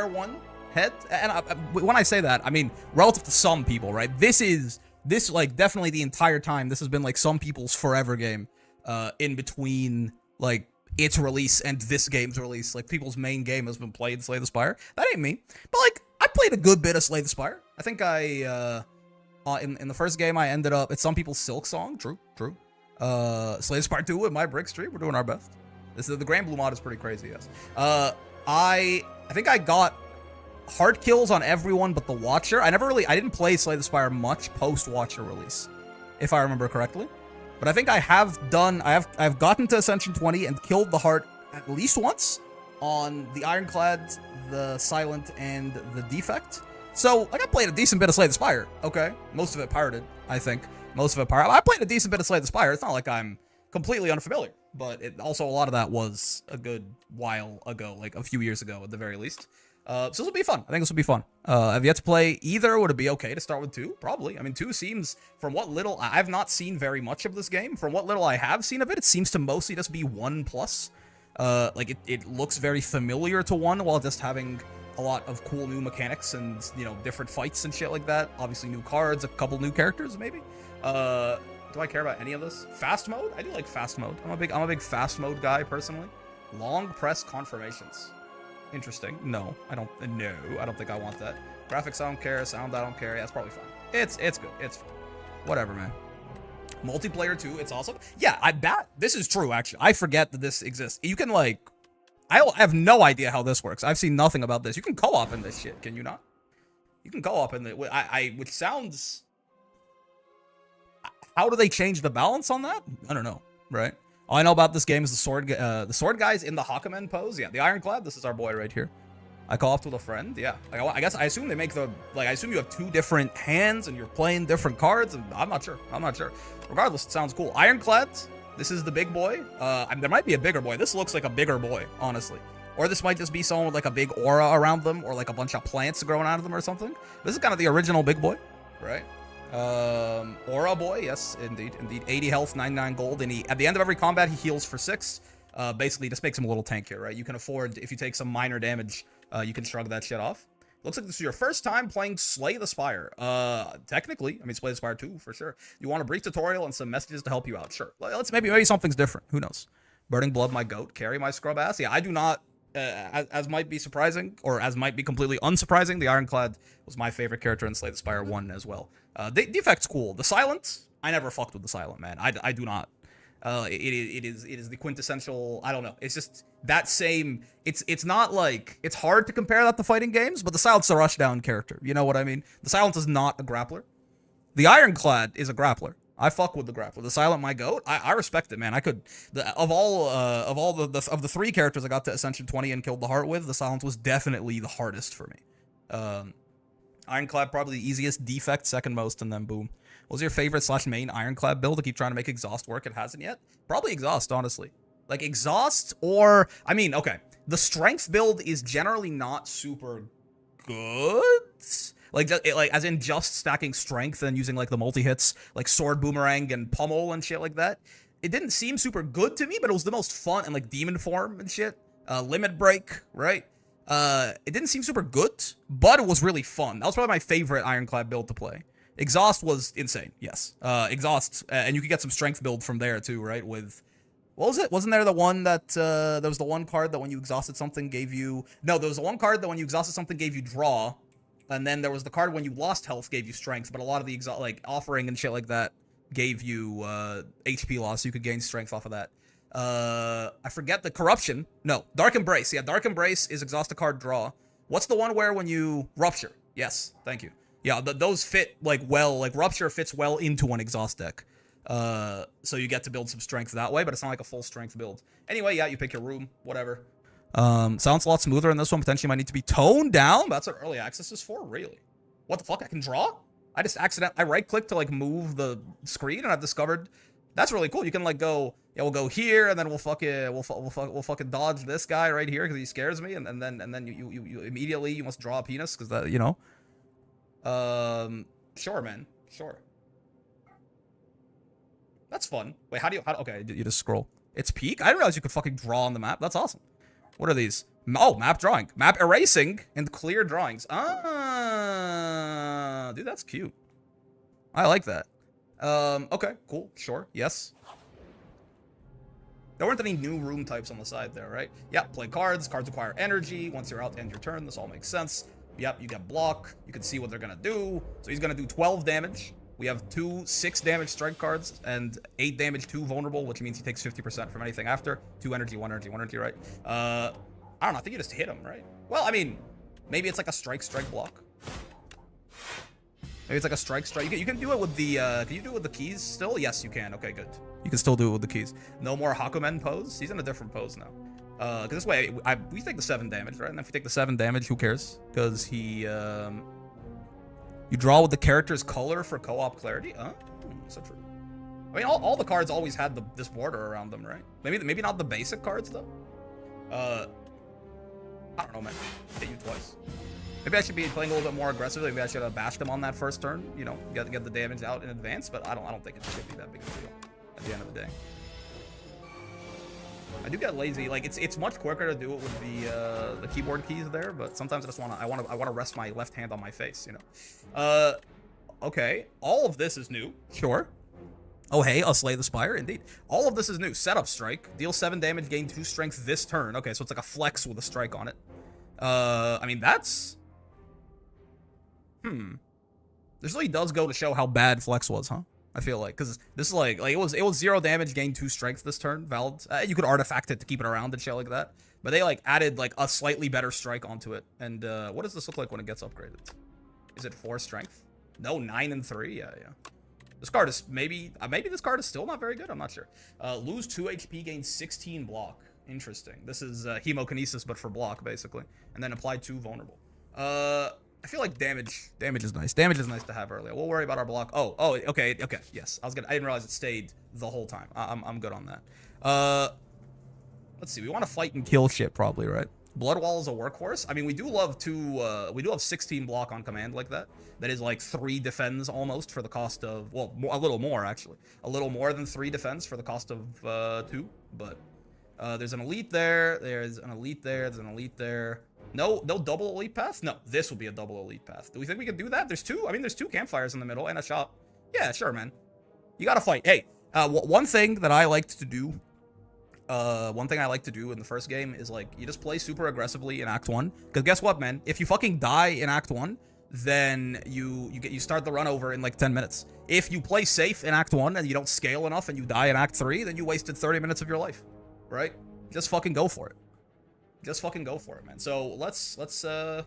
Spire 1 head, and when I say that, I mean relative to some people, right? This like definitely the entire time this has been like some people's forever game, in between like its release and this game's release. Like people's main game has been played Slay the Spire. That ain't me, but like I played a good bit of Slay the Spire. I think I in the first game I ended up, it's some people's Silk Song. True. Slay the Spire 2 with my brick stream. We're doing our best. This is the Grand Blue mod is pretty crazy. Yes. I think I got hard kills on everyone but the Watcher. I didn't play Slay the Spire much post Watcher release, if I remember correctly. But I think I've gotten to Ascension 20 and killed the heart at least once on the Ironclad, the Silent, and the Defect. So like I played a decent bit of Slay the Spire. Okay, most of it pirated, I think. Most of it pirated. I played a decent bit of Slay the Spire. It's not like I'm completely unfamiliar, but also a lot of that was a good while ago, like a few years ago at the very least. So this will be fun. I think this will be fun. I've yet to play either. Would it be okay to start with 2? Probably. I mean, 2 seems, from what little, I've not seen very much of this game. From what little I have seen of it, it seems to mostly just be 1+. Like, it looks very familiar to 1 while just having a lot of cool new mechanics and, you know, different fights and shit like that. Obviously new cards, a couple new characters, maybe. Do I care about any of this? Fast mode? I do like fast mode. I'm a big fast mode guy, personally. Long press confirmations. Interesting. No, I don't think I want that. Graphics, I don't care. Sound, I don't care. Yeah, it's probably fine. It's good. It's fine. Whatever, man. Multiplayer 2, it's awesome. Yeah, this is true, actually. I forget that this exists. You can, like, I have no idea how this works. I've seen nothing about this. You can co-op in this shit, can you not? You can co-op in the, which sounds, how do they change the balance on that? I don't know, right? All I know about this game is the sword guys in the Hakamen pose. Yeah, the Ironclad. This is our boy right here. I co-oped with a friend. Yeah, like, I assume they make I assume you have 2 different hands and you're playing different cards. And I'm not sure. Regardless, it sounds cool. Ironclad. This is the big boy. There might be a bigger boy. This looks like a bigger boy, honestly. Or this might just be someone with like a big aura around them, or like a bunch of plants growing out of them or something. This is kind of the original big boy, right? Aura boy, yes, indeed. 80 health, 99 gold, and at the end of every combat, he heals for 6. Basically, just makes him a little tankier, right? You can afford, if you take some minor damage, you can shrug that shit off. Looks like this is your first time playing Slay the Spire. Technically, I mean, Slay the Spire 2, for sure. You want a brief tutorial and some messages to help you out, sure. Let's maybe something's different, who knows? Burning Blood, my goat, carry my scrub ass. Yeah, I do not, as might be surprising, or as might be completely unsurprising, the Ironclad was my favorite character in Slay the Spire 1 as well. The Defect's cool. The Silent, I never fucked with the Silent, man. I do not. It is the quintessential, I don't know. It's just that same, it's not like, it's hard to compare that to fighting games, but the Silent's a rushdown character. You know what I mean? The Silent is not a grappler. The Ironclad is a grappler. I fuck with the Grappler. The Silent, my goat. I respect it, man. I could, of the 3 characters I got to Ascension 20 and killed the heart with, the Silent was definitely the hardest for me. Ironclad probably the easiest, Defect second most, and then boom. What was your favorite / main Ironclad build? I keep trying to make Exhaust work. It hasn't yet. Probably Exhaust, honestly. Like Exhaust, or I mean, okay, the Strength build is generally not super good. Like as in just stacking Strength and using like the multi-hits, like Sword, Boomerang, and Pummel and shit like that. It didn't seem super good to me, but it was the most fun, and like Demon Form and shit. Limit Break, right? It didn't seem super good, but it was really fun. That was probably my favorite Ironclad build to play. Exhaust was insane, yes. Exhaust, and you could get some Strength build from there too, right? With, what was it? Wasn't there the one that, there was the one card that when you exhausted something gave you, no, there was the one card that when you exhausted something gave you draw, and then there was the card when you lost health gave you Strength, but a lot of the, like, offering and shit like that gave you, HP loss, so you could gain Strength off of that. I forget the Corruption. No, Dark Embrace. Yeah, Dark Embrace is exhaust a card, draw. What's the one where when you Rupture? Yes, thank you. Yeah, those fit, like, well, like, Rupture fits well into an exhaust deck. So you get to build some Strength that way, but it's not like a full Strength build. Anyway, yeah, you pick your room, whatever. Sounds a lot smoother in this one. Potentially might need to be toned down. That's what early access is for, really. What the fuck? I can draw? I right-click to, like, move the screen, and I've discovered that's really cool. You can, like, go, yeah, we'll go here, and then we'll fucking dodge this guy right here because he scares me, and then you immediately you must draw a penis because that, you know. Sure, man, sure. That's fun. Wait, okay, you just scroll. It's peak? I didn't realize you could fucking draw on the map. That's awesome. What are these? Oh, map drawing. Map erasing and clear drawings. Ah, dude, that's cute. I like that. Okay, cool, sure, yes. There weren't any new room types on the side there, right? Yep, play cards. Cards require energy. Once you're out, end your turn. This all makes sense. Yep, you get block. You can see what they're gonna do. So he's gonna do 12 damage. We have 2 6 damage strike cards and 8 damage 2 vulnerable, which means he takes 50% from anything after. 2 energy, 1 energy, 1 energy, right? I don't know. I think you just hit him, right? Well, I mean, maybe it's like a strike block. Maybe it's like a strike. You can do it with the, can you do it with the keys still? Yes, you can. Okay, good. You can still do it with the keys. No more Hakumen pose. He's in a different pose now. Because this way, we take the 7 damage, right? And if we take the 7 damage, who cares? Because he, you draw with the character's color for co-op clarity? Oh, so true. I mean, all the cards always had this border around them, right? Maybe not the basic cards, though. I don't know, man. Hit you twice. Maybe I should be playing a little bit more aggressively. Maybe I should have bashed him on that first turn. You know, get the damage out in advance. But I don't think it should be that big of a deal at the end of the day. I do get lazy. Like it's much quicker to do it with the keyboard keys there. But sometimes I wanna rest my left hand on my face. You know. Okay. All of this is new. Sure. Oh, hey, I'll slay the spire. Indeed. All of this is new. Setup strike. Deal 7 damage, gain 2 strength this turn. Okay, so it's like a flex with a strike on it. I mean, that's... This really does go to show how bad flex was, huh? I feel like, because this is like it was 0 damage, gain 2 strength this turn. Valid. You could artifact it to keep it around and shit like that. But they like added like a slightly better strike onto it. And what does this look like when it gets upgraded? Is it 4 strength? No, 9 and 3. Yeah. This card is maybe this card is still not very good. I'm not sure. Lose 2 HP, gain 16 block. Interesting. This is hemokinesis, but for block basically, and then apply 2 vulnerable. I feel like damage is nice. Damage is nice to have earlier. We'll worry about our block. Oh, okay. Yes, I didn't realize it stayed the whole time. I'm good on that. Let's see. We want to fight and kill shit probably, right? Bloodwall is a workhorse. I mean, we do love we do have 16 block on command like that. That is like 3 defends almost for the cost of, well, a little more actually. A little more than 3 defense for the cost of 2. But there's an elite there. There's an elite there. There's an elite there. No double elite path? No, this will be a double elite path. Do we think we can do that? There's 2. I mean, there's 2 campfires in the middle and a shop. Yeah, sure, man. You gotta fight. Hey, one thing that I liked to do, in the first game is like, you just play super aggressively in Act 1. Because guess what, man? If you fucking die in Act 1, then you start the run over in like 10 minutes. If you play safe in Act 1 and you don't scale enough and you die in Act 3, then you wasted 30 minutes of your life. Right? Just fucking go for it. Just fucking go for it, man. So let's do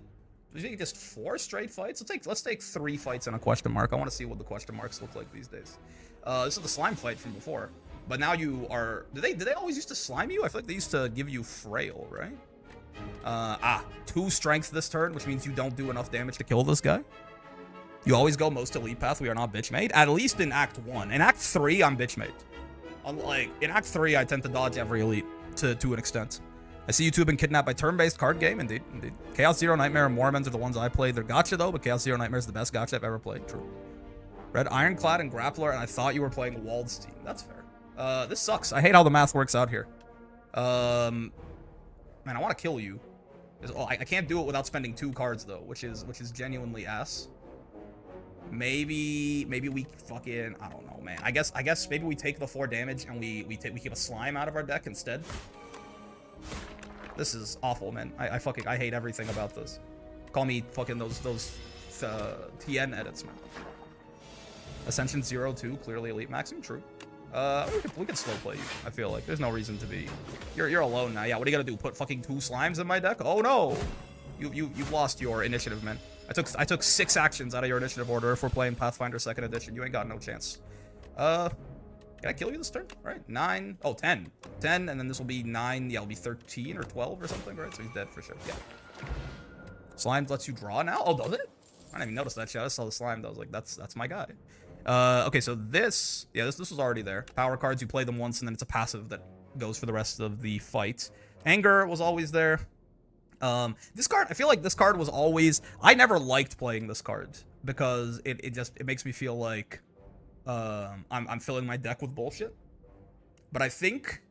you think just 4 straight fights? Let's take 3 fights and a question mark. I want to see what the question marks look like these days. This is the slime fight from before, but now you are. Did they always used to slime you? I feel like they used to give you frail, right? 2 strength this turn, which means you don't do enough damage to kill this guy. You always go most elite path. We are not bitch made, at least in Act 1. In Act 3, I'm bitch made. Unlike in Act 3, I tend to dodge every elite to an extent. I see you two have been kidnapped by turn-based card game. Indeed. Chaos Zero Nightmare and Mormons are the ones I played. They're gacha though, but Chaos Zero Nightmare is the best gacha I've ever played. True. Read Ironclad and Grappler, and I thought you were playing Waldstein. That's fair. This sucks. I hate how the math works out here. Man, I want to kill you. I can't do it without spending 2 cards though, which is genuinely ass. Maybe we fucking, I don't know, man. I guess maybe we take the 4 damage and we keep a slime out of our deck instead. This is awful, man. I hate everything about this. Call me fucking those TN edits, man. Ascension 0-2, clearly elite maxing, true. We can slow play you. I feel like there's no reason to be. You're alone now. Yeah, what are you gonna do? Put fucking 2 slimes in my deck? Oh no, you've lost your initiative, man. I took 6 actions out of your initiative order. If we're playing Pathfinder 2nd Edition, you ain't got no chance. Can I kill you this turn? Right, 9. Oh, 10. 10, and then this will be 9. Yeah, it'll be 13 or 12 or something, right? So he's dead for sure. Yeah. Slime lets you draw now? Oh, does it? I didn't even notice that shit. I saw the slime though. I was like, that's my guy. Okay, so this was already there. Power cards, you play them once, and then it's a passive that goes for the rest of the fight. Anger was always there. This card, I feel like this card was always. I never liked playing this card because it makes me feel like I'm filling my deck with bullshit. But I think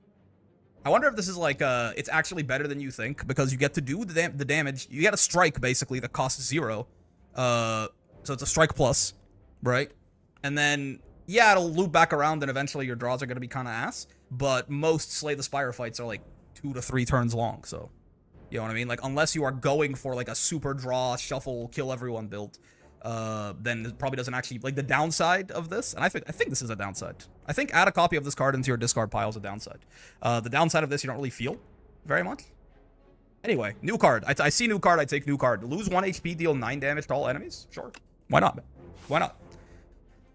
I wonder if this is like, it's actually better than you think, because you get to do the damage. You get a strike, basically, that costs 0. So it's a strike plus, right? And then, yeah, it'll loop back around, and eventually your draws are going to be kind of ass. But most Slay the Spire fights are like 2 to 3 turns long, so... You know what I mean? Like, unless you are going for, like, a super draw, shuffle, kill everyone build, then it probably doesn't actually... Like, the downside of this, and I think this is a downside. I think add a copy of this card into your discard pile is a downside. The downside of this you don't really feel very much. Anyway, new card. I see new card, I take new card. Lose 1 HP, deal 9 damage to all enemies? Sure. Why not, man? Why not?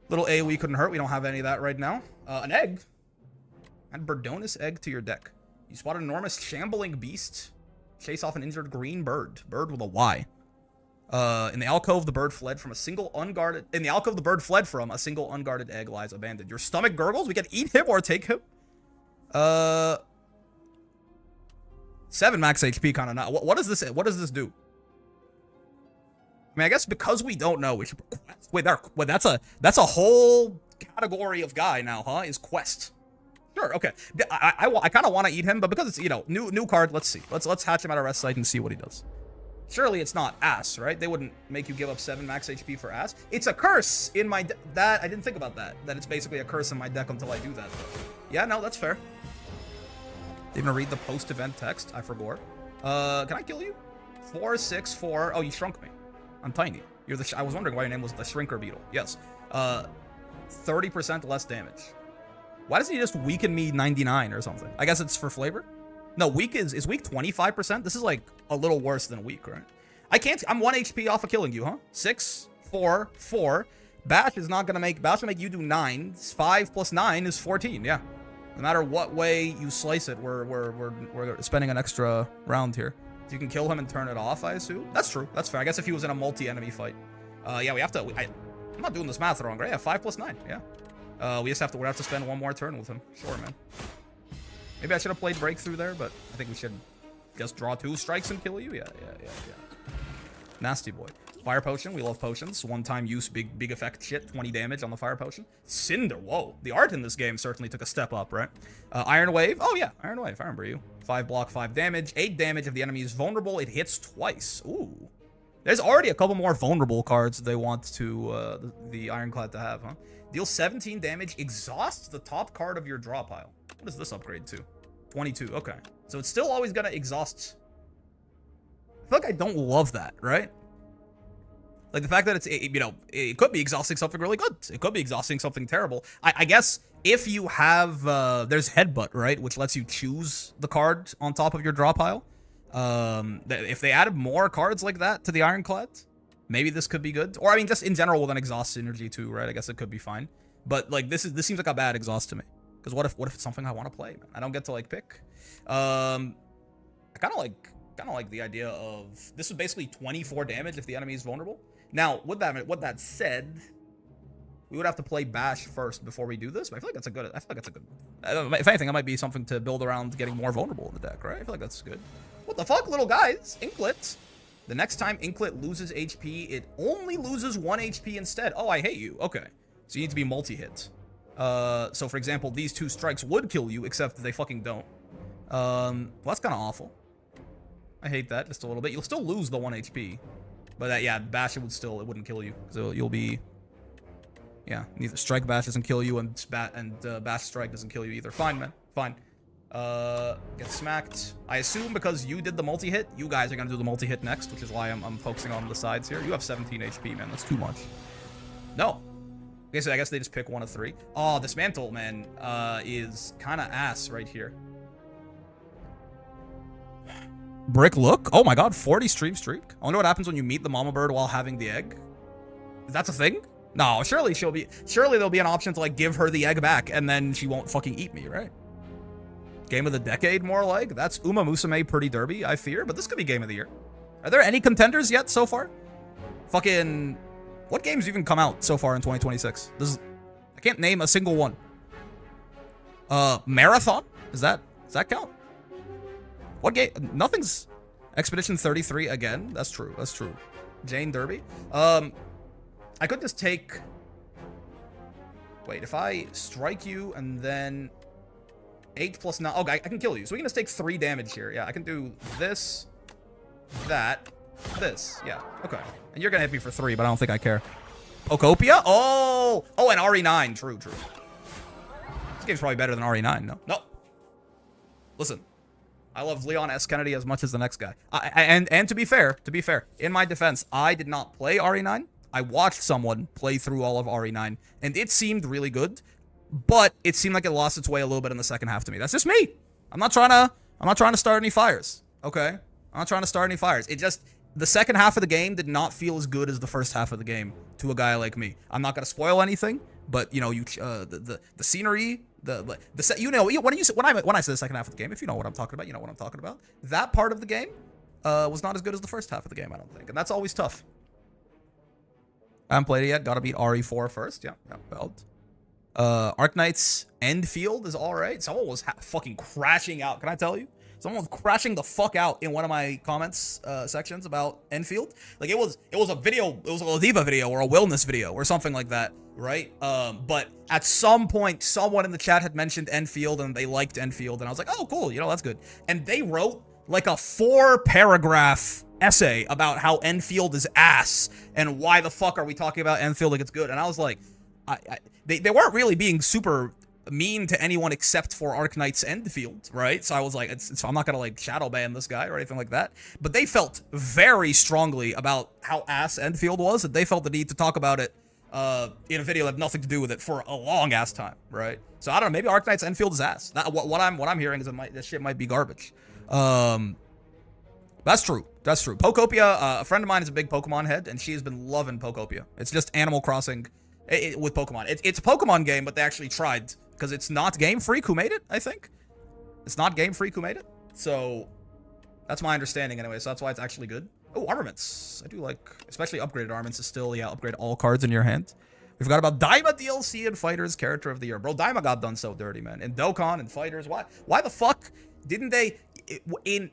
Little AoE couldn't hurt. We don't have any of that right now. An egg. Add Birdonis egg to your deck. You spot an enormous shambling beast. Chase off an injured green bird. Bird with a Y. In the alcove, the bird fled from a single unguarded... In the alcove, the bird fled from a single unguarded egg lies abandoned. Your stomach gurgles. We can eat him or take him. 7 max HP, kind of not. What does this do? I mean, I guess because we don't know, we should... Wait, that's a whole category of guy now, huh? Is quest. Sure, okay. I kind of want to eat him, but because it's, you know, new card, let's see. Let's hatch him at a rest site and see what he does. Surely it's not ass, right? They wouldn't make you give up 7 max HP for ass. It's a curse in my that I didn't think about that. That it's basically a curse in my deck until I do that. Yeah, no, that's fair. Didn't even read the post-event text. I forgot. Can I kill you? 4, 6, 4. Oh, you shrunk me. I'm tiny. You're the. I was wondering why your name was the Shrinker Beetle. Yes. 30% less damage. Why doesn't he just weaken me 99 or something? I guess it's for flavor? No, weak is weak 25%? This is like a little worse than weak, right? I can't... I'm 1 HP off of killing you, huh? 6, 4, 4. Bash is not gonna make... Bash will make you do 9. 5 plus 9 is 14, yeah. No matter what way you slice it, we're spending an extra round here. So you can kill him and turn it off, I assume? That's true. That's fair. I guess if he was in a multi-enemy fight. Yeah, we have to... I'm not doing this math wrong, right? Yeah, 5 plus 9, yeah. We just have to spend 1 more turn with him. Sure, man. Maybe I should have played Breakthrough there, but I think we should just draw 2 strikes and kill you. Yeah. Nasty boy. Fire Potion. We love potions. One-time use, big effect shit. 20 damage on the Fire Potion. Cinder. Whoa. The art in this game certainly took a step up, right? Iron Wave. Oh, yeah. Iron Wave. I remember you. 5 block, 5 damage. 8 damage if the enemy is vulnerable. It hits twice. Ooh. There's already a couple more vulnerable cards they want to the Ironclad to have, huh? Deal 17 damage. Exhaust the top card of your draw pile. What is this upgrade to? 22. Okay. So it's still always gonna exhaust. I feel like I don't love that, right? Like the fact that it's, you know, it could be exhausting something really good. It could be exhausting something terrible. I guess if you have, there's Headbutt, right? Which lets you choose the card on top of your draw pile. If they added more cards like that to the Ironclad, maybe this could be good. Or I mean, just in general with an exhaust synergy too, right? I guess it could be fine. But like this seems like a bad exhaust to me. Because what if it's something I want to play, man? I don't get to like pick. I kind of like the idea of this is basically 24 damage if the enemy is vulnerable. Now, with that said, we would have to play Bash first before we do this. But I feel like that's a good. If anything, that might be something to build around getting more vulnerable in the deck, right? I feel like that's good. What the fuck, little guys? Inklet. The next time Inklet loses HP, it only loses 1 HP instead. Oh, I hate you. Okay, so you need to be multi-hit. So for example, these 2 strikes would kill you, except they fucking don't. Well, that's kind of awful. I hate that just a little bit. You'll still lose the 1 HP, but yeah, Bash it wouldn't kill you. So you'll be, yeah, neither Strike Bash doesn't kill you, and Bash Strike doesn't kill you either. Fine, man, fine. Get smacked. I assume because you did the multi-hit, you guys are gonna do the multi-hit next, which is why I'm focusing on the sides here. You have 17 HP, man. That's too much. No. Okay, so I guess they just pick 1 of 3. Oh, Dismantle, man, is kind of ass right here. Brick Look? Oh my god, 40 stream streak. I wonder what happens when you meet the mama bird while having the egg. That's a thing? No, surely there'll be an option to like give her the egg back and then she won't fucking eat me, right? Game of the decade, more like. That's Uma Musume Pretty Derby, I fear, but this could be game of the year. Are there any contenders yet so far? Fucking... What games even come out so far in 2026? I can't name a single one. Marathon? Does that count? What game? Nothing's... Expedition 33 again? That's true. That's true. Jane Derby? I could just take... Wait, if I strike you and then... 8 plus 9. Okay, I can kill you. So we can just take 3 damage here. Yeah, I can do this, that, this. Yeah, okay. And you're gonna hit me for 3, but I don't think I care. Pokopia? Oh, and RE9. True. This game's probably better than RE9. No. Listen, I love Leon S. Kennedy as much as the next guy. And to be fair, in my defense, I did not play RE9. I watched someone play through all of RE9, and it seemed really good, but it seemed like it lost its way a little bit in the second half to me. That's just me. I'm not trying to start any fires. Okay, I'm not trying to start any fires. It just, the second half of the game did not feel as good as the first half of the game to a guy like me. I'm not gonna spoil anything, but you know, the scenery, the set, you know, when I say the second half of the game, if you know what I'm talking about, you know what I'm talking about. That part of the game was not as good as the first half of the game, I don't think, and that's always tough. I haven't played it yet. Gotta beat RE4 first. Yeah, belt. Arknight's Endfield is alright. Someone was fucking crashing out. Can I tell you? Someone was crashing the fuck out in one of my comments sections about Enfield. Like it was a video, it was a Ladiva video or a Wellness video or something like that, right? But at some point, someone in the chat had mentioned Enfield and they liked Enfield, and I was like, oh cool, you know, that's good. And they wrote like a 4-paragraph essay about how Enfield is ass and why the fuck are we talking about Enfield like it's good. And I was like, they weren't really being super mean to anyone except for Arknight's Endfield, right? So I was like, I'm not gonna like shadow ban this guy or anything like that, but they felt very strongly about how ass Enfield was, and they felt the need to talk about it in a video that had nothing to do with it for a long ass time, right? So I don't know, maybe Arknight's Enfield is ass. What I'm hearing is this shit might be garbage. That's true. Pokopia, a friend of mine is a big Pokemon head, and she has been loving Pokopia. It's just Animal Crossing with Pokemon. It's a Pokemon game, but they actually tried, because it's not Game Freak who made it, I think. It's not Game Freak who made it. So that's my understanding anyway, so that's why it's actually good. Oh, armaments. I do like, especially upgraded armaments is still, yeah, upgrade all cards in your hand. We forgot about Daima DLC and Fighters Character of the Year. Bro, Daima got done so dirty, man. In Dokkan and Fighters, why the fuck didn't they, when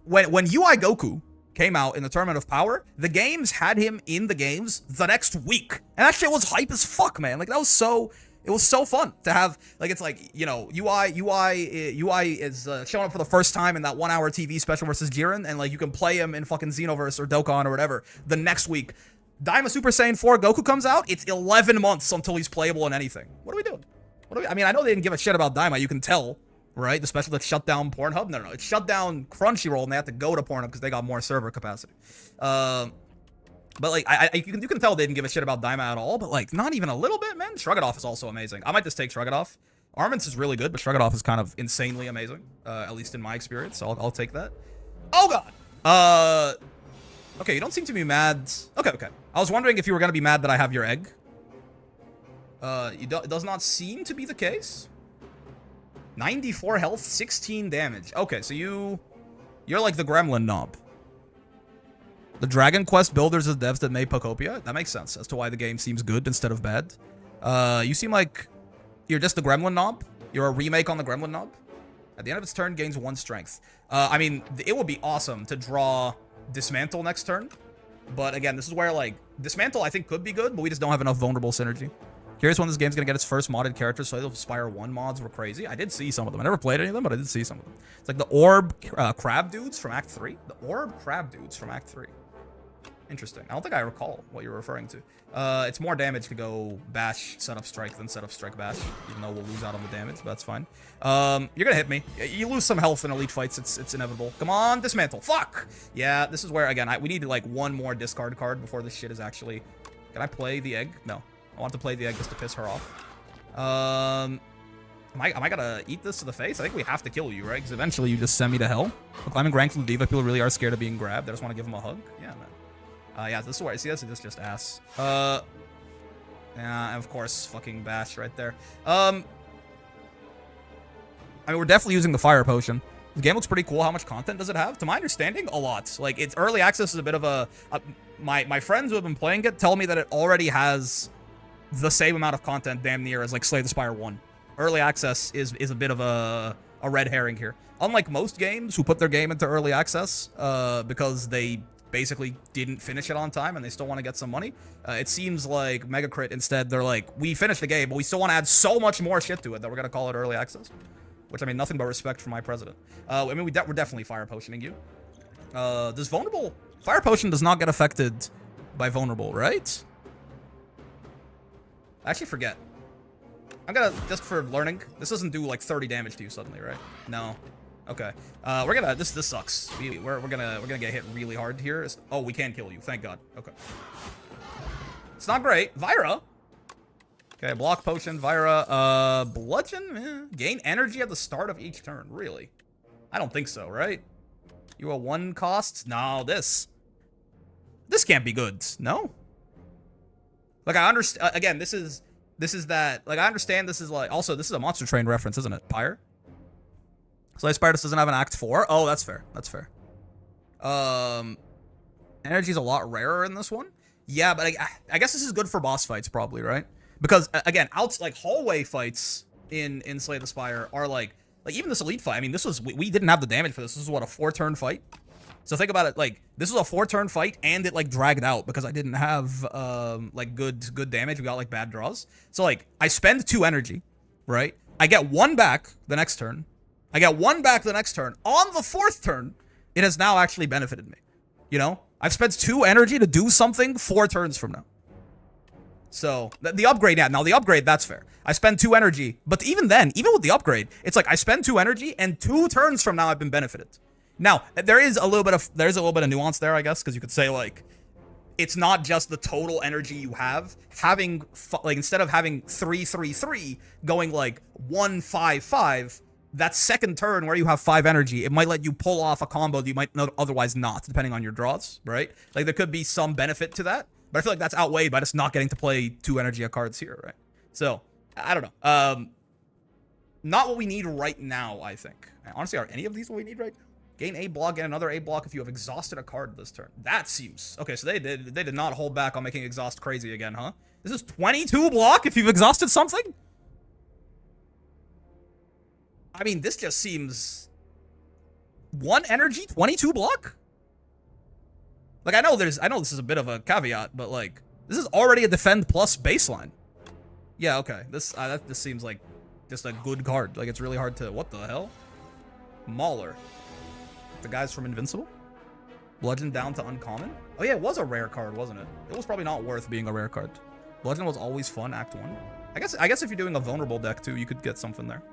UI Goku came out in the Tournament of Power, the games had him in the games the next week. And that shit was hype as fuck, man. Like, that was so, it was so fun to have, like, it's like, you know, UI is showing up for the first time in that 1-hour TV special versus Jiren, and, like, you can play him in fucking Xenoverse or Dokkan or whatever the next week. Daima Super Saiyan 4 Goku comes out, it's 11 months until he's playable in anything. What are we doing? I mean, I know they didn't give a shit about Daima, you can tell, right? The special that shut down Pornhub? No, it shut down Crunchyroll, and they had to go to Pornhub because they got more server capacity. But like, you can tell they didn't give a shit about Daima at all, but like, not even a little bit, man. Shrug It Off is also amazing. I might just take Shrug It Off. Armaments is really good, but Shrug It Off is kind of insanely amazing, at least in my experience, so I'll take that. Oh god! Okay, you don't seem to be mad. Okay. I was wondering if you were gonna be mad that I have your egg. It does not seem to be the case. 94 health, 16 damage. Okay, so you're like the gremlin knob. The Dragon Quest builders are the devs that made Pokopia. That makes sense as to why the game seems good instead of bad. You seem like you're just the gremlin knob. You're a remake on the gremlin knob. At the end of its turn, gains 1 strength. I mean, it would be awesome to draw Dismantle next turn. But again, this is where, like, Dismantle I think could be good, but we just don't have enough vulnerable synergy. Curious when this game's gonna get its first modded characters, so those Spire 1 mods were crazy. I did see some of them. I never played any of them, but I did see some of them. It's like the Orb Crab Dudes from Act 3. The Orb Crab Dudes from Act 3. Interesting. I don't think I recall what you're referring to. It's more damage to go bash, set up strike than set up strike bash, even though we'll lose out on the damage, but that's fine. You're gonna hit me. You lose some health in elite fights. It's inevitable. Come on, Dismantle. Fuck! Yeah, this is where, again, we need like 1 more discard card before this shit is actually... Can I play the egg? No. I want to play the egg just to piss her off. Am I gonna eat this to the face? I think we have to kill you, right? Because eventually you just send me to hell. Climbing rank to the diva, people really are scared of being grabbed. They just want to give them a hug. Yeah, man. Yeah, this is where I see this. It's just ass. Yeah, and of course, fucking bash right there. I mean, we're definitely using the fire potion. The game looks pretty cool. How much content does it have? To my understanding, a lot. Like, it's early access is a bit of a my friends who have been playing it tell me that it already has the same amount of content damn near as like Slay the Spire 1. Early access is a bit of a red herring here. Unlike most games who put their game into early access because they basically didn't finish it on time and they still want to get some money, it seems like Megacrit instead, they're like, we finished the game, but we still want to add so much more shit to it that we're going to call it early access. Which, I mean, nothing but respect for my president. I mean, we're definitely fire potioning you. Does vulnerable... Fire potion does not get affected by vulnerable, right? I actually forget. I'm gonna, just for learning, this doesn't do like 30 damage to you suddenly, right? No. Okay. We're gonna, this sucks. We're gonna get hit really hard here. Oh, we can kill you, thank God. Okay. It's not great. Vira. Okay, block potion, Vira. Bludgeon? Gain energy at the start of each turn. Really? I don't think so, right? You a 1 cost? No, this can't be good. No? Like, I understand, again, this is that, like, I understand this is like, also, this is a Monster Train reference, isn't it? Pyre? Slice Pyre doesn't have an Act 4? Oh, that's fair. That's fair. Energy's a lot rarer in this one. Yeah, but I guess this is good for boss fights, probably, right? Because, again, like, hallway fights in Slay the Spire are, like, even this elite fight, I mean, this was, we didn't have the damage for this. This is, what, a 4-turn fight? So think about it, like, this was a 4-turn fight, and it, like, dragged out, because I didn't have, like, good damage. We got, like, bad draws. So, like, I spend 2 energy, right? I get 1 back the next turn. I get 1 back the next turn. On the 4th turn, it has now actually benefited me. You know? I've spent 2 energy to do something 4 turns from now. So, the upgrade, yeah, now the upgrade, that's fair. I spend 2 energy, but even then, even with the upgrade, it's like I spend 2 energy, and 2 turns from now I've been benefited. Now, there is a little bit of nuance there, I guess, because you could say, like, it's not just the total energy you have. Having, like, instead of having 3-3-3, going, like, 1-5-5, that second turn where you have 5 energy, it might let you pull off a combo that you might otherwise not, depending on your draws, right? Like, there could be some benefit to that, but I feel like that's outweighed by just not getting to play 2 energy cards here, right? So, I don't know. Not what we need right now, I think. Honestly, are any of these what we need right now? Gain a block, get another a block if you have exhausted a card this turn. That seems... Okay, so they did not hold back on making exhaust crazy again, huh? This is 22 block if you've exhausted something? I mean, this just seems... 1 energy, 22 block? Like, I know this is a bit of a caveat, but, like, this is already a defend plus baseline. Yeah, okay. This seems like just a good card. Like, it's really hard to... What the hell? Mauler. The guys from Invincible? Bludgeon down to uncommon? Oh yeah, it was a rare card, wasn't it? It was probably not worth being a rare card. Bludgeon was always fun, Act 1. I guess if you're doing a vulnerable deck too, you could get something there.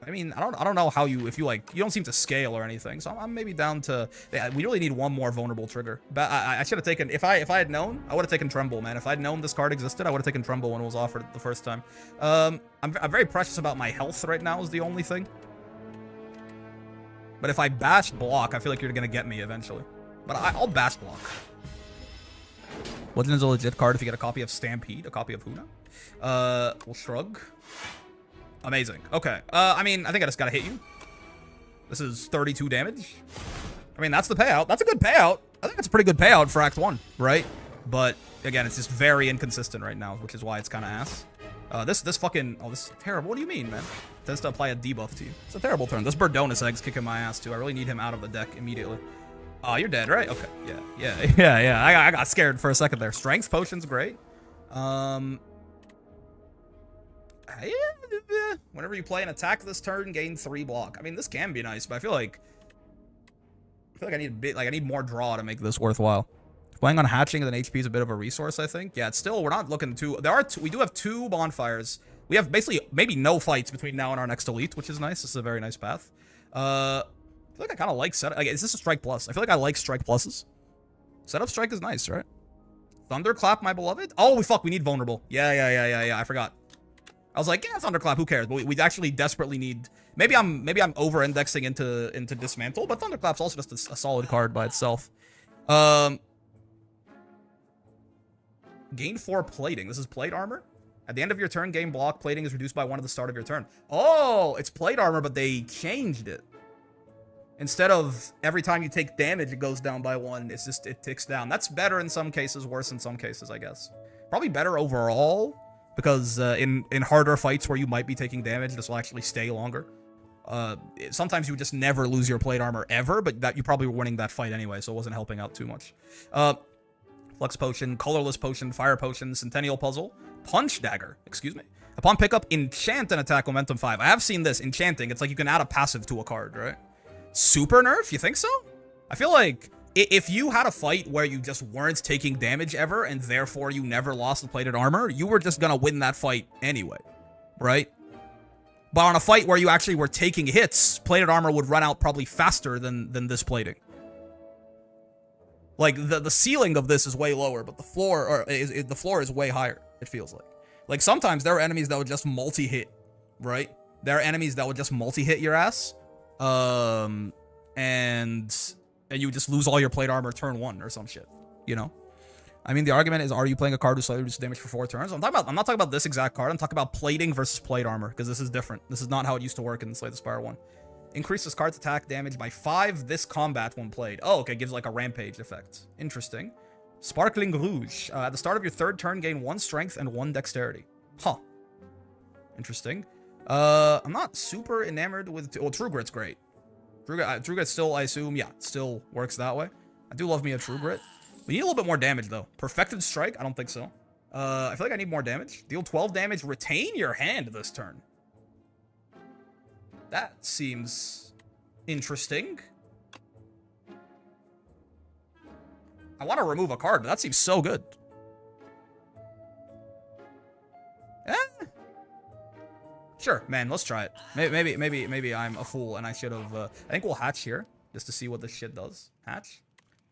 I mean, I don't know how you, if you like, you don't seem to scale or anything, so I'm maybe down to, yeah, we really need 1 more vulnerable trigger. But I should have taken, if I had known, I would have taken Tremble, man. If I'd known this card existed, I would have taken Tremble when it was offered the first time. I'm very precious about my health right now is the only thing. But if I bash block, I feel like you're gonna get me eventually. But I'll bash block. Bludgeon is a legit card if you get a copy of Stampede, a copy of Huna. We'll shrug. Amazing. Okay. I mean, I think I just gotta hit you. This is 32 damage. I mean, that's the payout. That's a good payout. I think that's a pretty good payout for Act 1, right? But, again, it's just very inconsistent right now, which is why it's kind of ass. This fucking... Oh, this is terrible. What do you mean, man? It tends to apply a debuff to you. It's a terrible turn. This Birdonis egg's kicking my ass, too. I really need him out of the deck immediately. Oh, you're dead, right? Okay. Yeah. I got scared for a second there. Strength Potion's great. Whenever you play an attack this turn, gain 3 block. I mean, this can be nice, but I feel like I need a bit, like, I need more draw to make this worthwhile. Playing on hatching and then HP is a bit of a resource, I think. Yeah, it's still, we're not looking too, we do have 2 bonfires. We have basically maybe no fights between now and our next elite, which is nice. This is a very nice path. I feel like I kind of like setup. Like, is this a strike plus? I feel like I like strike pluses. Setup strike is nice, right? Thunderclap, my beloved. Oh, fuck, we need vulnerable. Yeah. I forgot. I was like, yeah, Thunderclap, who cares? But we actually desperately need... Maybe I'm over-indexing into Dismantle, but Thunderclap's also just a solid card by itself. Gain 4 plating. This is plate armor. At the end of your turn, gain block. Plating is reduced by 1 at the start of your turn. Oh, it's plate armor, but they changed it. Instead of every time you take damage, it goes down by 1. It's just, it ticks down. That's better in some cases, worse in some cases, I guess. Probably better overall. Because in harder fights where you might be taking damage, this will actually stay longer. Sometimes you would just never lose your plate armor ever, but that you probably were winning that fight anyway, so it wasn't helping out too much. Flux Potion, Colorless Potion, Fire Potion, Centennial Puzzle, Punch Dagger, excuse me. Upon pickup, enchant and attack momentum 5. I have seen this, enchanting. It's like you can add a passive to a card, right? Super nerf? You think so? I feel like if you had a fight where you just weren't taking damage ever, and therefore you never lost the plated armor, you were just gonna win that fight anyway, right? But on a fight where you actually were taking hits, plated armor would run out probably faster than this plating. Like, the ceiling of this is way lower, but the floor is way higher, it feels like. Like, sometimes there are enemies that would just multi-hit, right? There are enemies that would just multi-hit your ass. And you just lose all your plate armor turn 1 or some shit, you know? I mean, the argument is, are you playing a card who slightly reduces damage for 4 turns? I'm not talking about this exact card. I'm talking about plating versus plate armor, because this is different. This is not how it used to work in Slay the Spire 1. Increase this card's attack damage by 5 this combat when played. Oh, okay, gives like a rampage effect. Interesting. Sparkling Rouge. At the start of your 3rd turn, gain 1 strength and 1 dexterity. Huh. Interesting. I'm not super enamored with... Oh, True Grit's great. True Grit still, I assume, yeah, still works that way. I do love me a True Grit. We need a little bit more damage, though. Perfected Strike? I don't think so. I feel like I need more damage. Deal 12 damage. Retain your hand this turn. That seems interesting. I want to remove a card, but that seems so good. Eh? Sure, man, let's try it. Maybe I'm a fool and I should have... I think we'll hatch here, just to see what this shit does. Hatch.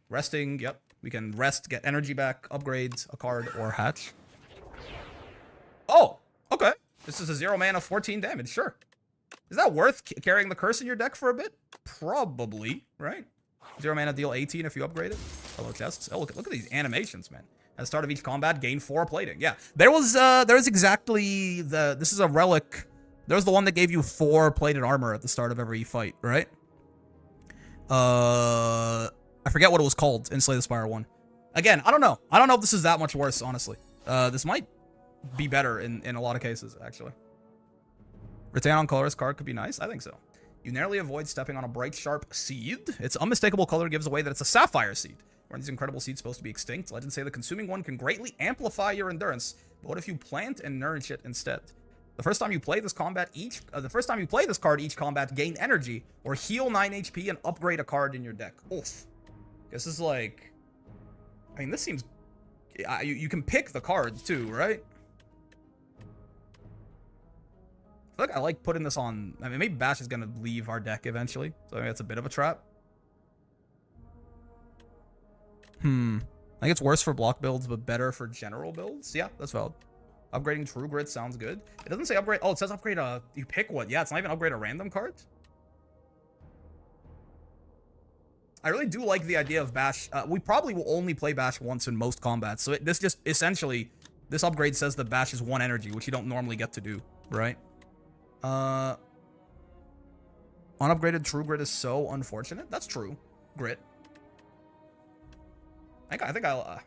Resting, yep. We can rest, get energy back, upgrades, a card, or hatch. Oh, okay. This is a 0 mana, 14 damage, sure. Is that worth carrying the curse in your deck for a bit? Probably, right? 0 mana, deal 18 if you upgrade it. Hello, chests. Oh, look at these animations, man. At the start of each combat, gain 4 plating. Yeah, there's exactly this is a relic. There's the one that gave you 4 plated armor at the start of every fight, right? I forget what it was called in Slay the Spire 1. Again, I don't know. I don't know if this is that much worse, honestly. This might be better in a lot of cases, actually. Retain on colorless card could be nice. I think so. You narrowly avoid stepping on a bright, sharp seed. Its unmistakable color gives away that it's a sapphire seed. Are these incredible seeds supposed to be extinct? Legends say the consuming one can greatly amplify your endurance, but what if you plant and nourish it instead? The first time you play this card, each combat, gain energy or heal 9 HP and upgrade a card in your deck. Oof. This is like... I mean, this seems... You can pick the cards too, right? I feel like I like putting this on... I mean, maybe Bash is going to leave our deck eventually, so I mean, that's a bit of a trap. I think it's worse for block builds, but better for general builds. Yeah, that's valid. Upgrading True Grit sounds good. It doesn't say upgrade... Oh, it says upgrade a... You pick what? Yeah, it's not even upgrade a random card. I really do like the idea of Bash. We probably will only play Bash once in most combats. So this just essentially... This upgrade says that Bash is 1 energy, which you don't normally get to do, right? Unupgraded True Grit is so unfortunate. That's true. Grit. I think I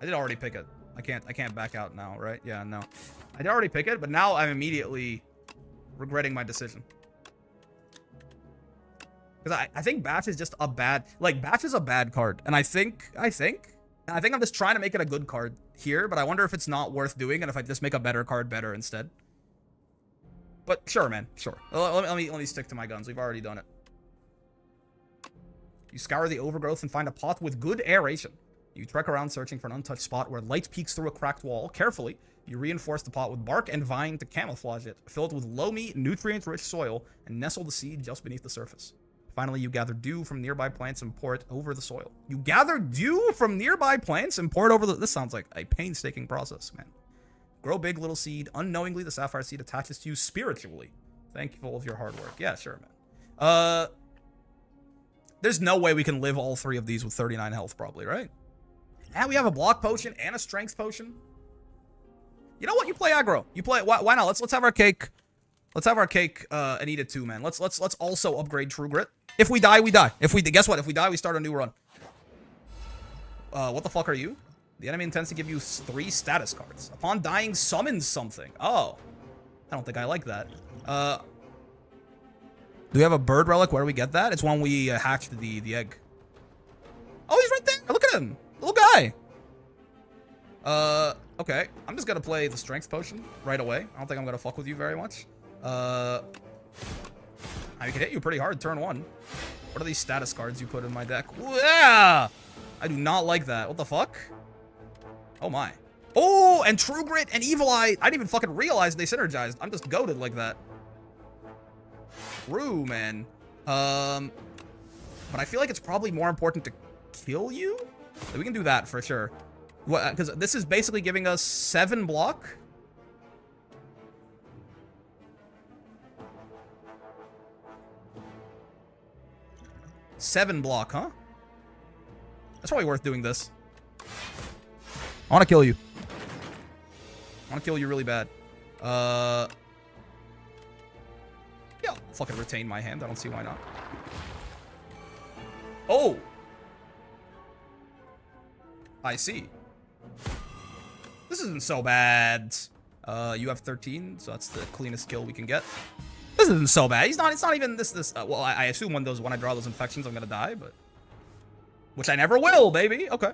did already pick it. I can't back out now, right? Yeah, no. I did already pick it, but now I'm immediately regretting my decision. Because I think Bash is just a bad... Like, Bash is a bad card. And I think I'm just trying to make it a good card here, but I wonder if it's not worth doing and if I just make a better card better instead. But sure, man. Sure. Let me stick to my guns. We've already done it. You scour the overgrowth and find a pot with good aeration. You trek around searching for an untouched spot where light peeks through a cracked wall. Carefully, you reinforce the pot with bark and vine to camouflage it. Fill it with loamy, nutrient-rich soil and nestle the seed just beneath the surface. Finally, you gather dew from nearby plants and pour it over the soil. You gather dew from nearby plants and pour it over the... This sounds like a painstaking process, man. Grow big, little seed. Unknowingly, the sapphire seed attaches to you spiritually. Thankful of your hard work. Yeah, sure, man. There's no way we can live all 3 of these with 39 health, probably, right? And we have a block potion and a strength potion. You know what? You play aggro. You play... Why not? Let's have our cake. Let's have our cake and eat it too, man. Let's also upgrade True Grit. If we die, we die. Guess what? If we die, we start a new run. What the fuck are you? The enemy intends to give you 3 status cards. Upon dying, summon something. Oh. I don't think I like that. Do we have a bird relic? Where do we get that? It's when we hatched the egg. Oh, he's right there. Look at him. Little guy. Okay, I'm just gonna play the strength potion right away. I don't think I'm gonna fuck with you very much. I can hit you pretty hard turn 1. What are these status cards you put in my deck? Yeah! I do not like that. What the fuck? Oh my. Oh, and True Grit and Evil Eye. I didn't even fucking realize they synergized. I'm just goated like that. True, man. But I feel like it's probably more important to kill you. We can do that for sure. Because this is basically giving us 7 block. Seven block, huh? That's probably worth doing this. I want to kill you. I want to kill you really bad. Yeah, I'll fucking retain my hand. I don't see why not. Oh! I see. This isn't so bad. You have 13, so that's the cleanest kill we can get. This isn't so bad. It's not even this. Well, I assume when I draw those infections, I'm gonna die, but which I never will, baby. Okay.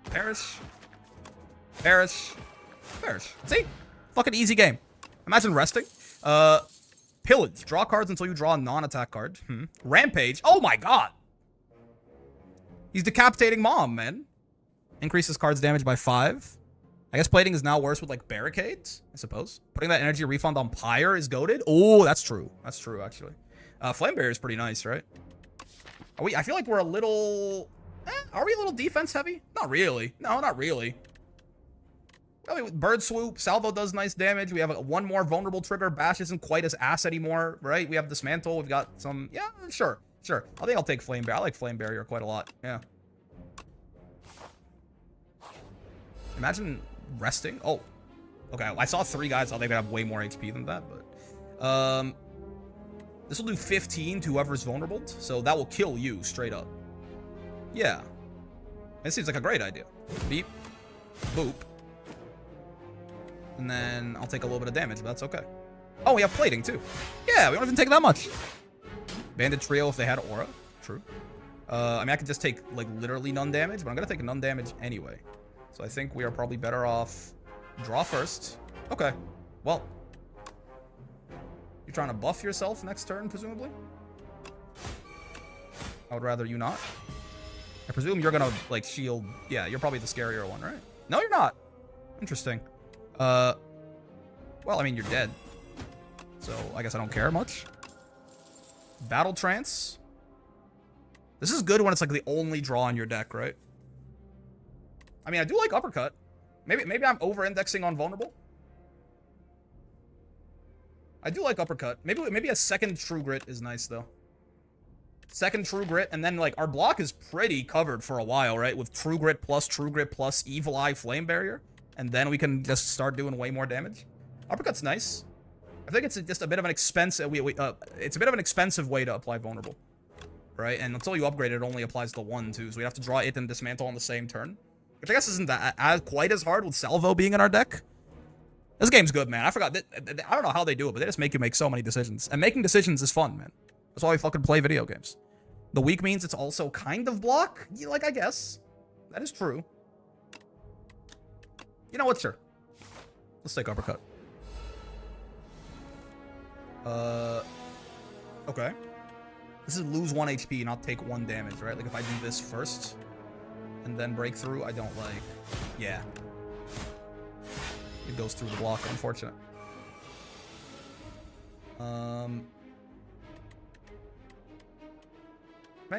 Perish. Perish. Perish. See? Fucking easy game. Imagine resting. Pillage. Draw cards until you draw a non-attack card. Rampage. Oh my god. He's decapitating mom, man. Increases cards damage by 5. I guess plating is now worse with, like, barricades, I suppose. Putting that energy refund on Pyre is goated. Oh, that's true. That's true, actually. Flame Barrier is pretty nice, right? I feel like we're a little... are we a little defense heavy? Not really. No, not really. I mean, Bird Swoop, Salvo does nice damage. We have one more vulnerable trigger. Bash isn't quite as ass anymore, right? We have Dismantle. We've got some... Yeah, sure. Sure. I think I'll take Flame Barrier. I like Flame Barrier quite a lot. Yeah. Imagine resting. Oh. Okay, I saw 3 guys. I think they have way more HP than that, but... this will do 15 to whoever's vulnerable, so that will kill you straight up. Yeah. It seems like a great idea. Beep. Boop. And then I'll take a little bit of damage, but that's okay. Oh, we have plating, too. Yeah, we don't even take that much. Bandit Trio if they had Aura. True. I mean, I could just take, like, literally none damage, but I'm going to take none damage anyway. So I think we are probably better off draw first. Okay. Well. You're trying to buff yourself next turn, presumably? I would rather you not. I presume you're going to, like, shield. Yeah, you're probably the scarier one, right? No, you're not. Interesting. Well, I mean, you're dead. So I guess I don't care much. Battle Trance. This is good when it's, like, the only draw on your deck, right? I mean, I do like Uppercut. Maybe I'm over-indexing on Vulnerable. I do like Uppercut. Maybe a second True Grit is nice, though. Second True Grit, and then, like, our block is pretty covered for a while, right? With True Grit plus Evil Eye Flame Barrier. And then we can just start doing way more damage. Uppercut's nice. I think it's just a bit of an expensive... it's a bit of an expensive way to apply Vulnerable. Right? And until you upgrade it, it only applies to 1, too. So we have to draw it and Dismantle on the same turn. Which I guess isn't quite as hard with Salvo being in our deck. This game's good, man. I forgot. I don't know how they do it, but they just make you make so many decisions. And making decisions is fun, man. That's why we fucking play video games. The weak means it's also kind of block? Yeah, like, I guess. That is true. You know what, sir? Let's take Uppercut. Okay. This is lose 1 HP, not take 1 damage, right? Like, if I do this first, and then break through, I don't like... Yeah. It goes through the block, unfortunate. I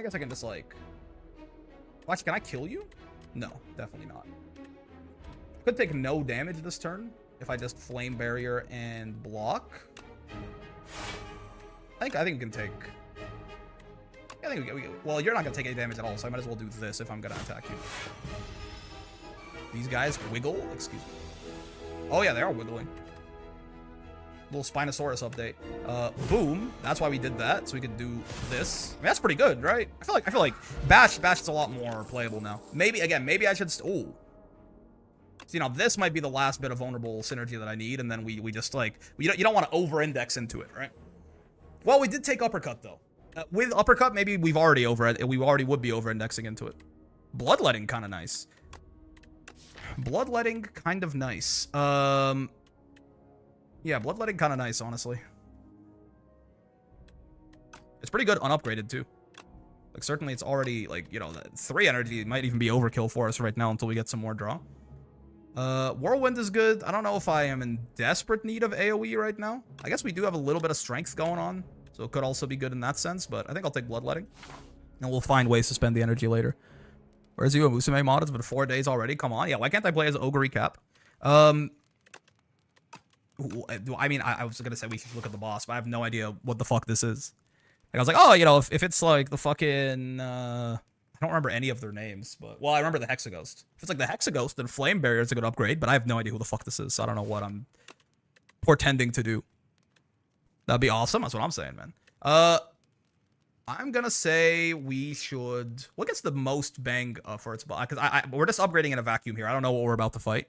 guess I can just, like... Watch, can I kill you? No, definitely not. I could take no damage this turn if I just Flame Barrier and block. I think we can take... I think well, you're not going to take any damage at all, so I might as well do this if I'm going to attack you. These guys wiggle? Excuse me. Oh, yeah, they are wiggling. Little Spinosaurus update. Boom. That's why we did that, so we could do this. I mean, that's pretty good, right? I feel like Bash is a lot more playable now. Maybe I should... Ooh. So, now, this might be the last bit of vulnerable synergy that I need, and then we just, like... You don't want to over-index into it, right? Well, we did take Uppercut, though. With Uppercut, maybe we already would be over-indexing into it. Bloodletting, kind of nice. Bloodletting, kind of nice. Yeah, bloodletting kind of nice, honestly. It's pretty good unupgraded, too. Like, certainly it's already, like, you know, 3 energy might even be overkill for us right now until we get some more draw. Whirlwind is good. I don't know if I am in desperate need of AoE right now. I guess we do have a little bit of strength going on, so it could also be good in that sense, but I think I'll take bloodletting. And we'll find ways to spend the energy later. Where's you? Musume mod? It's been 4 days already. Come on. Yeah, why can't I play as Ogre Recap? I mean, I was going to say we should look at the boss, but I have no idea what the fuck this is. Like, I was like, oh, you know, if it's like the fucking... I don't remember any of their names, but... Well, I remember the Hexaghost. If it's like the Hexaghost, then Flame Barrier is a good upgrade, but I have no idea who the fuck this is, so I don't know what I'm portending to do. That'd be awesome. That's what I'm saying, man. I'm gonna say we should... What gets the most bang for its boss? Because we're just upgrading in a vacuum here. I don't know what we're about to fight.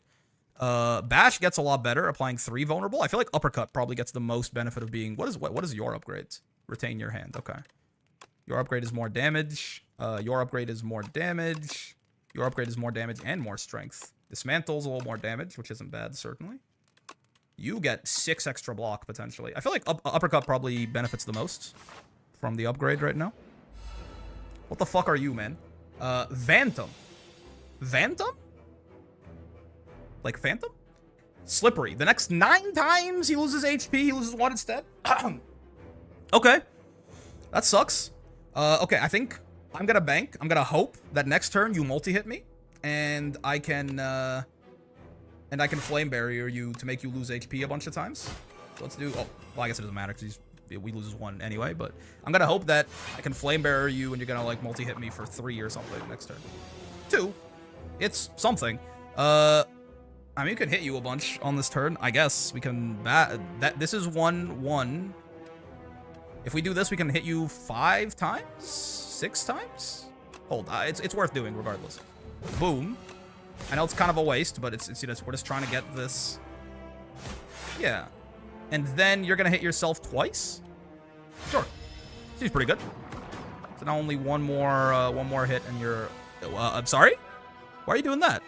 Bash gets a lot better, applying 3 vulnerable. I feel like Uppercut probably gets the most benefit of being... What is your upgrades? Retain your hand. Okay. Your upgrade is more damage. Your upgrade is more damage. Your upgrade is more damage and more strength. Dismantle's a little more damage, which isn't bad, certainly. You get 6 extra block, potentially. I feel like Uppercut probably benefits the most from the upgrade right now. What the fuck are you, man? Phantom. Phantom? Like Phantom? Slippery. The next 9 times he loses HP, he loses 1 instead. Okay. That sucks. Okay, I think I'm gonna bank. I'm gonna hope that next turn you multi-hit me, and I can Flame Barrier you to make you lose HP a bunch of times. So let's do... Oh, well, I guess it doesn't matter because we lose 1 anyway, but I'm gonna hope that I can Flame Barrier you and you're gonna, like, multi-hit me for 3 or something next turn. 2. It's something. I mean, we can hit you a bunch on this turn. I guess we can... This is 1-1. If we do this, we can hit you 5 times? 6 times? Hold, it's worth doing regardless. Boom. I know it's kind of a waste, but it's you know, we're just trying to get this. Yeah. And then you're gonna hit yourself twice? Sure. Seems pretty good. So now only one more hit and you're... I'm sorry? Why are you doing that?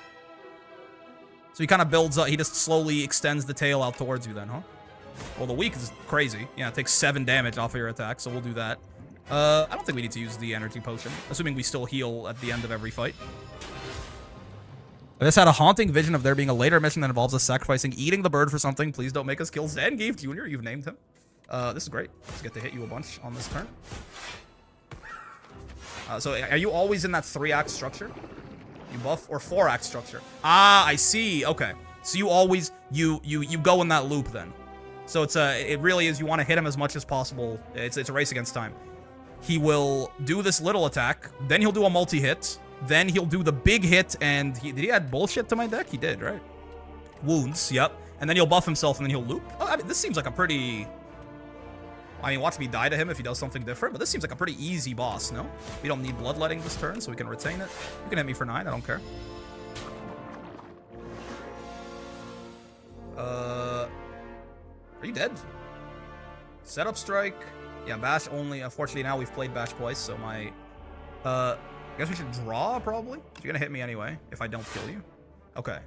So he kind of builds up, he just slowly extends the tail out towards you then, huh? Well, the weak is crazy. Yeah, it takes 7 damage off of your attack, so we'll do that. I don't think we need to use the energy potion, assuming we still heal at the end of every fight. I just had a haunting vision of there being a later mission that involves us sacrificing eating the bird for something. Please don't make us kill Zangief Jr. You've named him. This is great. Let's get to hit you a bunch on this turn. So are you always in that 3-act structure? You buff or 4-act structure? Ah, I see. Okay. So you always you go in that loop then. So it really is, you want to hit him as much as possible. It's a race against time. He will do this little attack, then he'll do a multi-hit, then he'll do the big hit, and did he add bullshit to my deck? He did, right? Wounds, yep. And then he'll buff himself, and then he'll loop. Oh, I mean, this seems like a pretty... I mean, watch me die to him if he does something different, but this seems like a pretty easy boss, no? We don't need bloodletting this turn, so we can retain it. You can hit me for 9, I don't care. Are you dead? Setup strike. Yeah, Bash only. Unfortunately, now we've played Bash twice, so my... I guess we should draw, probably? You're gonna hit me anyway, if I don't kill you. Okay.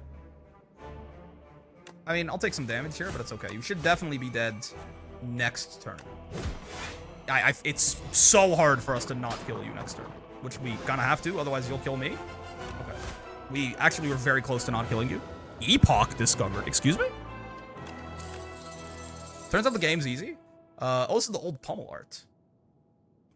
I mean, I'll take some damage here, but it's okay. You should definitely be dead next turn. It's so hard for us to not kill you next turn, which we kind of have to, otherwise you'll kill me. Okay. We actually were very close to not killing you. Epoch discovered. Excuse me? Turns out the game's easy. Oh, this is the old Pummel art.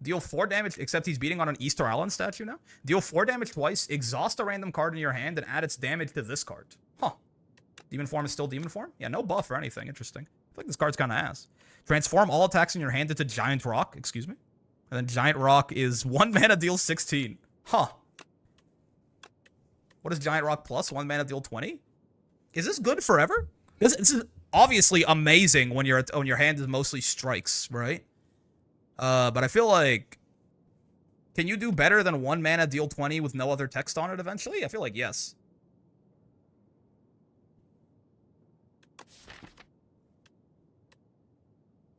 Deal 4 damage, except he's beating on an Easter Island statue now. Deal 4 damage twice, exhaust a random card in your hand, and add its damage to this card. Huh. Demon form is still demon form? Yeah, no buff or anything. Interesting. I feel like this card's kind of ass. Transform all attacks in your hand into Giant Rock. Excuse me? And then Giant Rock is 1 mana, deal 16. Huh. What is Giant Rock plus? 1 mana, deal 20? Is this good forever? This is obviously amazing when your hand is mostly strikes, right? But I feel like... Can you do better than 1 mana, deal 20 with no other text on it eventually? I feel like yes.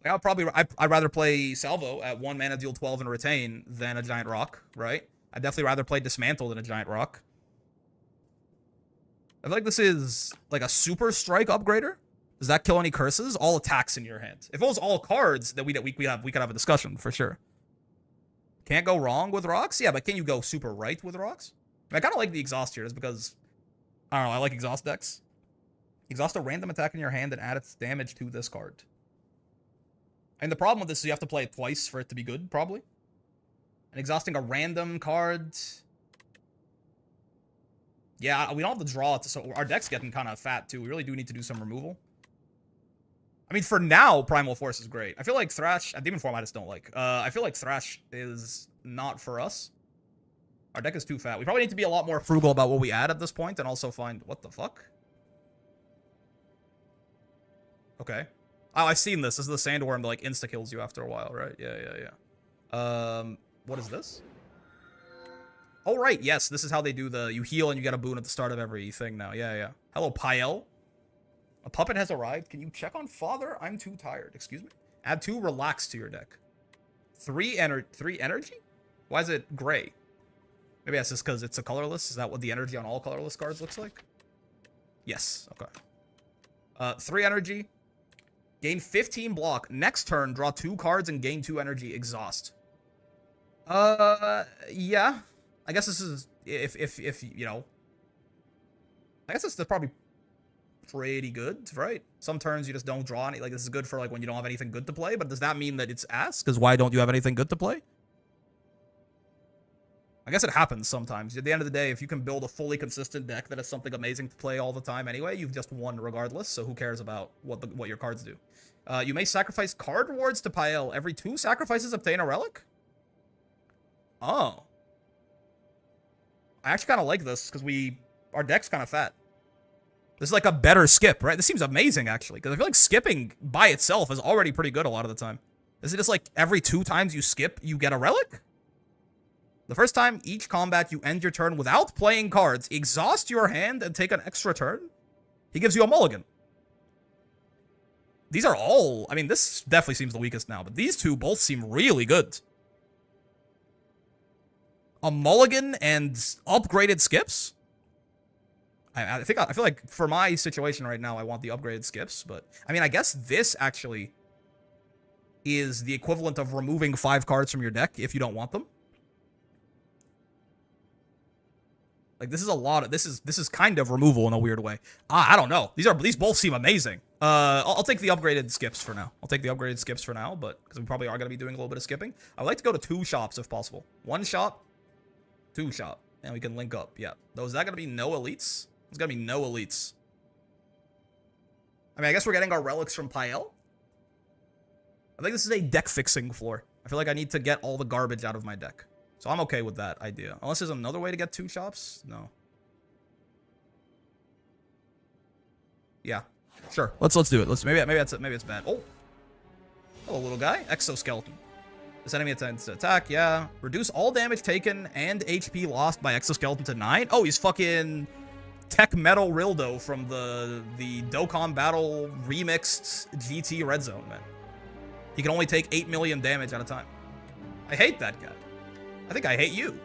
I'd rather play Salvo at 1 mana, deal 12 and retain than a Giant Rock, right? I'd definitely rather play Dismantle than a Giant Rock. I feel like this is like a super strike upgrader. Does that kill any curses? All attacks in your hand. If it was all cards, then we could have a discussion for sure. Can't go wrong with rocks? Yeah, but can you go super right with rocks? I kind of like the exhaust here just because, I don't know, I like exhaust decks. Exhaust a random attack in your hand and add its damage to this card. And the problem with this is you have to play it twice for it to be good, probably. And exhausting a random card... Yeah, we don't have to draw it, so our deck's getting kind of fat, too. We really do need to do some removal. I mean, for now, Primal Force is great. I feel like Thrash... Demon Form I just don't like. I feel like Thrash is not for us. Our deck is too fat. We probably need to be a lot more frugal about what we add at this point, and also find... What the fuck? Okay. Oh, I've seen this. This is the Sandworm that, like, insta-kills you after a while, right? Yeah. What is this? Oh, right. Yes, this is how they do the... You heal and you get a boon at the start of every thing now. Yeah. Hello, Pyel. A puppet has arrived. Can you check on Father? I'm too tired. Excuse me? Add 2 relax to your deck. 3 energy? Why is it gray? Maybe that's just because it's a colorless. Is that what the energy on all colorless cards looks like? Yes. Okay. 3 energy. Gain 15 block. Next turn, draw 2 cards and gain 2 energy. Exhaust. Yeah. I guess this is, if you know. I guess this is probably pretty good, right? Some turns you just don't draw any. Like, this is good for, like, when you don't have anything good to play. But does that mean that it's ass? Because why don't you have anything good to play? I guess it happens sometimes. At the end of the day, if you can build a fully consistent deck that has something amazing to play all the time anyway, you've just won regardless, so who cares about what your cards do. You may sacrifice card rewards to Pyel. Every 2 sacrifices obtain a relic? Oh. I actually kind of like this, because our deck's kind of fat. This is like a better skip, right? This seems amazing, actually, because I feel like skipping by itself is already pretty good a lot of the time. Is it just like every 2 times you skip, you get a relic? The first time each combat you end your turn without playing cards, exhaust your hand and take an extra turn, he gives you a mulligan. These are all... I mean, this definitely seems the weakest now, but these 2 both seem really good. A mulligan and upgraded skips? I feel like for my situation right now, I want the upgraded skips, but... I mean, I guess this actually is the equivalent of removing 5 cards from your deck if you don't want them. Like, this is a lot of... This is kind of removal in a weird way. I don't know. These both seem amazing. I'll take the upgraded skips for now. But because we probably are going to be doing a little bit of skipping. I'd like to go to 2 shops if possible. 1 shop, 2 shop. And we can link up. Yeah. Though, is that going to be no elites? It's going to be no elites. I mean, I guess we're getting our relics from Pyel. I think this is a deck fixing floor. I feel like I need to get all the garbage out of my deck. So I'm okay with that idea. Unless there's another way to get 2 shops? No. Yeah. Sure. Let's do it. Maybe it's bad. Oh. Hello, little guy. Exoskeleton. This enemy attempts to attack. Yeah. Reduce all damage taken and HP lost by exoskeleton to 9. Oh, he's fucking Tech Metal Rildo from the Dokkan Battle remixed GT Red Zone, man. He can only take 8 million damage at a time. I hate that guy. I think I hate you.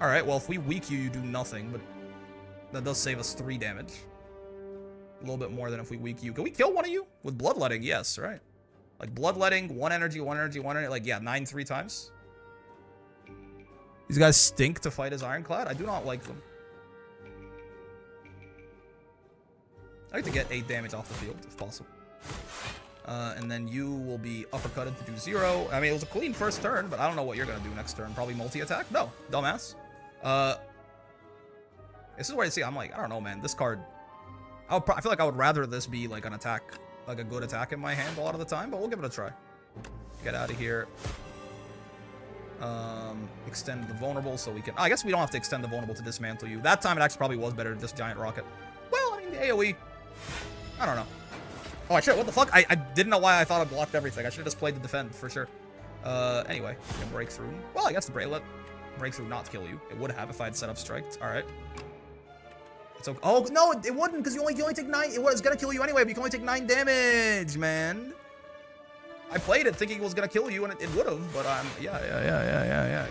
Alright, well, if we weak you, you do nothing, but that does save us 3 damage. A little bit more than if we weak you. Can we kill one of you? With Bloodletting, yes, right? Like, Bloodletting, 1 energy, 1 energy, 1 energy. Like, yeah, 9 3 times. These guys stink to fight as Ironclad. I do not like them. I like to get 8 damage off the field, if possible. And then you will be uppercutted to do 0. I mean, it was a clean first turn, but I don't know what you're going to do next turn. Probably multi-attack? No. Dumbass. This is where I see, I'm like, I don't know, man. This card... I feel like I would rather this be, like, an attack, like a good attack in my hand a lot of the time, but we'll give it a try. Get out of here. Extend the vulnerable so we can... I guess we don't have to extend the vulnerable to dismantle you. That time it actually probably was better to just giant rocket. Well, I mean, the AoE... I don't know. Oh, shit, what the fuck? I didn't know why I thought I blocked everything. I should have just played the defend, for sure. Anyway, we can break through. Well, I guess the breakthrough not kill you. It would have if I had set up striked. Alright. It's okay. Oh, no, it wouldn't, because you only take 9. It was gonna kill you anyway, but you can only take 9 damage, man. I played it thinking it was gonna kill you, and it would have, but yeah.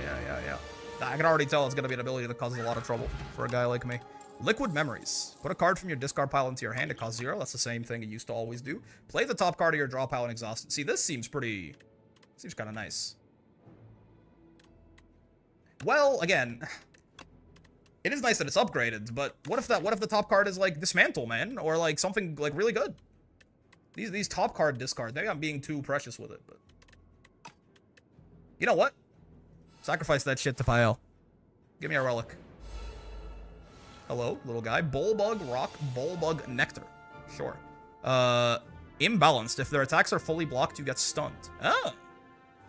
I can already tell it's gonna be an ability that causes a lot of trouble for a guy like me. Liquid Memories. Put a card from your discard pile into your hand. It costs 0. That's the same thing it used to always do. Play the top card of your draw pile and exhaust it. See, this seems pretty... Seems kind of nice. Well, again... It is nice that it's upgraded, but what if the top card is, like, Dismantle, man? Or, like, something, like, really good? These top card discards, maybe I'm being too precious with it, but... You know what? Sacrifice that shit to Pile. Give me a relic. Hello, little guy. Bullbug, Rock, Bullbug, Nectar. Sure. Imbalanced. If their attacks are fully blocked, you get stunned. Ah!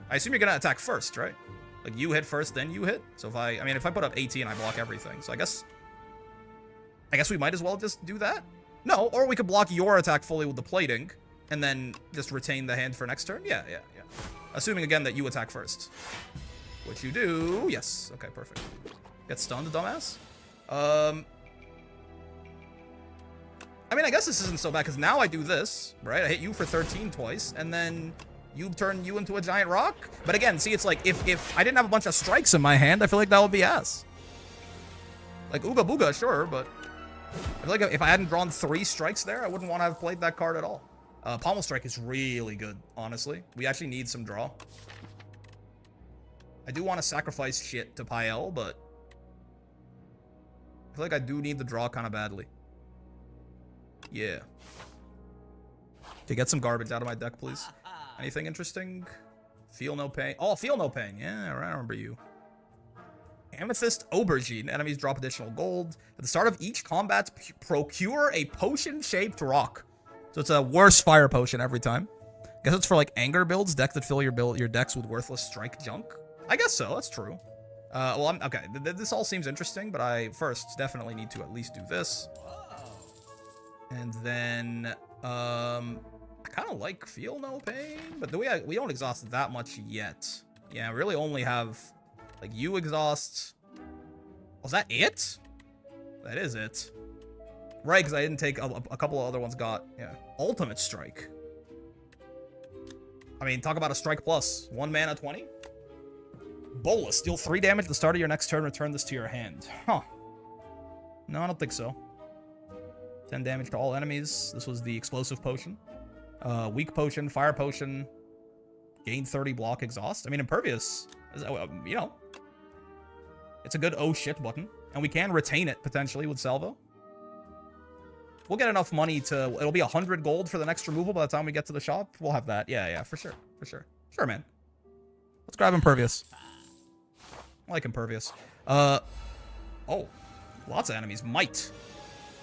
I assume you're gonna attack first, right? Like, you hit first, then you hit. So if I mean, if I put up 18, I block everything. So I guess we might as well just do that. No, or we could block your attack fully with the plating, and then just retain the hand for next turn. Yeah. Assuming, again, that you attack first. Which you do. Yes. Okay, perfect. Get stunned, dumbass. I mean, I guess this isn't so bad, because now I do this, right? I hit you for 13 twice, and then... You turn you into a giant rock? But again, see, it's like, if I didn't have a bunch of strikes in my hand, I feel like that would be ass. Like, Ooga Booga, sure, but... I feel like if I hadn't drawn 3 strikes there, I wouldn't want to have played that card at all. Pommel Strike is really good, honestly. We actually need some draw. I do want to sacrifice shit to Pile, but... I feel like I do need the draw kind of badly. Yeah. Okay, get some garbage out of my deck, please. Anything interesting? Feel no pain. Oh, feel no pain. Yeah, I remember you. Amethyst Aubergine. Enemies drop additional gold. At the start of each combat, procure a potion-shaped rock. So it's a worse fire potion every time. Guess it's for, like, anger builds. Decks that fill your decks with worthless strike junk. I guess so. That's true. Well, okay. This all seems interesting, but I first definitely need to at least do this. And then, I kind of like Feel No Pain, but we don't exhaust that much yet. Yeah, we really only have, like, you exhaust. Was that it? That is it. Right, because I didn't take a couple of other ones got. Yeah. Ultimate Strike. I mean, talk about a strike plus. 1 mana, 20. Bolus. Deal 3 damage at the start of your next turn. Return this to your hand. Huh. No, I don't think so. 10 damage to all enemies. This was the Explosive Potion. Weak Potion, Fire Potion, gain 30 block exhaust. I mean, Impervious, is, you know, it's a good oh shit button. And we can retain it, potentially, with Salvo. We'll get enough money to, it'll be 100 gold for the next removal by the time we get to the shop. We'll have that. Yeah, for sure. Sure, man. Let's grab Impervious. I like Impervious. Oh, lots of enemies. Might.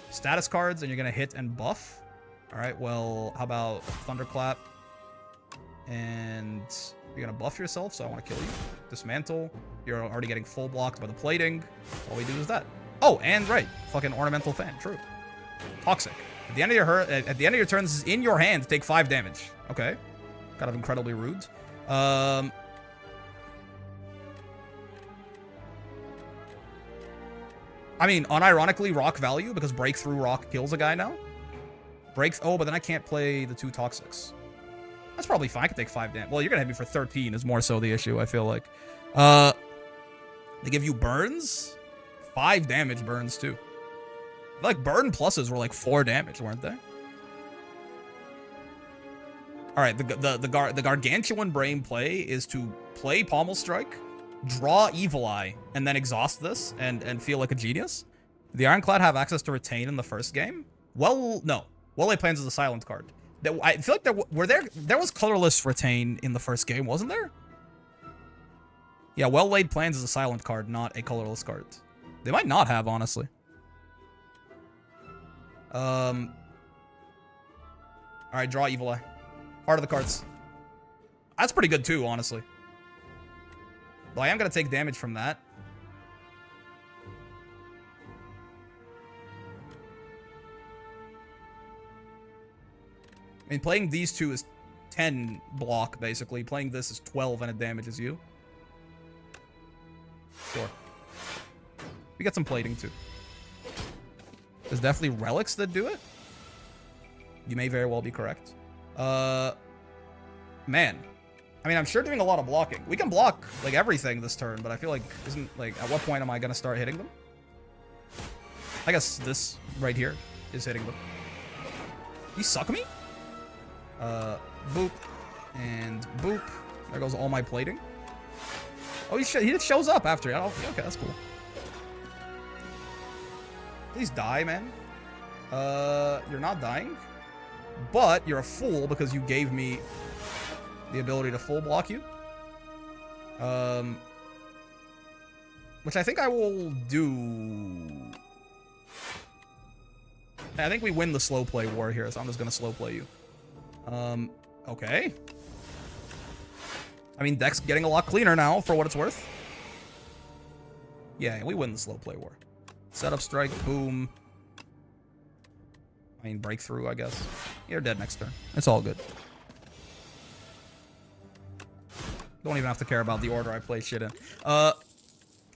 Status cards, and you're going to hit and buff. All right, well, how about Thunderclap? And you're going to buff yourself, so I want to kill you. Dismantle. You're already getting full blocked by the plating. All we do is that. Oh, and right. Fucking Ornamental Fan. True. Toxic. At the end of your turn, this is in your hand. Take 5 damage. Okay. Kind of incredibly rude. I mean, unironically, rock value, because Breakthrough Rock kills a guy now. Oh, but then I can't play the 2 Toxics. That's probably fine. I can take 5 damage. Well, you're going to hit me for 13 is more so the issue, I feel like. They give you burns? 5 damage burns, too. I feel like burn pluses were like 4 damage, weren't they? Alright, the Gargantuan Brain play is to play Pommel Strike, draw Evil Eye, and then exhaust this and feel like a genius. The Ironclad have access to retain in the first game? Well, no. Well-Laid Plans is a silent card. I feel like there was colorless retain in the first game, wasn't there? Yeah, Well-Laid Plans is a silent card, not a colorless card. They might not have, honestly. Alright, draw Evil Eye. Heart of the cards. That's pretty good too, honestly. Well, I am gonna take damage from that. I mean, playing these 2 is 10 block, basically. Playing this is 12 and it damages you. Sure. We got some plating, too. There's definitely relics that do it. You may very well be correct. Man. I mean, I'm sure doing a lot of blocking. We can block, like, everything this turn, but I feel like, at what point am I gonna start hitting them? I guess this right here is hitting them. You suck me? Boop. And boop. There goes all my plating. Oh, he just shows up after. Oh, okay, that's cool. Please die, man. You're not dying. But you're a fool because you gave me the ability to full block you. Which I think I will do. I think we win the slow play war here, so I'm just gonna slow play you. Okay. I mean, deck's getting a lot cleaner now, for what it's worth. Yeah, we win the slow play war. Setup strike, boom. I mean, breakthrough, I guess. You're dead next turn. It's all good. Don't even have to care about the order I play shit in.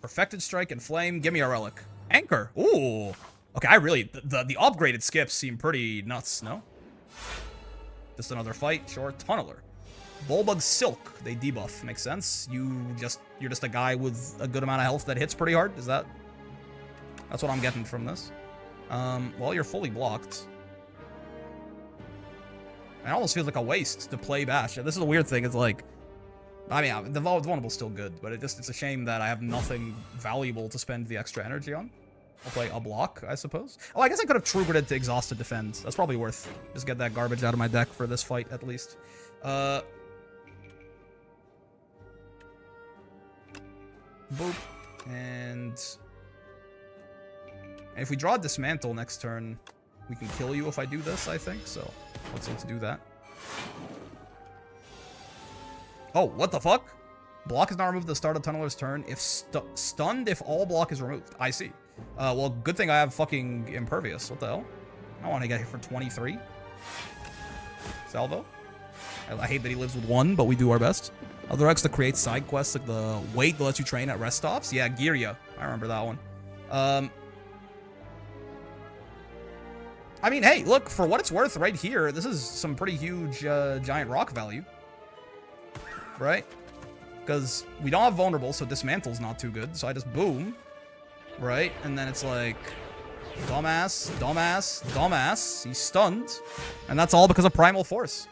Perfected strike and flame. Give me a relic. Anchor. Ooh. Okay, I really... The upgraded skips seem pretty nuts, no? Just another fight. Sure. Tunneler. Bulbug Silk. They debuff. Makes sense. You're just a guy with a good amount of health that hits pretty hard. Is that... That's what I'm getting from this. Well, you're fully blocked. It almost feels like a waste to play Bash. This is a weird thing. It's like... I mean, the vulnerable's still good, but it's a shame that I have nothing valuable to spend the extra energy on. I'll play a block, I suppose. Oh, I guess I could have triggered it to exhausted defend. That's probably worth. Just get that garbage out of my deck for this fight, at least. Boop. And if we draw Dismantle next turn, we can kill you if I do this, I think. So let's do that. Oh, what the fuck? Block is not removed at the start of Tunneler's turn. If stunned, if all block is removed. I see. Well, good thing I have fucking Impervious. What the hell? I want to get hit for 23. Salvo. I hate that he lives with 1, but we do our best. Other X to create side quests, like the wait that lets you train at rest stops. Yeah, Girya. I remember that one. I mean, hey, look, for what it's worth right here, this is some pretty huge giant rock value. Right? Because we don't have vulnerable, so Dismantle's not too good. So I just boom. Right? And then it's like... Dumbass, dumbass, dumbass. He's stunned. And that's all because of Primal Force.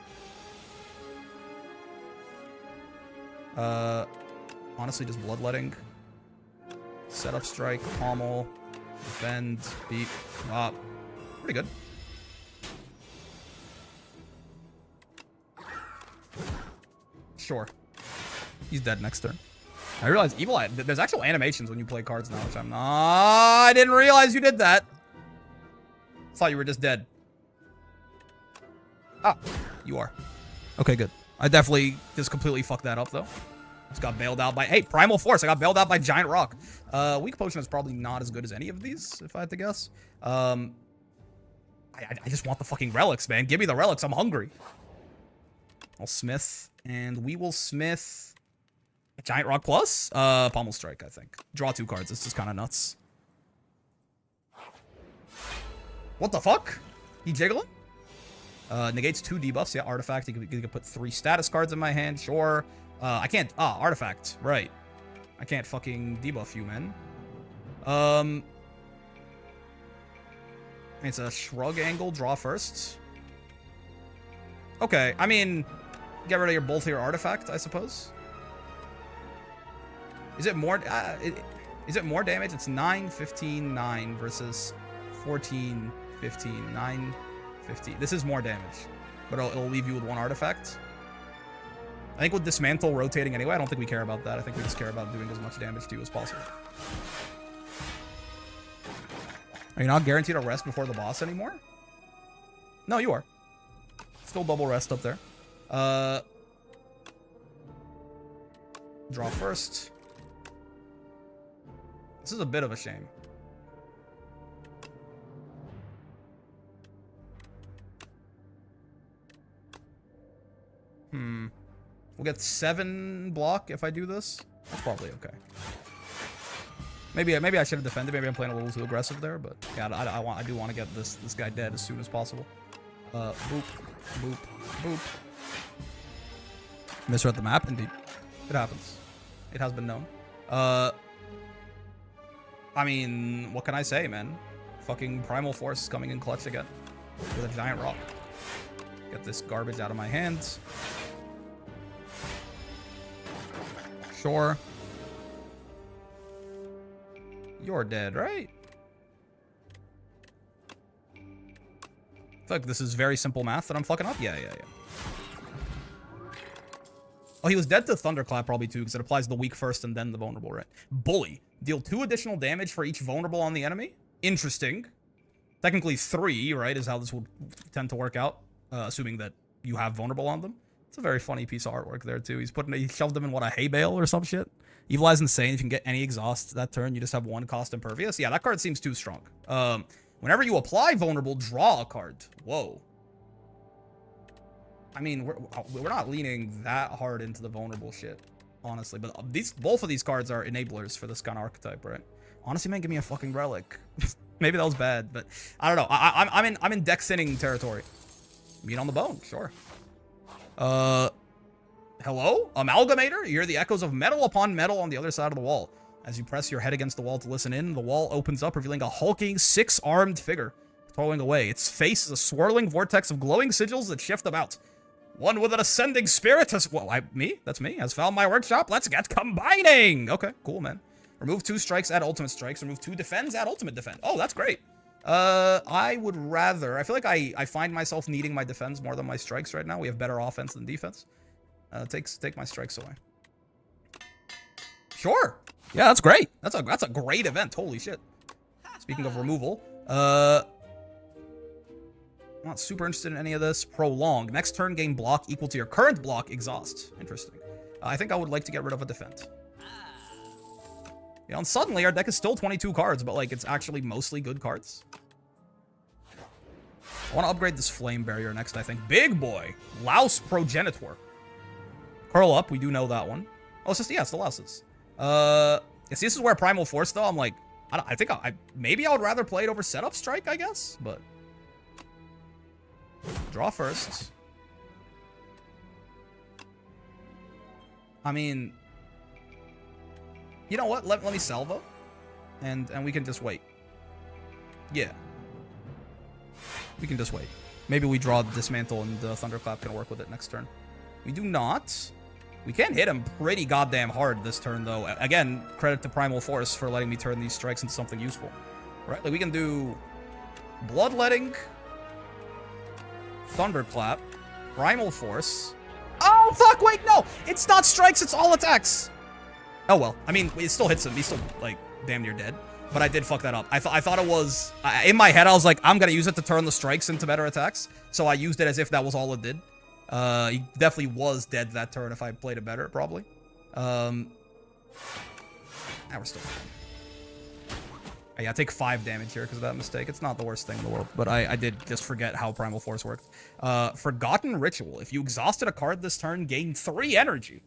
Honestly, just Bloodletting. Setup strike, pommel, defend, beat. Pretty good. Sure. He's dead next turn. I realize Evil Eye, there's actual animations when you play cards now, which I'm not... I didn't realize you did that. Thought you were just dead. Ah, you are. Okay, good. I definitely just completely fucked that up, though. Just got bailed out by... Hey, Primal Force. I got bailed out by Giant Rock. Weak Potion is probably not as good as any of these, if I had to guess. I just want the fucking relics, man. Give me the relics. I'm hungry. I'll smith, and we will smith a Giant Rock plus Pommel Strike, I think. Draw 2 cards. This is kind of nuts. What the fuck? He jiggling? Negates 2 debuffs. Yeah, artifact. You can put 3 status cards in my hand. Sure. I can't. Artifact. Right. I can't fucking debuff you, man. It's a shrug angle. Draw first. Okay. I mean, get rid of both of your artifact, I suppose. Is it more? Is it more damage? It's 9, 15, 9 versus 14, 15, 9, 15. This is more damage, but it'll leave you with 1 artifact. I think with Dismantle rotating anyway, I don't think we care about that. I think we just care about doing as much damage to you as possible. Are you not guaranteed a rest before the boss anymore? No, you are. Still double rest up there. Draw first. This is a bit of a shame. We'll get 7 block if I do this. That's probably okay. Maybe I should have defended. Maybe I'm playing a little too aggressive there, but yeah, I do want to get this guy dead as soon as possible. Boop, boop, boop. Misread the map, indeed. It happens. It has been known. I mean, what can I say, man? Fucking Primal Force coming in clutch again with a giant rock. Get this garbage out of my hands. Sure. You're dead, right? I feel like this is very simple math that I'm fucking up. Yeah. Oh, he was dead to Thunderclap probably too, because it applies the weak first and then the vulnerable, right? Bully. Deal 2 additional damage for each vulnerable on the enemy. Interesting. Technically 3, right, is how this would tend to work out, assuming that you have vulnerable on them. It's a very funny piece of artwork there too. He shoved them in, what, a hay bale or some shit? Evil Eye's insane. If you can get any exhaust that turn, you just have 1 cost impervious. Yeah, that card seems too strong. Whenever you apply vulnerable, draw a card. Whoa. I mean, we're not leaning that hard into the vulnerable shit, honestly. But both of these cards are enablers for this kind of archetype, right? Honestly, man, give me a fucking relic. Maybe that was bad, but I don't know. I'm in deck thinning territory. Meat on the bone, sure. Hello, Amalgamator. You hear the echoes of metal upon metal on the other side of the wall. As you press your head against the wall to listen in, the wall opens up, revealing a hulking 6-armed figure toiling away. Its face is a swirling vortex of glowing sigils that shift about. One with an ascending spirit has... Well, that's me. Has found my workshop. Let's get combining. Okay, cool, man. Remove 2 strikes, add ultimate strikes. Remove 2 defends, add ultimate defend. Oh, that's great. I would rather... I feel like I find myself needing my defense more than my strikes right now. We have better offense than defense. Take my strikes away. Sure. Yeah, that's great. That's a great event. Holy shit. Speaking of removal, I'm not super interested in any of this. Prolong. Next turn gain block equal to your current block exhaust. Interesting. I think I would like to get rid of a defend. And suddenly our deck is still 22 cards, but like it's actually mostly good cards. I want to upgrade this Flame Barrier next, I think. Big boy. Louse Progenitor. Curl up. We do know that one. Oh, it's just, yeah, it's the Louses. See, this is where Primal Force, though, I'm like, I think maybe I would rather play it over Setup Strike, I guess, but... Draw first. I mean... You know what? Let me salvo. And we can just wait. Yeah. We can just wait. Maybe we draw the Dismantle and the Thunderclap can work with it next turn. We do not. We can hit him pretty goddamn hard this turn, though. Again, credit to Primal Force for letting me turn these strikes into something useful. Right? Like, we can do Bloodletting, Thunderclap, Primal Force. Oh, fuck, wait, no! It's not strikes, it's all attacks! Oh, well. I mean, it still hits him. He's still, like, damn near dead. But I did fuck that up. I thought it was... in my head, I was like, I'm gonna use it to turn the strikes into better attacks. So I used it as if that was all it did. He definitely was dead that turn if I played it better, probably. Now we're still fine. Yeah, I take 5 damage here because of that mistake. It's not the worst thing in the world, but I did just forget how Primal Force worked. Forgotten Ritual. If you exhausted a card this turn, gain 3 energy.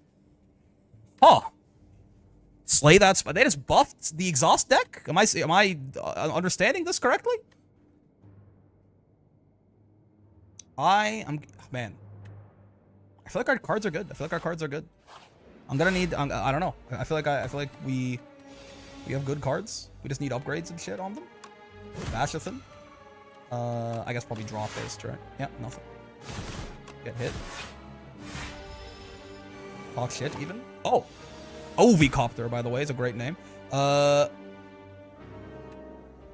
Huh. Slay that spell. They just buffed the exhaust deck? Am I understanding this correctly? Man. I feel like our cards are good. I'm gonna need... I don't know. I feel like we have good cards. We just need upgrades and shit on them. Bashathan. I guess probably draw first, right? Yeah, nothing. Get hit. Talk shit, even. Oh! Ovicopter, by the way, is a great name.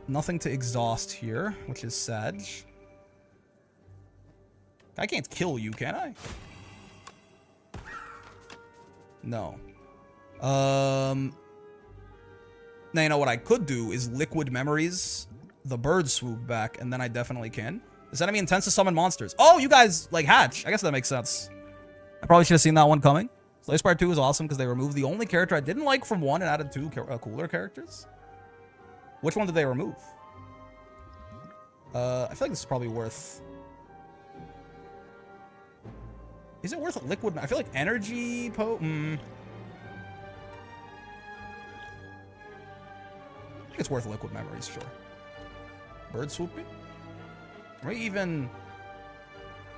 Nothing to exhaust here, which is sad. I can't kill you, can I? No. Now, you know what I could do is Liquid Memories, the Bird Swoop back, and then I definitely can. This enemy intends to summon monsters. Oh, you guys, like, hatch. I guess that makes sense. I probably should have seen that one coming. Slay Spire 2 is awesome because they removed the only character I didn't like from 1 and added 2 cooler characters. Which one did they remove? I feel like this is probably worth... Is it worth liquid? I feel like energy I think it's worth liquid memories, sure. Bird swooping? Or even...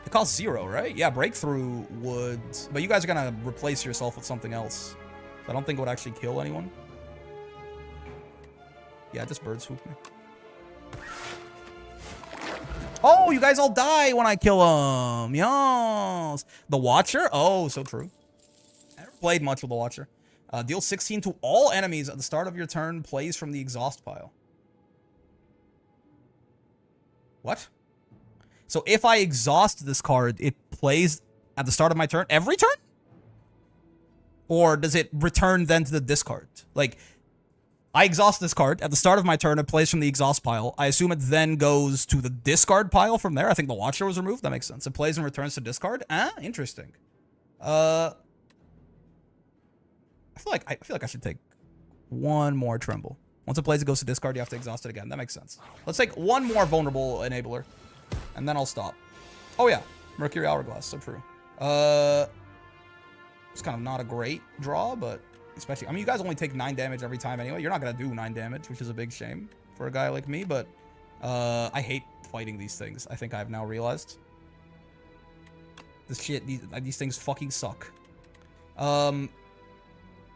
It costs 0, right? Yeah, breakthrough would... But you guys are gonna replace yourself with something else. So I don't think it would actually kill anyone. Yeah, just bird swoop me. Oh, you guys all die when I kill him. Yes. The Watcher? Oh, so true. I never played much with the Watcher. Deal 16 to all enemies at the start of your turn. Plays from the exhaust pile. What? So if I exhaust this card, it plays at the start of my turn every turn? Or does it return then to the discard? Like, I exhaust this card. At the start of my turn, it plays from the exhaust pile. I assume it then goes to the discard pile from there. I think the Watcher was removed. That makes sense. It plays and returns to discard. Ah, interesting. I feel like I should take one more Tremble. Once it plays, it goes to discard. You have to exhaust it again. That makes sense. Let's take one more vulnerable enabler, and then I'll stop. Oh yeah, Mercury Hourglass. So true. It's kind of not a great draw, but especially, I mean, you guys only take 9 damage every time anyway. You're not gonna do 9 damage, which is a big shame for a guy like me. But I hate fighting these things. I think I've now realized. This shit, these things fucking suck.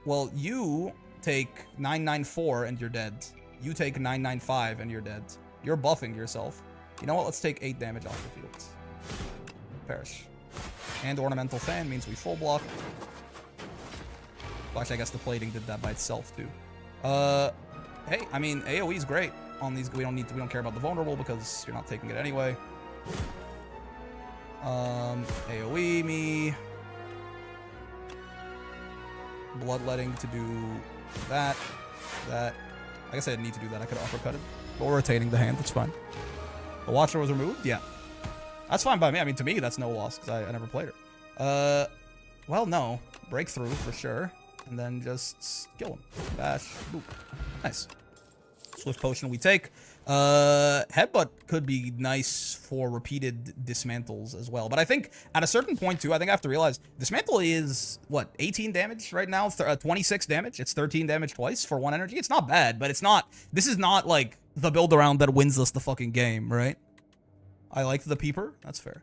Well, you take 994 and you're dead. You take 995 and you're dead. You're buffing yourself. You know what? Let's take 8 damage off the field. Perish. And Ornamental Fan means we full block. Well, actually, I guess the plating did that by itself too. Hey, I mean, AoE is great on these. We don't care about the vulnerable because you're not taking it anyway. AoE me. Bloodletting to do that. I guess I didn't need to do that. I could have uppercutted. But we're retaining the hand. That's fine. The Watcher was removed? Yeah. That's fine by me. I mean, to me, that's no loss because I never played her. Well, no. Breakthrough for sure. And then just kill him. Bash. Boop. Nice. Swift Potion we take. Headbutt could be nice for repeated dismantles as well. But I think at a certain point, too, I think I have to realize Dismantle is, what, 18 damage right now? 26 damage? It's 13 damage twice for 1 energy? It's not bad, but it's not... This is not, like, the build-around that wins us the fucking game, right? I like the Peeper. That's fair.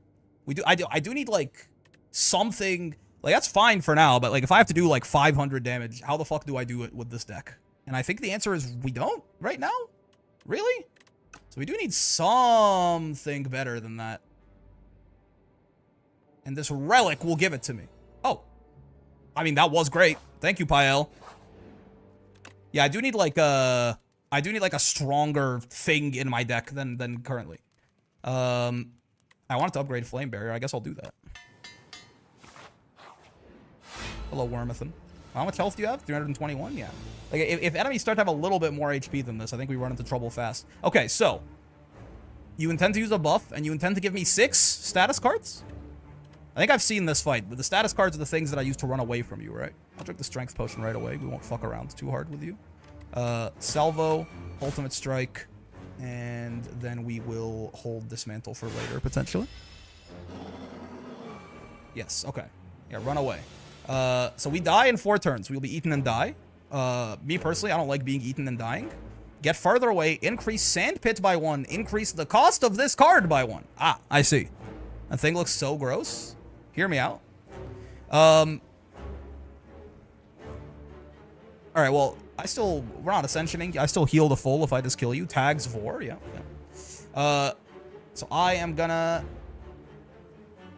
I do need, like, something... Like, that's fine for now, but, like, if I have to do, like, 500 damage, how the fuck do I do it with this deck? And I think the answer is we don't right now. Really? So we do need something better than that. And this relic will give it to me. Oh. I mean, that was great. Thank you, Pael. Yeah, I do need like a stronger thing in my deck than currently. I wanted to upgrade Flame Barrier. I guess I'll do that. Hello, Wormathan. How much health do you have? 321? Yeah. Like, if enemies start to have a little bit more HP than this, I think we run into trouble fast. Okay, so. You intend to use a buff, and you intend to give me 6 status cards? I think I've seen this fight, but the status cards are the things that I use to run away from you, right? I'll drink the Strength Potion right away. We won't fuck around too hard with you. Salvo, Ultimate Strike, and then we will hold Dismantle for later, potentially. Yes, okay. Yeah, run away. So we die in 4 turns. We'll be eaten and die. Me personally, I don't like being eaten and dying. Get farther away, increase Sandpit by 1, increase the cost of this card by 1. Ah, I see. That thing looks so gross. Hear me out. Alright, well, we're not Ascensioning. I still heal the full if I just kill you. Tags Vor, yeah. So I am gonna...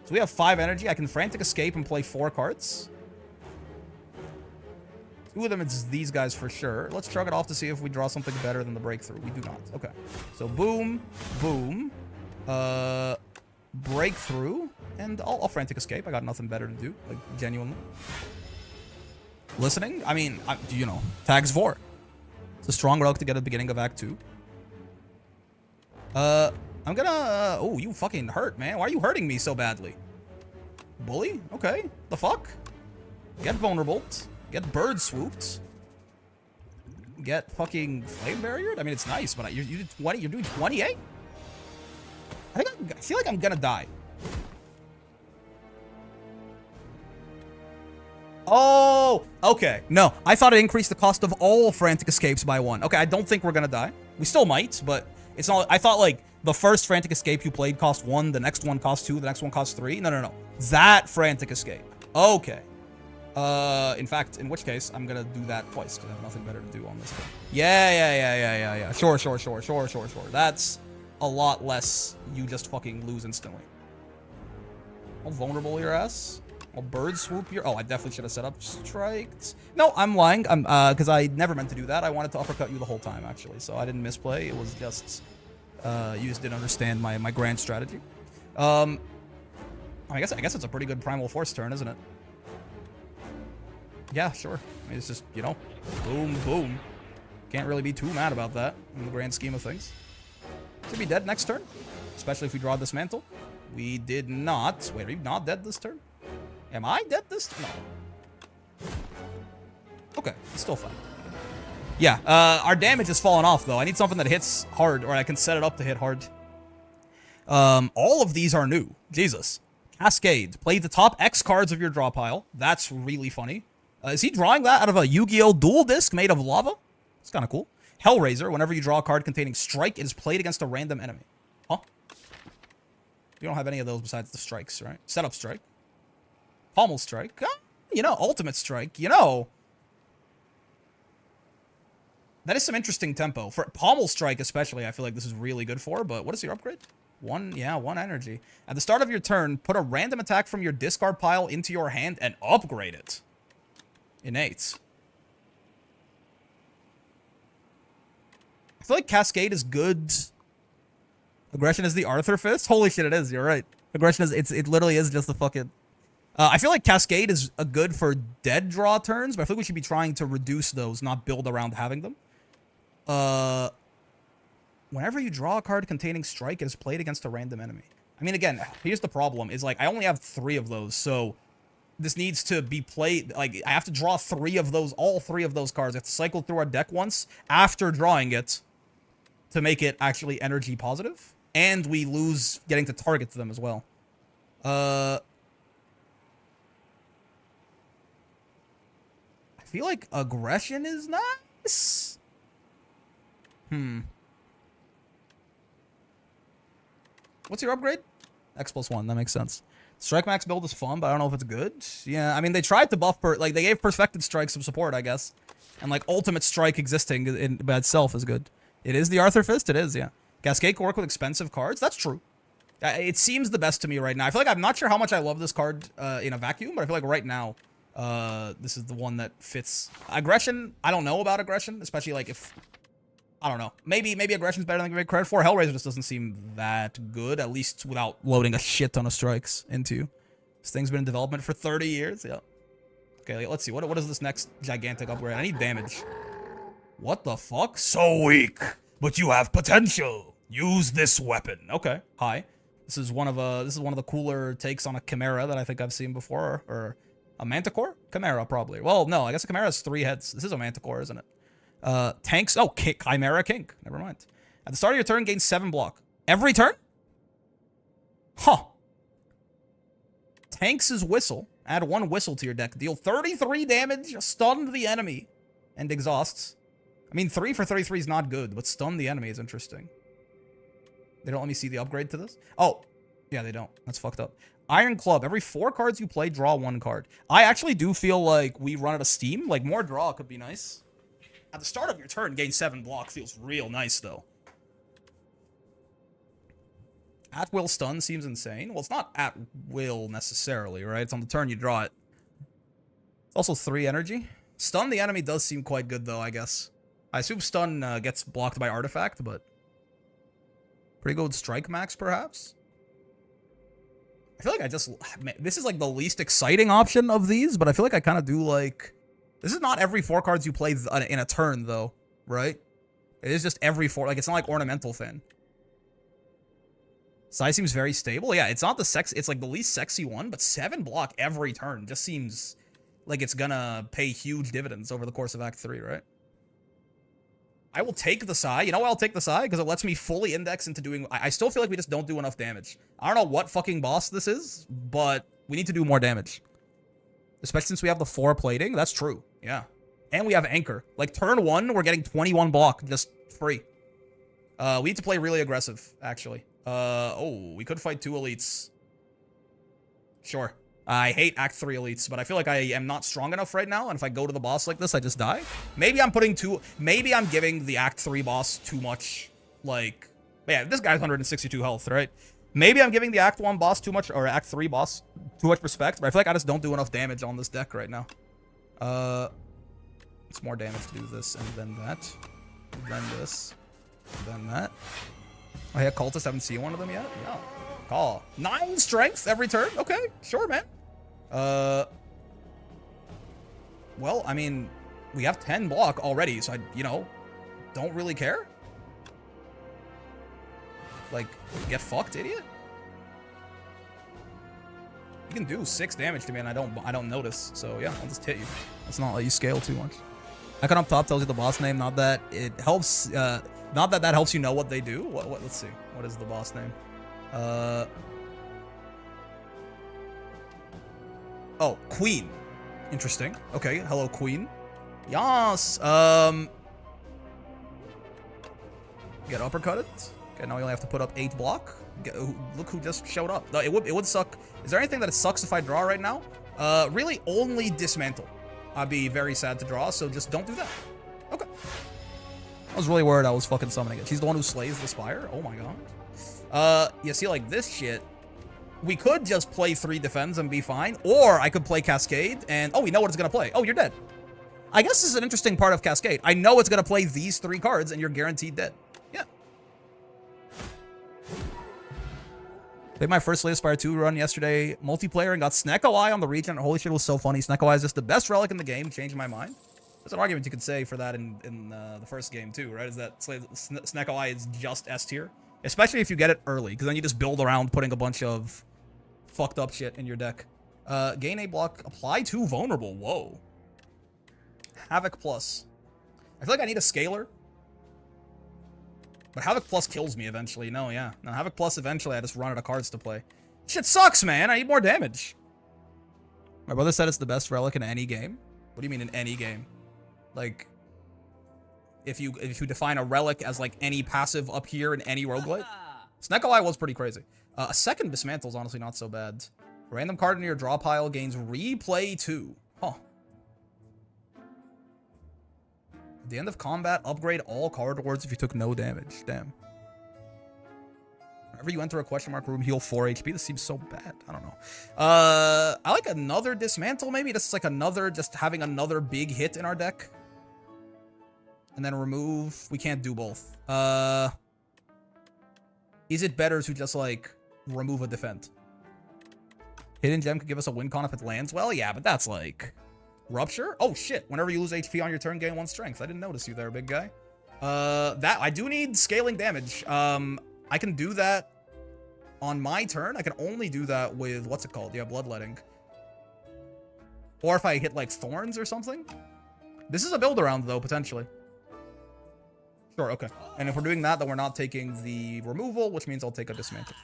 So we have 5 energy. I can Frantic Escape and play 4 cards. 2 of them, it's these guys for sure. Let's shrug it off to see if we draw something better than the Breakthrough. We do not. Okay. So boom, boom, Breakthrough, and I'll Frantic Escape. I got nothing better to do, like, genuinely. Listening? I mean, you know, tags 4. It's a strong relic to get at the beginning of Act 2. I'm gonna... oh, you fucking hurt, man. Why are you hurting me so badly? Bully? Okay. The fuck? Get vulnerable. Get bird swooped. Get fucking flame barriered. I mean, it's nice, but you did 20. You're doing 28. I feel like I'm gonna die. Oh, okay. No, I thought it increased the cost of all Frantic Escapes by 1. Okay, I don't think we're gonna die. We still might, but it's not. I thought like the first Frantic Escape you played cost 1, the next one cost 2, the next one cost 3. No. That Frantic Escape. Okay. In fact, in which case, I'm gonna do that twice, because I have nothing better to do on this thing. Yeah. Sure. That's a lot less you just fucking lose instantly. How vulnerable your ass? I'll bird swoop your... Oh, I definitely should have set up strikes. No, I'm lying. Because I never meant to do that. I wanted to uppercut you the whole time, actually. So I didn't misplay. It was just... you just didn't understand my grand strategy. I guess it's a pretty good Primal Force turn, isn't it? Yeah, sure. I mean, it's just, you know, boom, boom. Can't really be too mad about that in the grand scheme of things. Should be dead next turn, especially if we draw Dismantle. We did not. Wait, are you not dead this turn? Am I dead this turn? No. Okay, it's still fine. Yeah, our damage has fallen off, though. I need something that hits hard, or I can set it up to hit hard. All of these are new. Jesus. Cascade. Play the top X cards of your draw pile. That's really funny. Is he drawing that out of a Yu-Gi-Oh! Dual disc made of lava? It's kind of cool. Hellraiser. Whenever you draw a card containing Strike, it is played against a random enemy. Huh? You don't have any of those besides the strikes, right? Setup Strike. Pommel Strike. You know, Ultimate Strike. You know. That is some interesting tempo. For Pommel Strike especially, I feel like this is really good for, but what is your upgrade? One energy. At the start of your turn, put a random attack from your discard pile into your hand and upgrade it. Innate. I feel like Cascade is good. Aggression is the Arthur Fist? Holy shit, it is. You're right. Aggression is, it literally is just the fucking... I feel like Cascade is a good for dead draw turns, but I feel like we should be trying to reduce those, not build around having them. Whenever you draw a card containing Strike, it is played against a random enemy. I mean, again, here's the problem, is like, I only have 3 of those, so... This needs to be played, like, I have to draw 3 of those, all 3 of those cards. I have to cycle through our deck once after drawing it to make it actually energy positive. And we lose getting to target them as well. I feel like aggression is nice. What's your upgrade? X+1, that makes sense. Strike Max build is fun, but I don't know if it's good. Yeah, I mean, they tried to buff, like, they gave Perfected Strike some support, I guess. And, like, Ultimate Strike existing by itself is good. It is the Arthur Fist? It is, yeah. Cascade can work with expensive cards? That's true. It seems the best to me right now. I feel like I'm not sure how much I love this card in a vacuum, but I feel like right now, this is the one that fits. Aggression, I don't know about Aggression, especially, like, if... I don't know. Maybe Aggression's better than I give it credit for. Hellraiser just doesn't seem that good, at least without loading a shit ton of strikes into you. This thing's been in development for 30 years. Yeah. Okay, let's see. What is this next gigantic upgrade? I need damage. What the fuck? So weak, but you have potential. Use this weapon. Okay. Hi. This is one of the cooler takes on a Chimera that I think I've seen before, or a Manticore? Chimera, probably. Well, no, I guess a Chimera has 3 heads. This is a Manticore, isn't it? Tanks. Oh, Chimera Kink. Never mind. At the start of your turn, gain 7 block. Every turn? Huh. Tanks' Whistle. Add 1 whistle to your deck. Deal 33 damage, stun the enemy, and exhausts. I mean, 3 for 33 is not good, but stun the enemy is interesting. They don't let me see the upgrade to this? Oh, yeah, they don't. That's fucked up. Iron Club. Every 4 cards you play, draw 1 card. I actually do feel like we run out of steam. Like, more draw could be nice. At the start of your turn, gain 7 block feels real nice, though. At will stun seems insane. Well, it's not at will necessarily, right? It's on the turn you draw it. It's also 3 energy. Stun the enemy does seem quite good, though, I guess. I assume stun gets blocked by artifact, but... Pretty good strike max, perhaps? I feel like I just... Man, this is, like, the least exciting option of these, but I feel like I kind of do, like... This is not every 4 cards you play in a turn, though, right? It is just every 4. Like, it's not like Ornamental Fan. Size seems very stable. Yeah, it's not the sex. It's like the least sexy one, but 7 block every turn just seems like it's gonna pay huge dividends over the course of Act 3, right? I will take the Psy. You know why I'll take the Psy? Because it lets me fully index into doing... I still feel like we just don't do enough damage. I don't know what fucking boss this is, but we need to do more damage. Especially since we have the 4 plating. That's true. Yeah. And we have Anchor. Like, turn 1, we're getting 21 block just free. We need to play really aggressive, actually. Oh, we could fight 2 elites. Sure. I hate Act 3 elites, but I feel like I am not strong enough right now, and if I go to the boss like this, I just die. Maybe I'm maybe I'm giving the Act 3 boss too much, like... Yeah, this guy's 162 health, right? Maybe I'm giving the Act 1 boss too much, or Act 3 boss too much respect, but I feel like I just don't do enough damage on this deck right now. It's more damage to do this, and then that. Then this. Then that. Oh yeah, cultists haven't seen one of them yet? No. Call. 9 strength every turn? Okay, sure, man. Well, I mean, we have 10 block already, so I, you know, don't really care. Like, get fucked, idiot. You can do 6 damage to me, and I don't notice. So yeah, I'll just hit you. Let's not let you scale too much. Icon up top tells you the boss name. Not that it helps. Not that helps you know what they do. What? Let's see. What is the boss name? Oh, Queen. Interesting. Okay. Hello, Queen. Yas. Get uppercutted. Okay, now we only have to put up 8 block. Look who just showed up. No, it would suck. Is there anything that it sucks if I draw right now? Really only dismantle. I'd be very sad to draw, so just don't do that. Okay. I was really worried I was fucking summoning it. She's the one who slays the Spire? Oh my god. You see, like, this shit, we could just play 3 defense and be fine, or I could play Cascade, and, oh, we know what it's gonna play. Oh, you're dead. I guess this is an interesting part of Cascade. I know it's gonna play these 3 cards, and you're guaranteed dead. Yeah. Played my first Slay Spire 2 run yesterday, multiplayer, and got Snecko-Eye on the region. Holy shit, it was so funny. Snecko-Eye is just the best relic in the game. Changed my mind. There's an argument you could say for that in the first game too, right? Is that Snecko-Eye is just S tier, especially if you get it early, because then you just build around putting a bunch of fucked up shit in your deck. Gain a block, apply to vulnerable. Whoa. Havoc plus. I feel like I need a scaler. But Havoc Plus kills me eventually. No, yeah. No, Havoc Plus eventually I just run out of cards to play. Shit sucks, man. I need more damage. My brother said it's the best relic in any game. What do you mean in any game? Like, if you define a relic as like any passive up here in any roguelite? Snecko-Eye was pretty crazy. A second Dismantle is honestly not so bad. Random card in your draw pile gains replay 2. Huh. At the end of combat, upgrade all card wards if you took no damage. Damn. Whenever you enter a question mark room, heal 4 HP. This seems so bad. I don't know. I like another Dismantle, maybe. This is like another, just having another big hit in our deck. And then remove. We can't do both. Is it better to just, like, remove a defend? Hidden Gem could give us a win con if it lands well? Yeah, but that's, like... Rupture? Oh, shit. Whenever you lose HP on your turn, gain 1 strength. I didn't notice you there, big guy. I do need scaling damage. I can do that on my turn. I can only do that with, what's it called? Yeah, Bloodletting. Or if I hit, like, Thorns or something. This is a build around, though, potentially. Sure, okay. And if we're doing that, then we're not taking the removal, which means I'll take a Dismantle.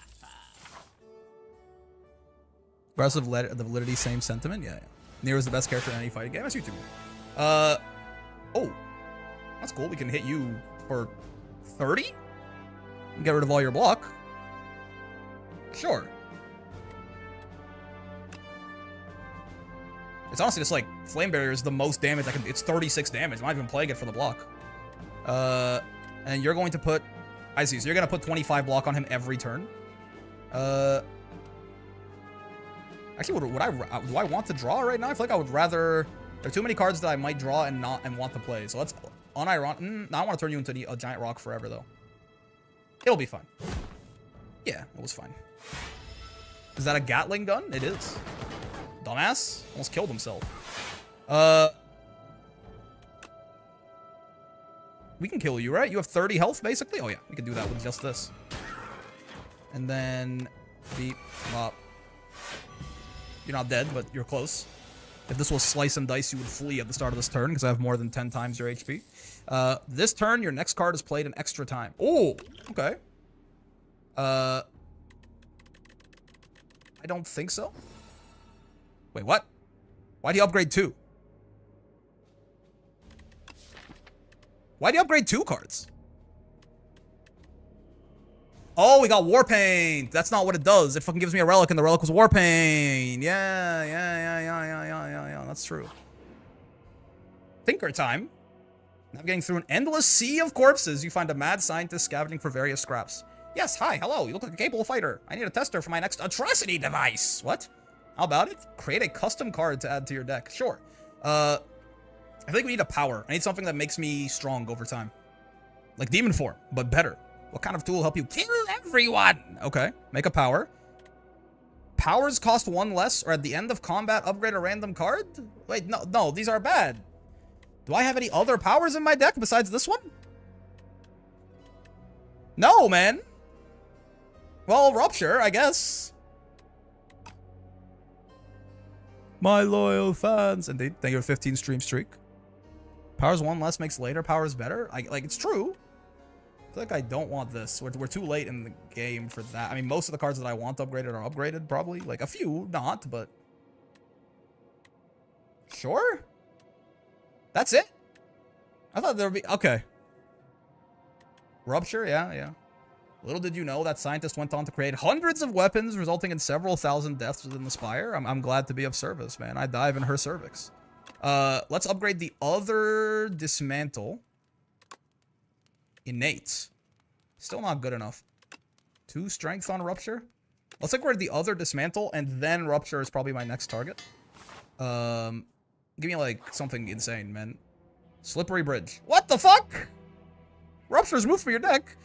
Aggressive the validity, same sentiment? Yeah, yeah. Nero is the best character in any fighting game. That's you too. Oh. That's cool. We can hit you for 30? Get rid of all your block. Sure. It's honestly just like Flame Barrier is the most damage I can. It's 36 damage. I'm not even playing it for the block. And you're going to put. I see. So you're gonna put 25 block on him every turn. Actually, do I want to draw right now? I feel like I would rather. There are too many cards that I might draw and want to play. So let's uniron. No, I want to turn you into a giant rock forever though. It'll be fine. Yeah, it was fine. Is that a Gatling gun? It is. Dumbass almost killed himself. We can kill you, right? You have 30 health basically. Oh yeah, we can do that with just this. And then beat up. You're not dead, but you're close. If this was slice and dice, you would flee at the start of this turn because I have more than 10 times your HP. This turn, your next card is played an extra time. Oh, okay. I don't think so. Wait, what? Why'd you upgrade 2? Why'd you upgrade 2 cards? Oh, we got War Paint. That's not what it does. It fucking gives me a relic, and the relic was War Paint. Yeah. That's true. Thinker time. Navigating through an endless sea of corpses, you find a mad scientist scavenging for various scraps. Yes, hi, hello. You look like a capable fighter. I need a tester for my next atrocity device. What? How about it? Create a custom card to add to your deck. Sure. I think we need a power. I need something that makes me strong over time. Like demon form, but better. What kind of tool will help you kill everyone? Okay, make a power. Powers cost 1 less, or at the end of combat, upgrade a random card? Wait, no, these are bad. Do I have any other powers in my deck besides this one? No, man. Well, Rupture, I guess. My loyal fans. Indeed, thank you for 15 stream streak. Powers 1 less makes later powers better? Like, it's true. I feel like I don't want this. We're too late in the game for that. I mean, most of the cards that I want upgraded are upgraded, probably. Like, a few, not, but... Sure? That's it? I thought there would be... Okay. Rupture? Yeah. Little did you know that scientist went on to create hundreds of weapons, resulting in several thousand deaths within the Spire. I'm glad to be of service, man. I dive in her cervix. Let's upgrade the other dismantle. Innate. Still not good enough. 2 strength on Rupture. Let's upgrade the other dismantle, and then Rupture is probably my next target. Give me, like, something insane, man. Slippery Bridge. What the fuck? Rupture is removed from your deck.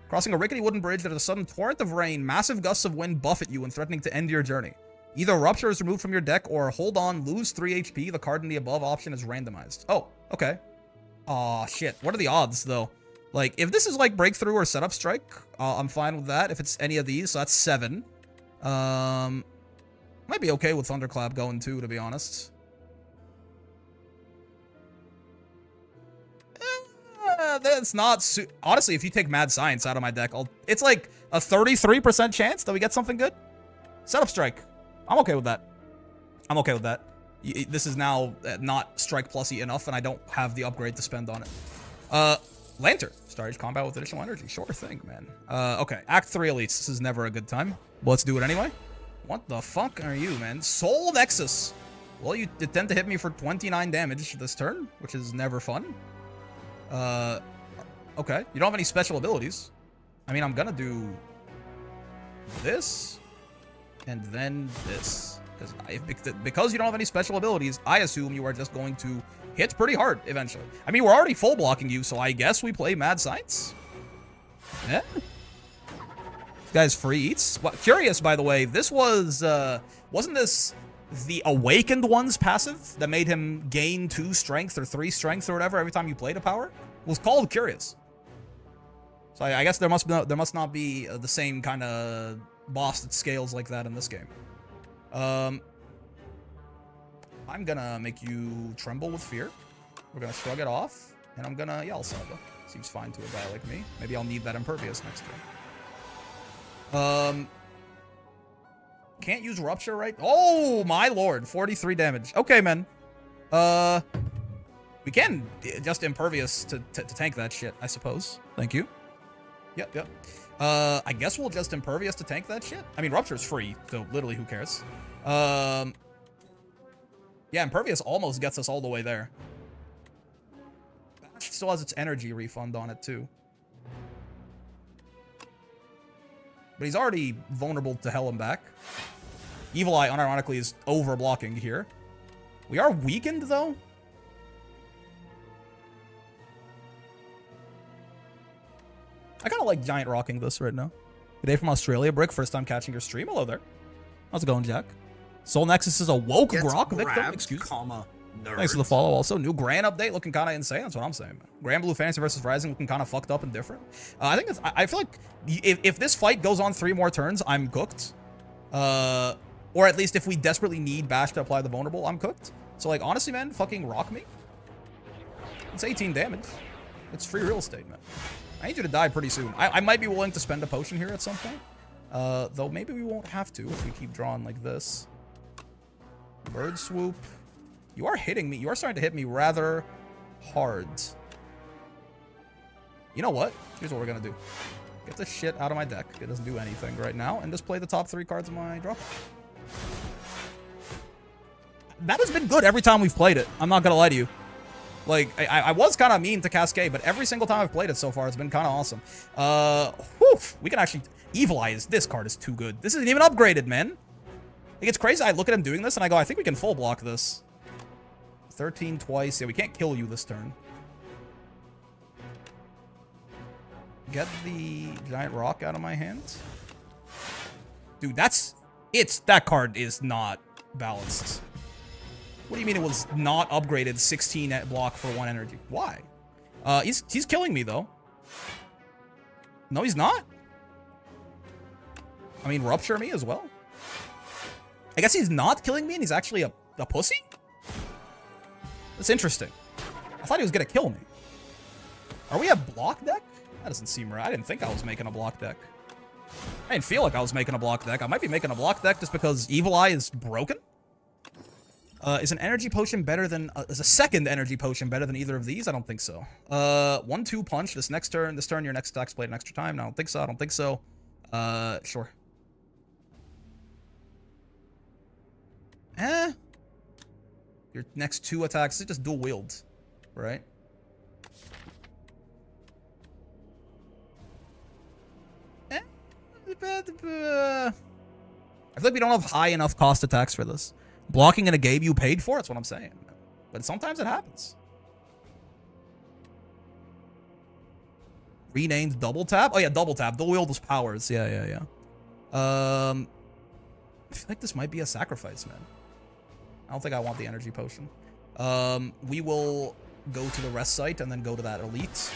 Crossing a rickety wooden bridge that a sudden torrent of rain, massive gusts of wind buffet you and threatening to end your journey. Either Rupture is removed from your deck, or hold on, lose 3 HP. The card in the above option is randomized. Oh, okay. Aw, shit. What are the odds, though? Like, if this is, like, Breakthrough or Setup Strike, I'm fine with that. If it's any of these, so that's 7. Might be okay with Thunderclap going, too, to be honest. That's not... Honestly, if you take Mad Science out of my deck, it's like a 33% chance that we get something good. Setup Strike. I'm okay with that. This is now not Strike Plus-y enough, and I don't have the upgrade to spend on it. Lantern. Start combat with additional energy. Sure thing, man. Okay. Act 3 elites. This is never a good time. But let's do it anyway. What the fuck are you, man? Soul Nexus. Well, you tend to hit me for 29 damage this turn, which is never fun. Okay. You don't have any special abilities. I mean, I'm gonna do this and then this. Because you don't have any special abilities, I assume you are just going to hit pretty hard eventually. I mean, we're already full blocking you, so I guess we play Mad Science. Yeah. This guy's free eats. Well, curious, by the way, this was, wasn't this the Awakened One's passive that made him gain 2 strength or 3 strength or whatever every time you played a power? It was called Curious. So I guess there must not be the same kind of boss that scales like that in this game. I'm gonna make you tremble with fear. We're gonna shrug it off, and I'm gonna yell Selva. Seems fine to a guy like me. Maybe I'll need that impervious next turn. Can't use Rupture, right? Oh, my lord. 43 damage. Okay, man. We can just impervious to tank that shit, I suppose. Thank you. Yep. I guess we'll just impervious to tank that shit. I mean, Rupture's free, so literally who cares? Yeah, impervious almost gets us all the way there. Bash still has its energy refund on it, too. But he's already vulnerable to hell and back. Evil Eye, unironically, is over-blocking here. We are weakened, though. I kind of like giant rocking this right now. Good day from Australia. Brick, first time catching your stream. Hello there. How's it going, Jack? Soul Nexus is a woke grok victim. Excuse me. Thanks for the follow. Also, new Grand update looking kind of insane. That's what I'm saying. Grand Blue Fantasy versus Rising looking kind of fucked up and different. I think it's, I feel like if this fight goes on 3 more turns, I'm cooked. Or at least if we desperately need Bash to apply the vulnerable, I'm cooked. So like honestly, man, fucking rock me. It's 18 damage. It's free real estate, man. I need you to die pretty soon. I might be willing to spend a potion here at some point. Though maybe we won't have to if we keep drawing like this. Bird swoop. You are hitting me. You are starting to hit me rather hard. You know what? Here's what we're gonna do. Get the shit out of my deck. It doesn't do anything right now. And just play the top 3 cards of my drop. That has been good every time we've played it. I'm not gonna lie to you. Like, I was kind of mean to Cascade, but every single time I've played it so far, it's been kind of awesome. Whew, we can actually... Evil Eye is... This card is too good. This isn't even upgraded, man. Like, it's crazy. I look at him doing this, and I go, I think we can full block this. 13 twice. Yeah, we can't kill you this turn. Get the giant rock out of my hand. Dude, that's... That card is not balanced. What do you mean it was not upgraded 16 block for 1 energy? Why? He's killing me, though. No, he's not. I mean, rupture me as well. I guess he's not killing me and he's actually a pussy? That's interesting. I thought he was going to kill me. Are we a block deck? That doesn't seem right. I didn't think I was making a block deck. I didn't feel like I was making a block deck. I might be making a block deck just because Evil Eye is broken. Is an energy potion better than... is a second energy potion better than either of these? I don't think so. 1-2 punch this next turn. This turn, your next attack's played an extra time. No, I don't think so. I don't think so. Sure. Your next 2 attacks, it's just dual wield, right? I feel like we don't have high enough cost attacks for this. Blocking in a game you paid for, that's what I'm saying. But sometimes it happens. Renamed double tap? Oh yeah, double tap. Dual wield is powers. Yeah. I feel like this might be a sacrifice, man. I don't think I want the energy potion. We will go to the rest site and then go to that elite.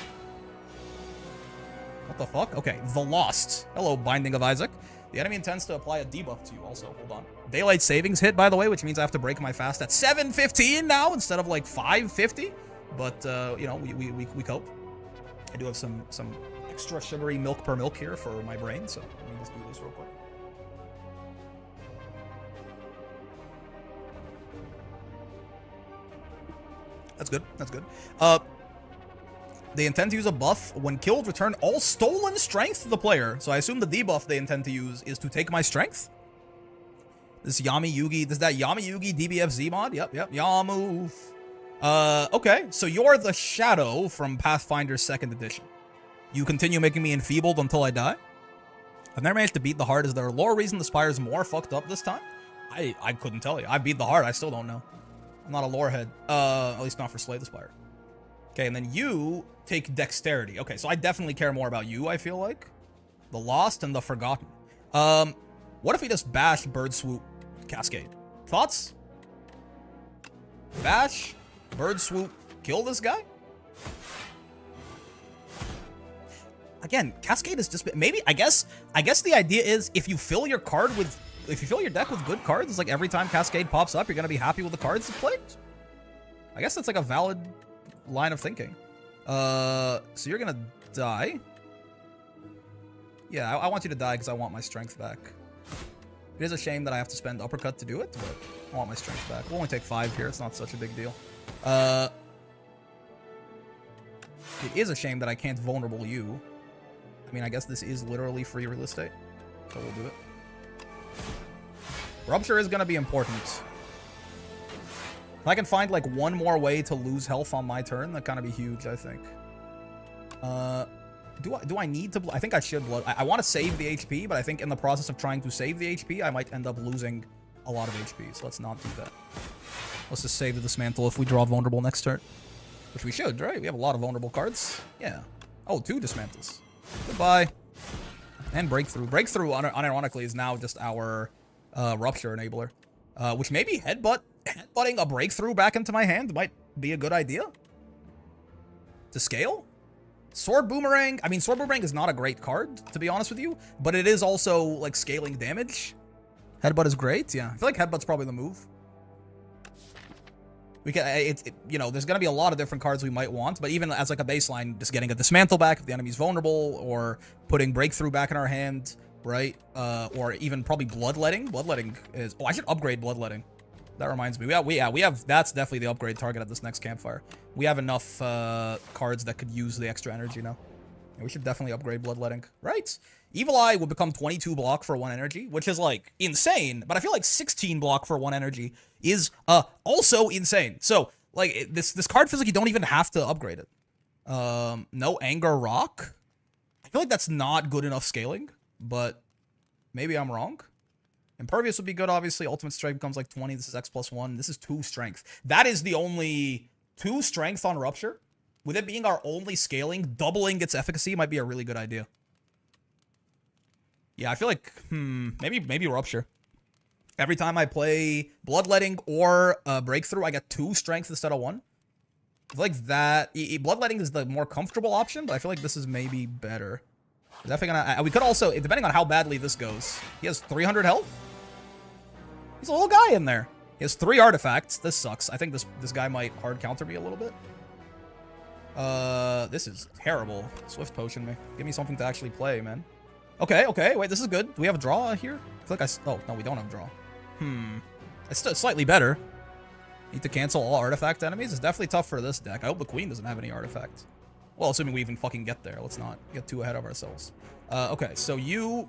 What the fuck? Okay, the Lost. Hello, Binding of Isaac. The enemy intends to apply a debuff to you also. Hold on. Daylight savings hit, by the way, which means I have to break my fast at 7:15 now instead of like 5:50. But, you know, we cope. I do have some extra sugary milk per milk here for my brain, so let me just do this real quick. That's good. That's good. They intend to use a buff. When killed, return all stolen strength to the player. So I assume the debuff they intend to use is to take my strength. This Yami Yugi. Does that Yami Yugi DBFZ mod? Yep. Yamu. Okay. So you're the Shadow from Pathfinder 2nd Edition. You continue making me enfeebled until I die. I've never managed to beat the heart. Is there a lore reason the Spire is more fucked up this time? I couldn't tell you. I beat the heart. I still don't know. I'm not a lore head. At least not for Slay the Spire. Okay, and then you take Dexterity. Okay, so I definitely care more about you, I feel like. The Lost and the Forgotten. What if we just bash Bird Swoop Cascade? Thoughts? Bash, Bird Swoop, kill this guy? Again, Cascade is just... Maybe, I guess the idea is if you fill your card with... If you fill your deck with good cards, it's like every time Cascade pops up, you're going to be happy with the cards you played? I guess that's like a valid line of thinking. So you're going to die. Yeah, I want you to die because I want my strength back. It is a shame that I have to spend Uppercut to do it, but I want my strength back. We'll only take 5 here. It's not such a big deal. It is a shame that I can't vulnerable you. I mean, I guess this is literally free real estate. So we'll do it. Rupture is going to be important. If I can find, like, one more way to lose health on my turn, that'd kind of be huge, I think. Do I need to... I think I should blood... I want to save the HP, but I think in the process of trying to save the HP, I might end up losing a lot of HP, so let's not do that. Let's just save the Dismantle if we draw vulnerable next turn. Which we should, right? We have a lot of vulnerable cards. Yeah. Oh, 2 Dismantles. Goodbye. And Breakthrough. Breakthrough, unironically, is now just our Rupture enabler. Which maybe headbutting a Breakthrough back into my hand might be a good idea. To scale? Sword Boomerang. I mean, Sword Boomerang is not a great card, to be honest with you. But it is also, like, scaling damage. Headbutt is great, yeah. I feel like Headbutt's probably the move. We can, you know, there's going to be a lot of different cards we might want, but even as like a baseline, just getting a Dismantle back if the enemy's vulnerable, or putting Breakthrough back in our hand, right? Or even probably Bloodletting. Bloodletting is... Oh, I should upgrade Bloodletting. That reminds me. We have... That's definitely the upgrade target at this next campfire. We have enough cards that could use the extra energy now. We should definitely upgrade Bloodletting. Right? Evil Eye would become 22 block for 1 energy, which is, like, insane. But I feel like 16 block for 1 energy is also insane. So, like, this card feels like you don't even have to upgrade it. No Anger Rock. I feel like that's not good enough scaling, but maybe I'm wrong. Impervious would be good, obviously. Ultimate Strike becomes like 20. This is X+1. This is 2 strength. That is the only 2 strength on Rupture. With it being our only scaling, doubling its efficacy might be a really good idea. Yeah, I feel like, maybe Rupture. Every time I play Bloodletting or Breakthrough, I get 2 strength instead of 1. I feel like that, Bloodletting is the more comfortable option, but I feel like this is maybe better. Definitely gonna, we could also, depending on how badly this goes, he has 300 health. He's a little guy in there. He has 3 artifacts. This sucks. I think this guy might hard counter me a little bit. This is terrible. Swift Potion me. Give me something to actually play, man. Okay, okay. Wait, this is good. Do we have a draw here? I feel like oh, no, we don't have a draw. It's still slightly better. Need to cancel all artifact enemies. It's definitely tough for this deck. I hope the Queen doesn't have any artifacts. Well, assuming we even fucking get there. Let's not get too ahead of ourselves. Okay, so you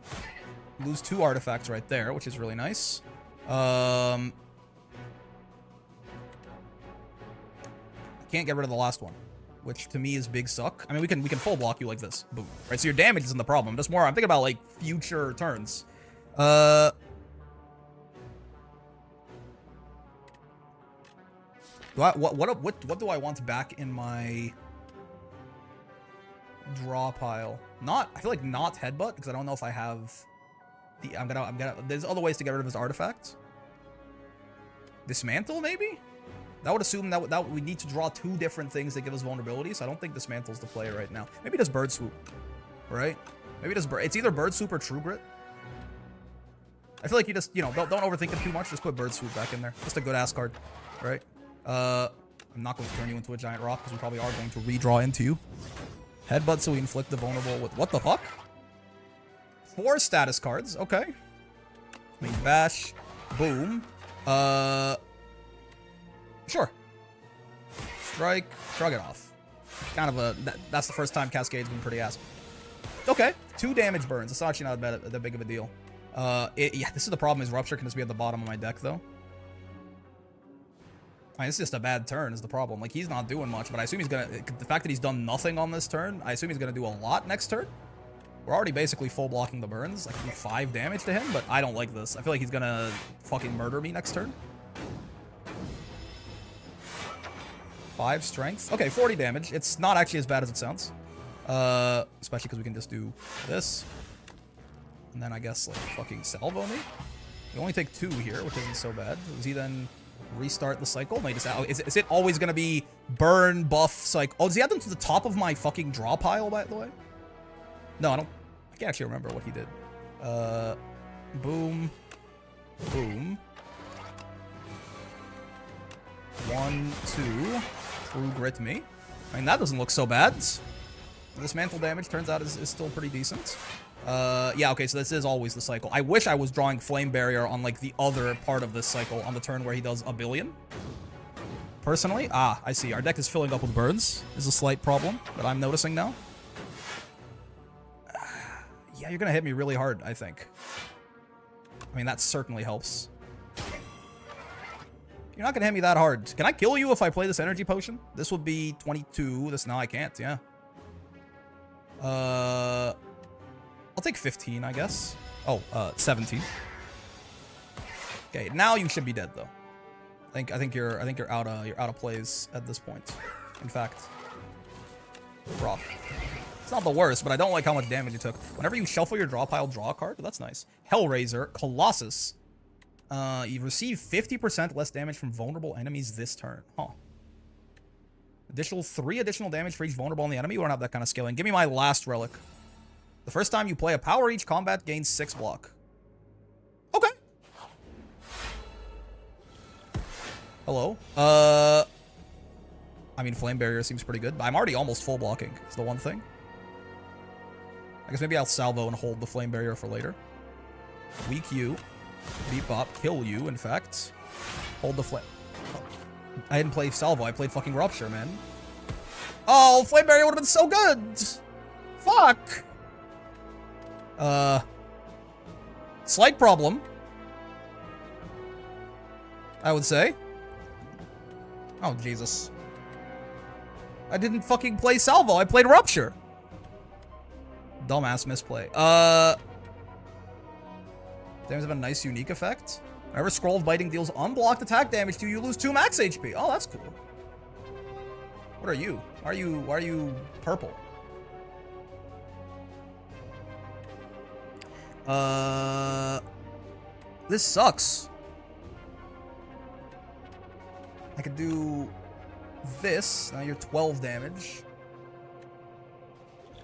lose 2 artifacts right there, which is really nice. I can't get rid of the last one, which to me is big suck. I mean, we can full block you like this. Boom. Right, so your damage isn't the problem. Just more, I'm thinking about, like, future turns. What do I want back in my draw pile? I feel like not Headbutt, because I don't know if I have the, there's other ways to get rid of his artifacts. Dismantle, maybe? That would assume that we need to draw 2 different things that give us vulnerability, so I don't think Dismantle's the play right now. Maybe just Bird Swoop, right? Maybe just it's either Bird Swoop or True Grit. I feel like you just, you know, don't overthink it too much. Just put Bird Swoop back in there. Just a good-ass card, right? I'm not going to turn you into a giant rock, because we probably are going to redraw into you. Headbutt, so we inflict the vulnerable with... What the fuck? 4 status cards. Okay. I mean, bash. Boom. Sure. Strike. Shrug it off. Kind of a... That's the first time Cascade's been pretty ass. Okay. 2 damage burns. It's actually not that big of a deal. Yeah, this is the problem, is Rupture can just be at the bottom of my deck, though. I mean, it's just a bad turn is the problem. Like, he's not doing much, but I assume he's gonna... The fact that he's done nothing on this turn, I assume he's gonna do a lot next turn. We're already basically full blocking the burns. I can do 5 damage to him, but I don't like this. I feel like he's gonna fucking murder me next turn. 5 strength. Okay, 40 damage. It's not actually as bad as it sounds. Especially because we can just do this. And then I guess, like, fucking salvo me. We only take 2 here, which isn't so bad. Does he then restart the cycle? No, he just, is it always gonna be burn, buff, cycle? Oh, does he add them to the top of my fucking draw pile, by the way? No, I can't actually remember what he did. Boom. Boom. 1, 2. True Grit me. I mean, that doesn't look so bad. This mantle damage turns out is still pretty decent. Yeah, okay, so this is always the cycle. I wish I was drawing Flame Barrier on, like, the other part of this cycle on the turn where he does a billion. Personally. Ah, I see. Our deck is filling up with burns. Is a slight problem that I'm noticing now. Yeah, you're gonna hit me really hard, I think. I mean, that certainly helps. You're not gonna hit me that hard. Can I kill you if I play this energy potion? This would be 22. No, I can't, yeah. I'll take 15, I guess. Oh, 17. Okay, now you should be dead though. I think you're out of plays at this point. In fact, rough. It's not the worst, but I don't like how much damage you took. Whenever you shuffle your draw pile, draw a card. That's nice. Hellraiser, Colossus. You receive 50% less damage from vulnerable enemies this turn. Huh. Additional 3 additional damage for each vulnerable on the enemy. We don't have that kind of scaling. Give me my last relic. The first time you play a power each combat gains 6 block. Okay. Hello. I mean, Flame Barrier seems pretty good, but I'm already almost full blocking. It's the one thing. I guess maybe I'll salvo and hold the Flame Barrier for later. Weak you. Beat Bop. Kill you, in fact. Hold the flame. Oh. I didn't play salvo. I played fucking Rupture, man. Oh, Flame Barrier would have been so good! Fuck! Slight problem, I would say. Oh, Jesus. I didn't fucking play Salvo. I played Rupture. Dumbass misplay. Damage have a nice unique effect. Whenever Scroll of Biting deals unblocked attack damage to you, you lose 2 max HP. Oh, that's cool. What are you? Why are you purple? This sucks. I could do this. Now you're 12 damage.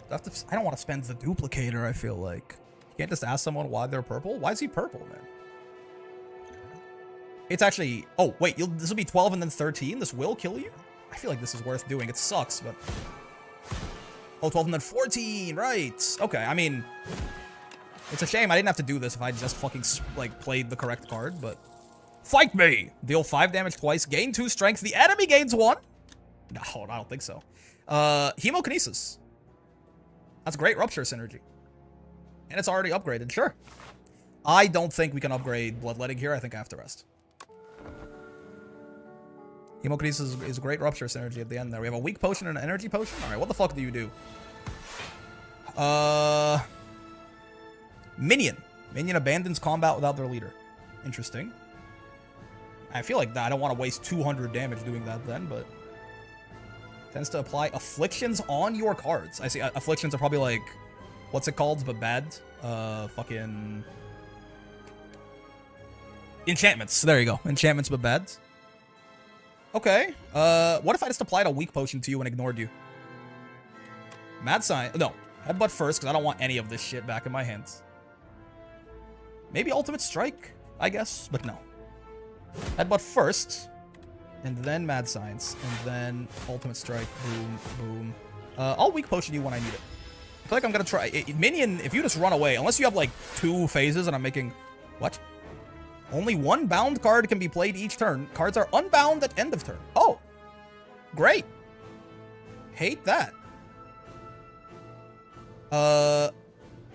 I don't want to spend the duplicator, I feel like. You can't just ask someone why they're purple? Why is he purple, man? It's actually... Oh, wait. This will be 12 and then 13? This will kill you? I feel like this is worth doing. It sucks, but... Oh, 12 and then 14. Right. Okay, I mean... It's a shame I didn't have to do this if I just fucking, like, played the correct card, but... Fight me! Deal 5 damage twice. Gain 2 strength. The enemy gains 1. No, I don't think so. Hemokinesis. That's great Rupture synergy. And it's already upgraded, sure. I don't think we can upgrade Bloodletting here. I think I have to rest. Hemokinesis is a great Rupture synergy at the end there. We have a weak potion and an energy potion? Alright, what the fuck do you do? Minion. Minion abandons combat without their leader. Interesting. I feel like I don't want to waste 200 damage doing that then, but... Tends to apply afflictions on your cards. I see, afflictions are probably like... What's it called, but bad? Fucking... Enchantments. There you go. Enchantments, but bad. Okay. What if I just applied a weak potion to you and ignored you? Mad Science. No. Headbutt first, because I don't want any of this shit back in my hands. Maybe Ultimate Strike, I guess, but no. Headbutt first, and then Mad Science, and then Ultimate Strike. Boom, boom. I'll weak potion you when I need it. I feel like I'm gonna try... Minion, if you just run away, unless you have, like, 2 phases and I'm making... What? Only 1 bound card can be played each turn. Cards are unbound at end of turn. Oh! Great! Hate that.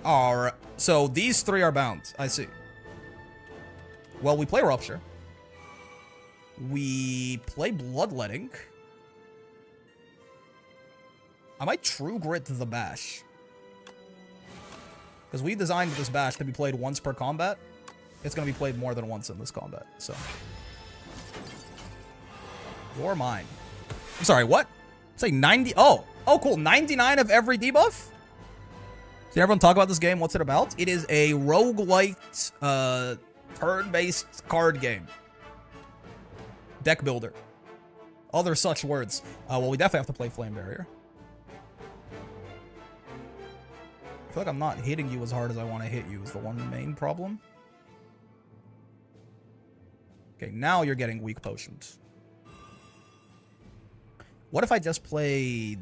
Alright. So, these 3 are bound. I see. Well, we play Rupture. We play Bloodletting. I might True Grit the Bash. Because we designed this Bash to be played once per combat. It's going to be played more than once in this combat, so. You're mine. I'm sorry, what? Say 90. Oh, cool. 99 of every debuff? So everyone talk about this game. What's it about? It is a roguelite, turn-based card game. Deck builder. Other such words. Well, we definitely have to play Flame Barrier. I feel like I'm not hitting you as hard as I want to hit you is the one main problem. Okay, now you're getting weak potions. What if I just played...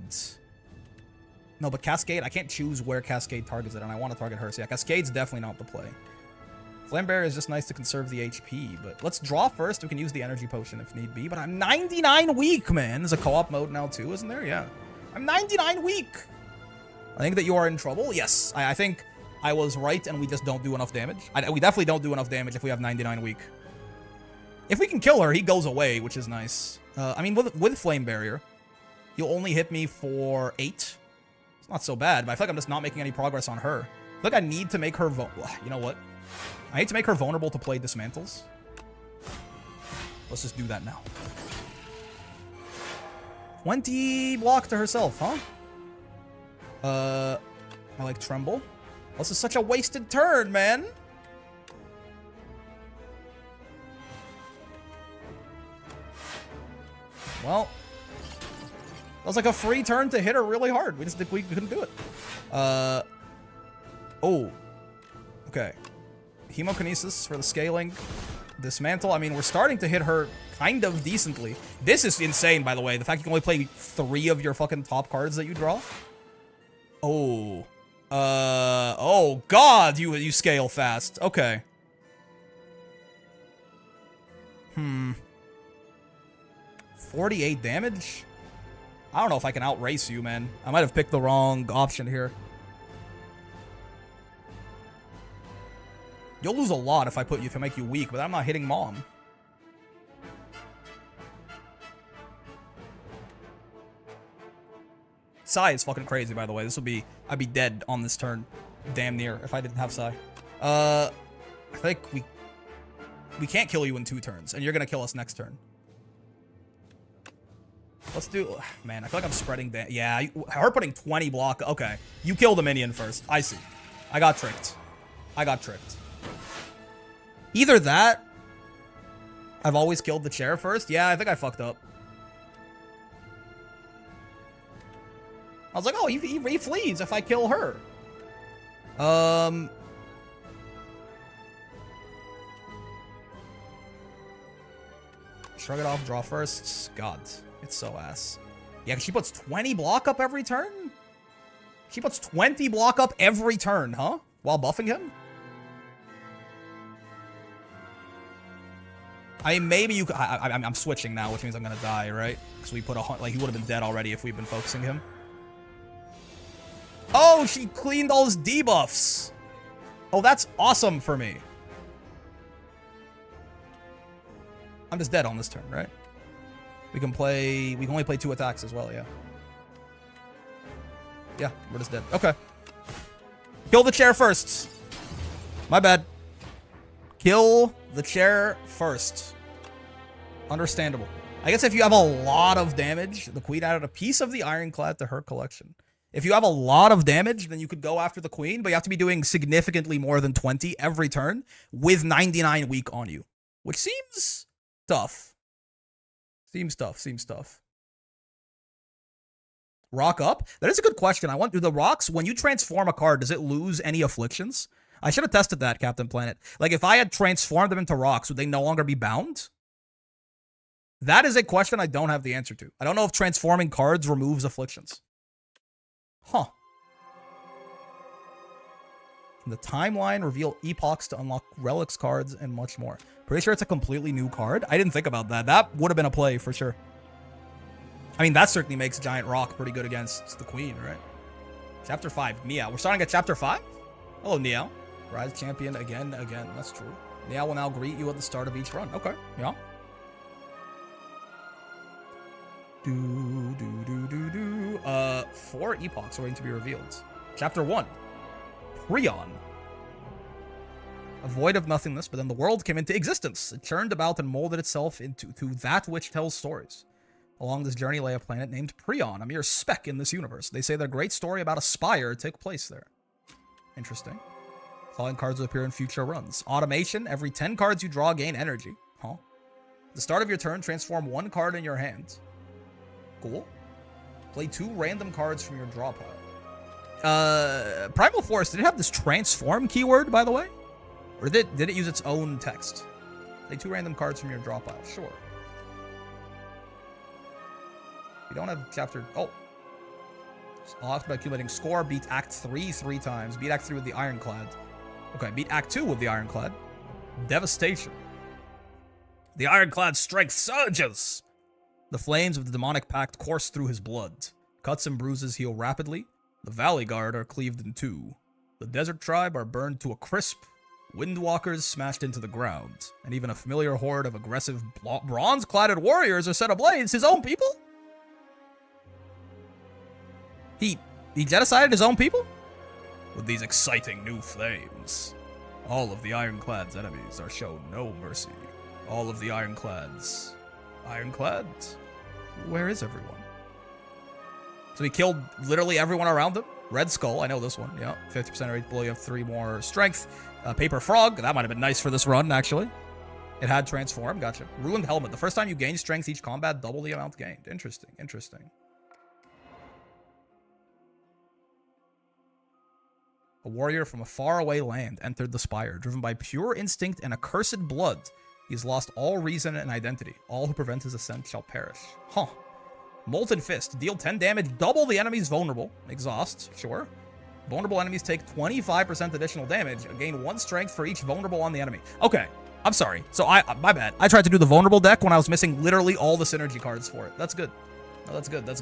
No, but Cascade, I can't choose where Cascade targets it, and I want to target her. So yeah, Cascade's definitely not the play. Flame Barrier is just nice to conserve the HP, but let's draw first. We can use the energy potion if need be, but I'm 99 weak, man. There's a co-op mode now too, isn't there? Yeah. I'm 99 weak. I think that you are in trouble. Yes, I think I was right, and we just don't do enough damage. We definitely don't do enough damage if we have 99 weak. If we can kill her, he goes away, which is nice. I mean, with Flame Barrier, he'll only hit me for 8. It's not so bad, but I feel like I'm just not making any progress on her. I feel like I need to make her... You know what? I need to make her vulnerable to play Dismantles. Let's just do that now. 20 block to herself, huh? I like Tremble. This is such a wasted turn, man. Well, that was like a free turn to hit her really hard. We couldn't do it. Oh. Okay. Hemokinesis for the scaling. Dismantle. I mean, we're starting to hit her kind of decently. This is insane, by the way. The fact you can only play 3 of your fucking top cards that you draw. Oh. Oh, God, you scale fast. Okay. 48 damage? I don't know if I can outrace you, man. I might have picked the wrong option here. You'll lose a lot if I make you weak, but I'm not hitting Mom. Sai is fucking crazy, by the way. I'd be dead on this turn. Damn near, if I didn't have Sai. I think we can't kill you in 2 turns, and you're gonna kill us next turn. Let's do... Man, I feel like I'm spreading damage. Yeah, her putting 20 block... Okay, you kill the minion first. I see. I got tricked. Either that... I've always killed the chair first. Yeah, I think I fucked up. I was like, oh, he flees if I kill her. Shrug it off, draw first. God, it's so ass. Yeah, she puts 20 block up every turn? She puts 20 block up every turn, huh? While buffing him? I mean, maybe you... I'm switching now, which means I'm gonna die, right? Because we put a... Like, he would have been dead already if we'd been focusing him. Oh, she cleaned all his debuffs. Oh, that's awesome for me. I'm just dead on this turn, right? We can only play 2 attacks as well, yeah. Yeah, we're just dead. Okay. Kill the chair first. My bad. Kill the chair first. Understandable. I guess if you have a lot of damage, the queen added a piece of the Ironclad to her collection. If you have a lot of damage, then you could go after the queen, but you have to be doing significantly more than 20 every turn with 99 weak on you, which seems tough. Seems tough. Rock up? That is a good question. Do the rocks, when you transform a card, does it lose any afflictions? I should have tested that, Captain Planet. Like, if I had transformed them into rocks, would they no longer be bound? That is a question I don't have the answer to. I don't know if transforming cards removes afflictions. Huh. In the timeline, reveal epochs to unlock relics cards and much more. Pretty sure it's a completely new card. I didn't think about that. That would have been a play for sure. I mean, that certainly makes Giant Rock pretty good against the Queen, right? Chapter 5, Meow. We're starting at Chapter 5? Hello, Meow. Rise champion again. That's true. Meow will now greet you at the start of each run. Okay, yeah. 4 epochs are waiting to be revealed. Chapter 1. Prion. A void of nothingness, but then the world came into existence. It churned about and molded itself into that which tells stories. Along this journey lay a planet named Prion, a mere speck in this universe. They say that a great story about a spire took place there. Interesting. Following cards will appear in future runs. Automation, every 10 cards you draw gain energy. Huh. At the start of your turn, transform 1 card in your hand. Cool. Play 2 random cards from your draw pile. Primal Force, did it have this transform keyword, by the way? Or did it use its own text? Play 2 random cards from your draw pile. Sure. You don't have chapter... Oh. Lost by accumulating score. Beat Act 3 3 times. Beat Act 3 with the Ironclad. Okay, beat Act 2 with the Ironclad. Devastation. The Ironclad's strength surges. The flames of the demonic pact course through his blood. Cuts and bruises heal rapidly. The Valley Guard are cleaved in 2. The Desert Tribe are burned to a crisp. Windwalkers smashed into the ground. And even a familiar horde of aggressive bronze-cladded warriors are set ablaze. His own people? He genocided his own people? With these exciting new flames, all of the Ironclad's enemies are shown no mercy. All of the Ironclads. Ironclads? Where is everyone? So he killed literally everyone around him? Red Skull, I know this one. Yeah, 50% rate below, you have 3 more strength. Paper Frog, that might have been nice for this run, actually. It had transform, gotcha. Ruined Helmet, the first time you gain strength each combat, double the amount gained. Interesting. A warrior from a faraway land entered the spire, driven by pure instinct and accursed blood. He has lost all reason and identity. All who prevent his ascent shall perish. Huh. Molten Fist. Deal 10 damage, double the enemy's vulnerable. Exhaust, sure. Vulnerable enemies take 25% additional damage. Gain 1 strength for each vulnerable on the enemy. Okay, I'm sorry. So my bad. I tried to do the vulnerable deck when I was missing literally all the synergy cards for it. That's good. No, that's good. That's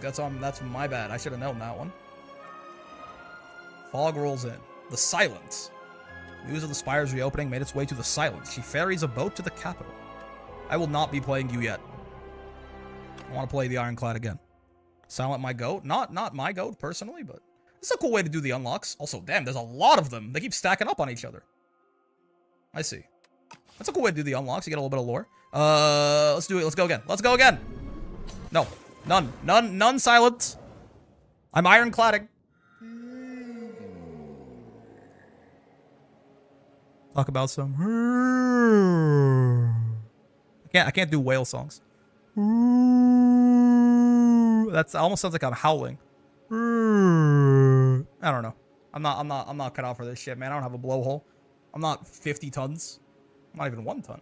my bad. I should have known that one. Fog rolls in. The Silence. News of the Spire's reopening made its way to the Silence. She ferries a boat to the capital. I will not be playing you yet. I want to play the Ironclad again. Silent my goat. Not my goat, personally, but it's a cool way to do the unlocks. Also, damn, there's a lot of them. They keep stacking up on each other. I see. That's a cool way to do the unlocks. You get a little bit of lore. Let's do it. Let's go again. Let's go again. No. None silent. I'm ironcladding. Talk about some. I can't do whale songs. That almost sounds like I'm howling. I don't know. I'm not cut out for this shit, man. I don't have a blowhole. I'm not 50 tons. I'm not even 1 ton.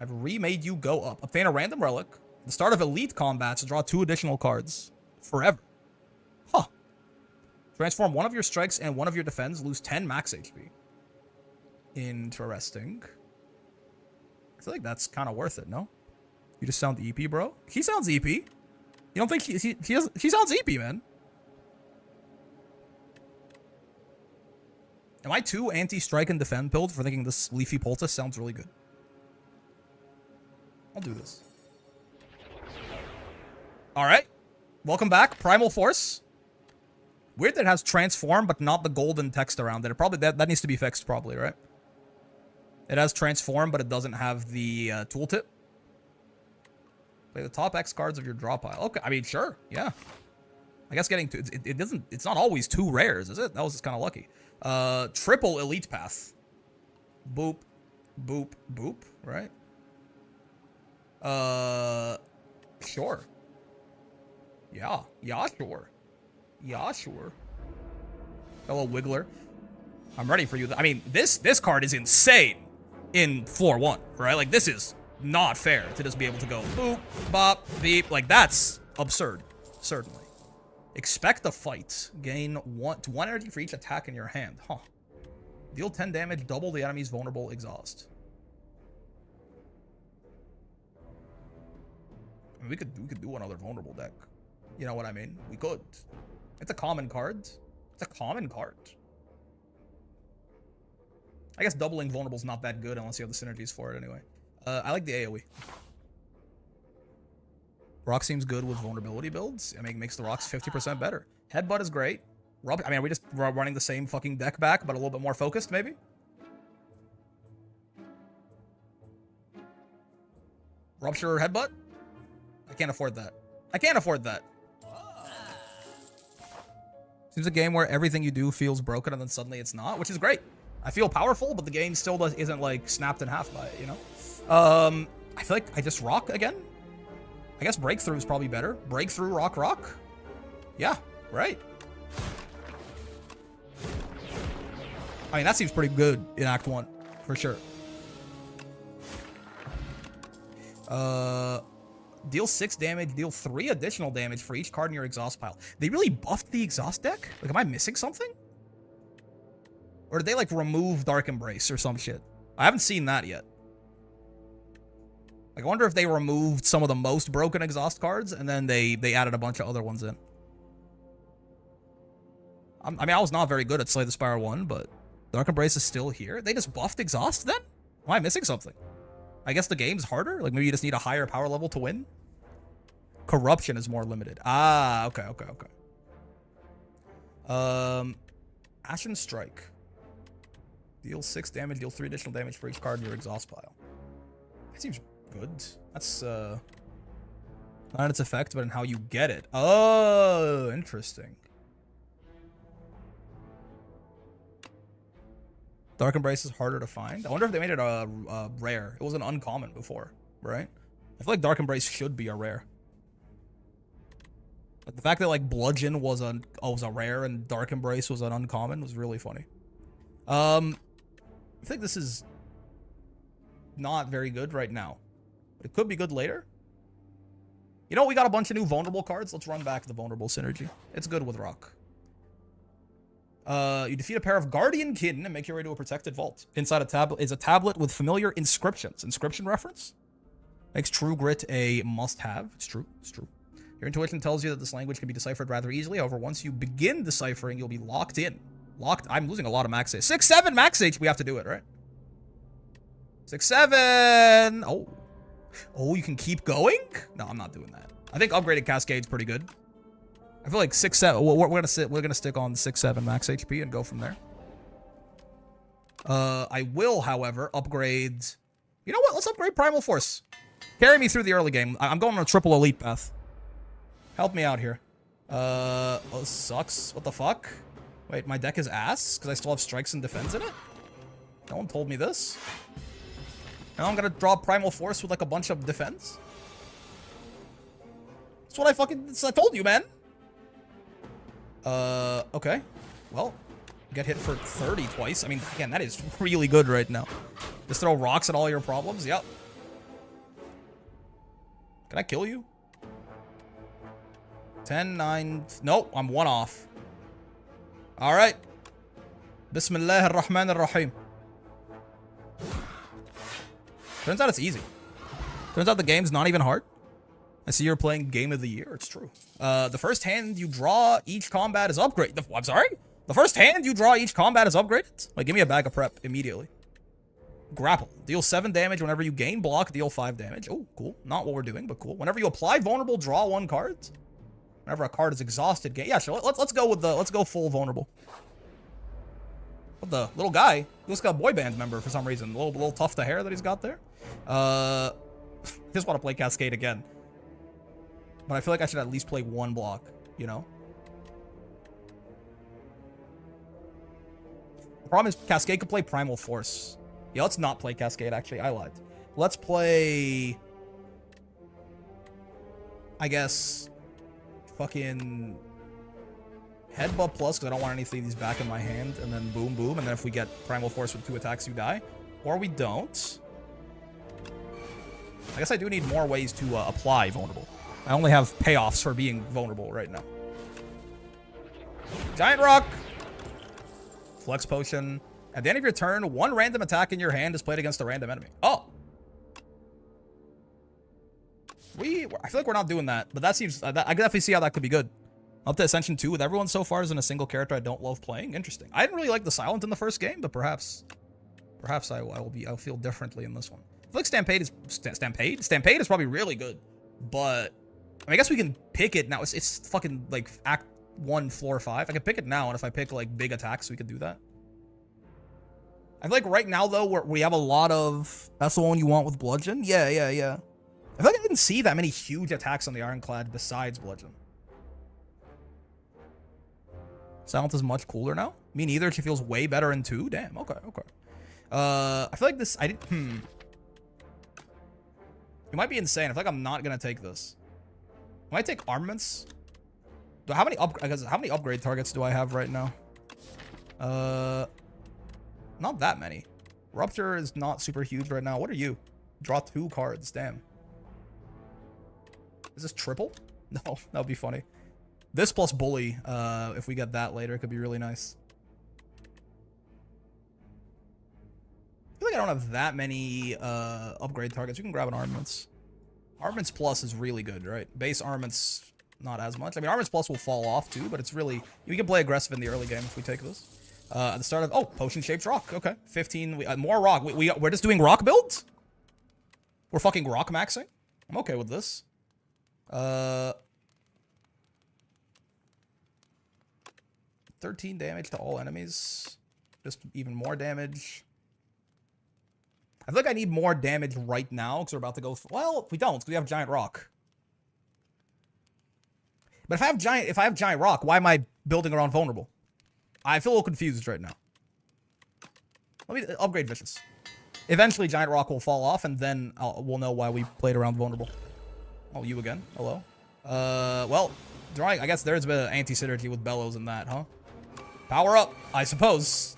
I've remade you go up. Obtain a random relic. At the start of elite combats, draw 2 additional cards. Forever. Huh. Transform 1 of your strikes and 1 of your defense. Lose 10 max HP. Interesting. I feel like that's kind of worth it, no? You just sound EP, bro. He sounds EP. You don't think he sounds EP, man? Am I too anti-strike and defend build for thinking this Leafy Poultice sounds really good? I'll do this. Alright. Welcome back. Primal Force. Weird that it has Transform, but not the golden text around it. It probably that needs to be fixed, probably, right? It has Transform, but it doesn't have the tooltip. Play the top X cards of your draw pile. Okay, I mean, sure, yeah. I guess getting to it doesn't. It's not always 2 rares, is it? That was just kind of lucky. Triple elite path. Boop, boop, boop. Right. Sure. Yeah, sure. Yeah, sure. Hello, Wiggler. I'm ready for you. I mean, this card is insane in floor 1, right? Like, this is not fair to just be able to go boop, bop, beep. Like, that's absurd. Certainly. Expect a fight. Gain 1 energy for each attack in your hand. Huh. Deal 10 damage, double the enemy's vulnerable exhaust. I mean, we could do another vulnerable deck. You know what I mean? We could. It's a common card. It's a common card. I guess doubling vulnerable's not that good unless you have the synergies for it anyway. I like the AoE. Rock seems good with vulnerability builds. I mean, it makes the rocks 50% better. Headbutt is great. I mean, are we just running the same fucking deck back, but a little bit more focused, maybe? Rupture or Headbutt? I can't afford that. I can't afford that. Seems a game where everything you do feels broken and then suddenly it's not, which is great. I feel powerful, but the game still isn't, like, snapped in half by it, you know? I feel like I just rock again. I guess Breakthrough is probably better. Breakthrough, rock. Yeah, right. I mean, that seems pretty good in Act 1, for sure. Deal 6 damage, deal 3 additional damage for each card in your exhaust pile. They really buffed the exhaust deck? Like, am I missing something? Or did they, like, remove Dark Embrace or some shit? I haven't seen that yet. Like, I wonder if they removed some of the most broken exhaust cards, and then they added a bunch of other ones in. I mean, I was not very good at Slay the Spire 1, but Dark Embrace is still here. They just buffed exhaust then? Am I missing something? I guess the game's harder? Like, maybe you just need a higher power level to win? Corruption is more limited. Ah, okay. Ashen Strike. Deal 6 damage, deal 3 additional damage for each card in your exhaust pile. That seems good. That's, not in its effect, but in how you get it. Oh, interesting. Dark Embrace is harder to find. I wonder if they made it a rare. It was an uncommon before, right? I feel like Dark Embrace should be a rare. Like, the fact that, like, Bludgeon was a rare and Dark Embrace was an uncommon was really funny. I think this is not very good right now. But it could be good later. You know, we got a bunch of new vulnerable cards. Let's run back the vulnerable synergy. It's good with rock. You defeat a pair of Guardian Kitten and make your way to a protected vault. Inside a tablet is a tablet with familiar inscriptions. Inscription reference? Makes True Grit a must-have. It's true. It's true. Your intuition tells you that this language can be deciphered rather easily. However, once you begin deciphering, you'll be locked in. Locked. I'm losing a lot of max HP. 6-7 max HP. We have to do it, right? 6-7. Oh. Oh, you can keep going? No, I'm not doing that. I think upgraded Cascade's pretty good. I feel like 6-7. We're gonna stick on 6-7 max HP and go from there. I will, however, upgrade. You know what? Let's upgrade Primal Force. Carry me through the early game. I'm going on a triple elite path. Help me out here. Oh, this sucks. What the fuck? Wait, my deck is ass because I still have strikes and defense in it? No one told me this. Now I'm gonna draw Primal Force with like a bunch of defense. That's what I told you, man. Okay. Well, get hit for 30 twice. I mean, again, that is really good right now. Just throw rocks at all your problems. Yep. Can I kill you? 10, 9. Nope, I'm 1 off. All right. Bismillah ar-Rahman ar-Rahim. Turns out it's easy. Turns out the game's not even hard. I see you're playing Game of the Year. It's true. The first hand you draw each combat is upgraded. I'm sorry? The first hand you draw each combat is upgraded? Like, give me a bag of prep immediately. Grapple. Deal 7 damage whenever you gain block. Deal 5 damage. Oh, cool. Not what we're doing, but cool. Whenever you apply vulnerable, draw 1 card. Whenever a card is exhausted, yeah, sure. Let's go with the full vulnerable. What the little guy? He looks like a boy band member for some reason. A little tuft of hair that he's got there. Just want to play Cascade again. But I feel like I should at least play 1 block, you know? The problem is Cascade could play Primal Force. Yeah, let's not play Cascade, actually. I lied. Let's play... I guess... Fucking... Headbutt Plus, because I don't want anything of these back in my hand. And then boom, boom. And then if we get Primal Force with 2 attacks, you die. Or we don't. I guess I do need more ways to apply vulnerable. I only have payoffs for being vulnerable right now. Giant Rock! Flex Potion. At the end of your turn, 1 random attack in your hand is played against a random enemy. Oh! I feel like we're not doing that, but that seems... I can definitely see how that could be good. Up to Ascension 2 with everyone so far isn't a single character I don't love playing. Interesting. I didn't really like the Silent in the first game, but perhaps I'll feel differently in this one. I feel like Stampede is... Stampede is probably really good, but... I mean, I guess we can pick it now. It's fucking, like, Act 1, Floor 5. I can pick it now, and if I pick, like, big attacks, we can do that. I feel like right now, though, we have a lot of... That's the one you want with Bludgeon? Yeah. I feel like I didn't see that many huge attacks on the Ironclad besides Bludgeon. Silent is much cooler now? Me neither. She feels way better in 2. Damn, okay. I feel like this... It might be insane. I feel like I'm not gonna take this. I might take armaments. How many upgrade targets do I have right now? Not that many. Rupture is not super huge right now. What are you? Draw 2 cards. Damn. Is this triple? No, that would be funny. This plus Bully, if we get that later, it could be really nice. I feel like I don't have that many upgrade targets. You can grab an Armaments. Armaments Plus is really good, right? Base Armaments, not as much. I mean, Armaments Plus will fall off too, but it's really... We can play aggressive in the early game if we take this. At the start of... Oh, Potion-Shaped Rock. Okay. 15... more Rock. We're just doing Rock builds? We're fucking Rock maxing? I'm okay with this. 13 damage to all enemies. Just even more damage. I feel like I need more damage right now because we're about to go... Well, we don't because we have Giant Rock. But if I have Giant Rock, why am I building around Vulnerable? I feel a little confused right now. Let me upgrade Vicious. Eventually, Giant Rock will fall off, and then we'll know why we played around Vulnerable. Oh, you again? Hello? Well, drawing... I guess there's a bit of anti-synergy with Bellows in that, huh? Power up, I suppose.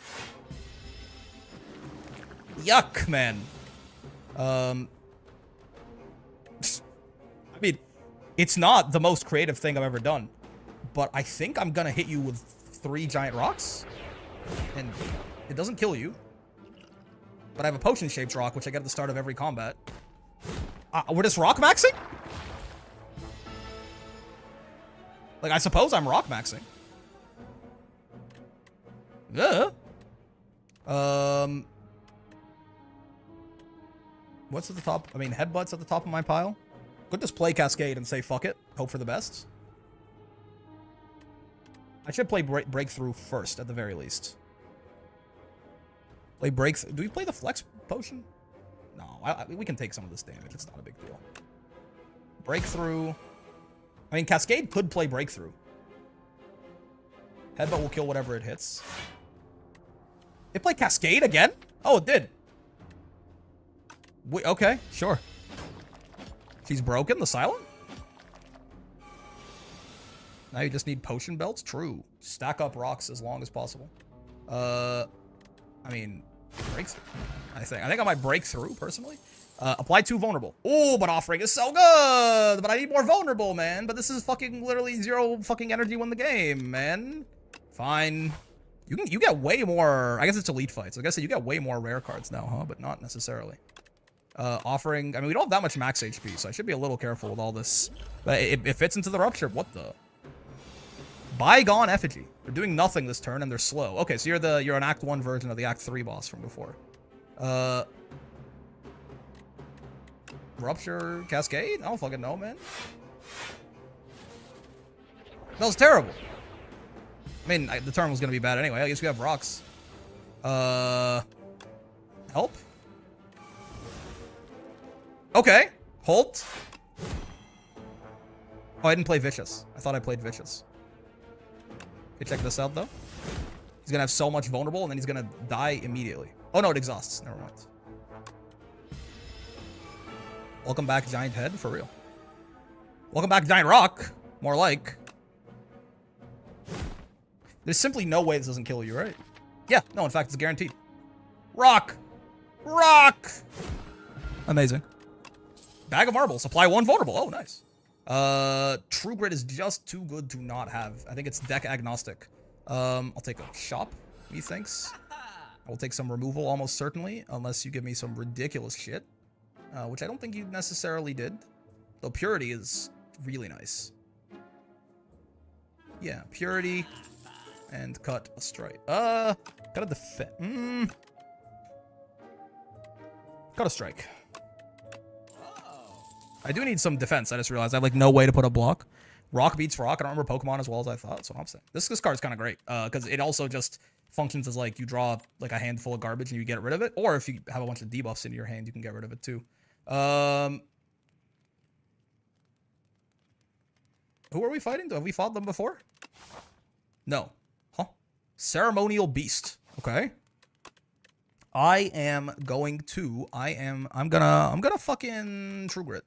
Yuck, man. I mean, it's not the most creative thing I've ever done, but I think I'm gonna hit you with 3 Giant Rocks, and it doesn't kill you. But I have a Potion-Shaped Rock, which I get at the start of every combat. We're just Rock maxing? Like, I suppose I'm Rock maxing. Yeah. What's at the top? I mean, Headbutt's at the top of my pile. Could just play Cascade and say fuck it. Hope for the best. I should play Breakthrough first, at the very least. Play Breakthrough. Do we play the Flex Potion? No, we can take some of this damage. It's not a big deal. Breakthrough. I mean, Cascade could play Breakthrough. Headbutt will kill whatever it hits. It played Cascade again? Oh, it did. Wait, okay, sure. She's broken, the Silent? Now you just need potion belts? True. Stack up rocks as long as possible. I mean, breakthrough. I think I might break through, personally. Apply 2 vulnerable. Oh, but offering is so good! But I need more vulnerable, man. But this is fucking literally 0 fucking energy win the game, man. Fine. You get way more. I guess it's elite fights. Like I said, you get way more rare cards now, huh? But not necessarily. Offering. I mean, we don't have that much max HP, so I should be a little careful with all this. But it fits into the rupture. What the? Bygone Effigy. They're doing nothing this turn and they're slow. Okay, so you're an Act 1 version of the Act 3 boss from before. Rupture Cascade? I don't fucking know, man. That was terrible. I mean, the turn was gonna be bad anyway. I guess we have rocks. Help? Okay. Halt. Oh, I didn't play Vicious. I thought I played Vicious. Okay, check this out, though. He's gonna have so much vulnerable, and then he's gonna die immediately. Oh, no, it exhausts. Never mind. Welcome back, Giant Head, for real. Welcome back, Giant Rock. More like. There's simply no way this doesn't kill you, right? Yeah, no, in fact, it's guaranteed. Rock! Rock! Amazing. Bag of Marbles. Apply 1 vulnerable. Oh, nice. True Grit is just too good to not have. I think it's deck agnostic. I'll take a shop, methinks. I will take some removal almost certainly, unless you give me some ridiculous shit. Which I don't think you necessarily did. Though Purity is really nice. Yeah, Purity. And cut a strike. Cut a defense. Cut a strike. I do need some defense. I just realized I have like no way to put a block. Rock beats rock. I don't remember Pokemon as well as I thought. That's what I'm saying. This card's kind of great. Because it also just functions as like you draw like a handful of garbage and you get rid of it. Or if you have a bunch of debuffs in your hand, you can get rid of it too. Who are we fighting? Have we fought them before? No. Huh? Ceremonial Beast. Okay. I'm gonna fucking True Grit.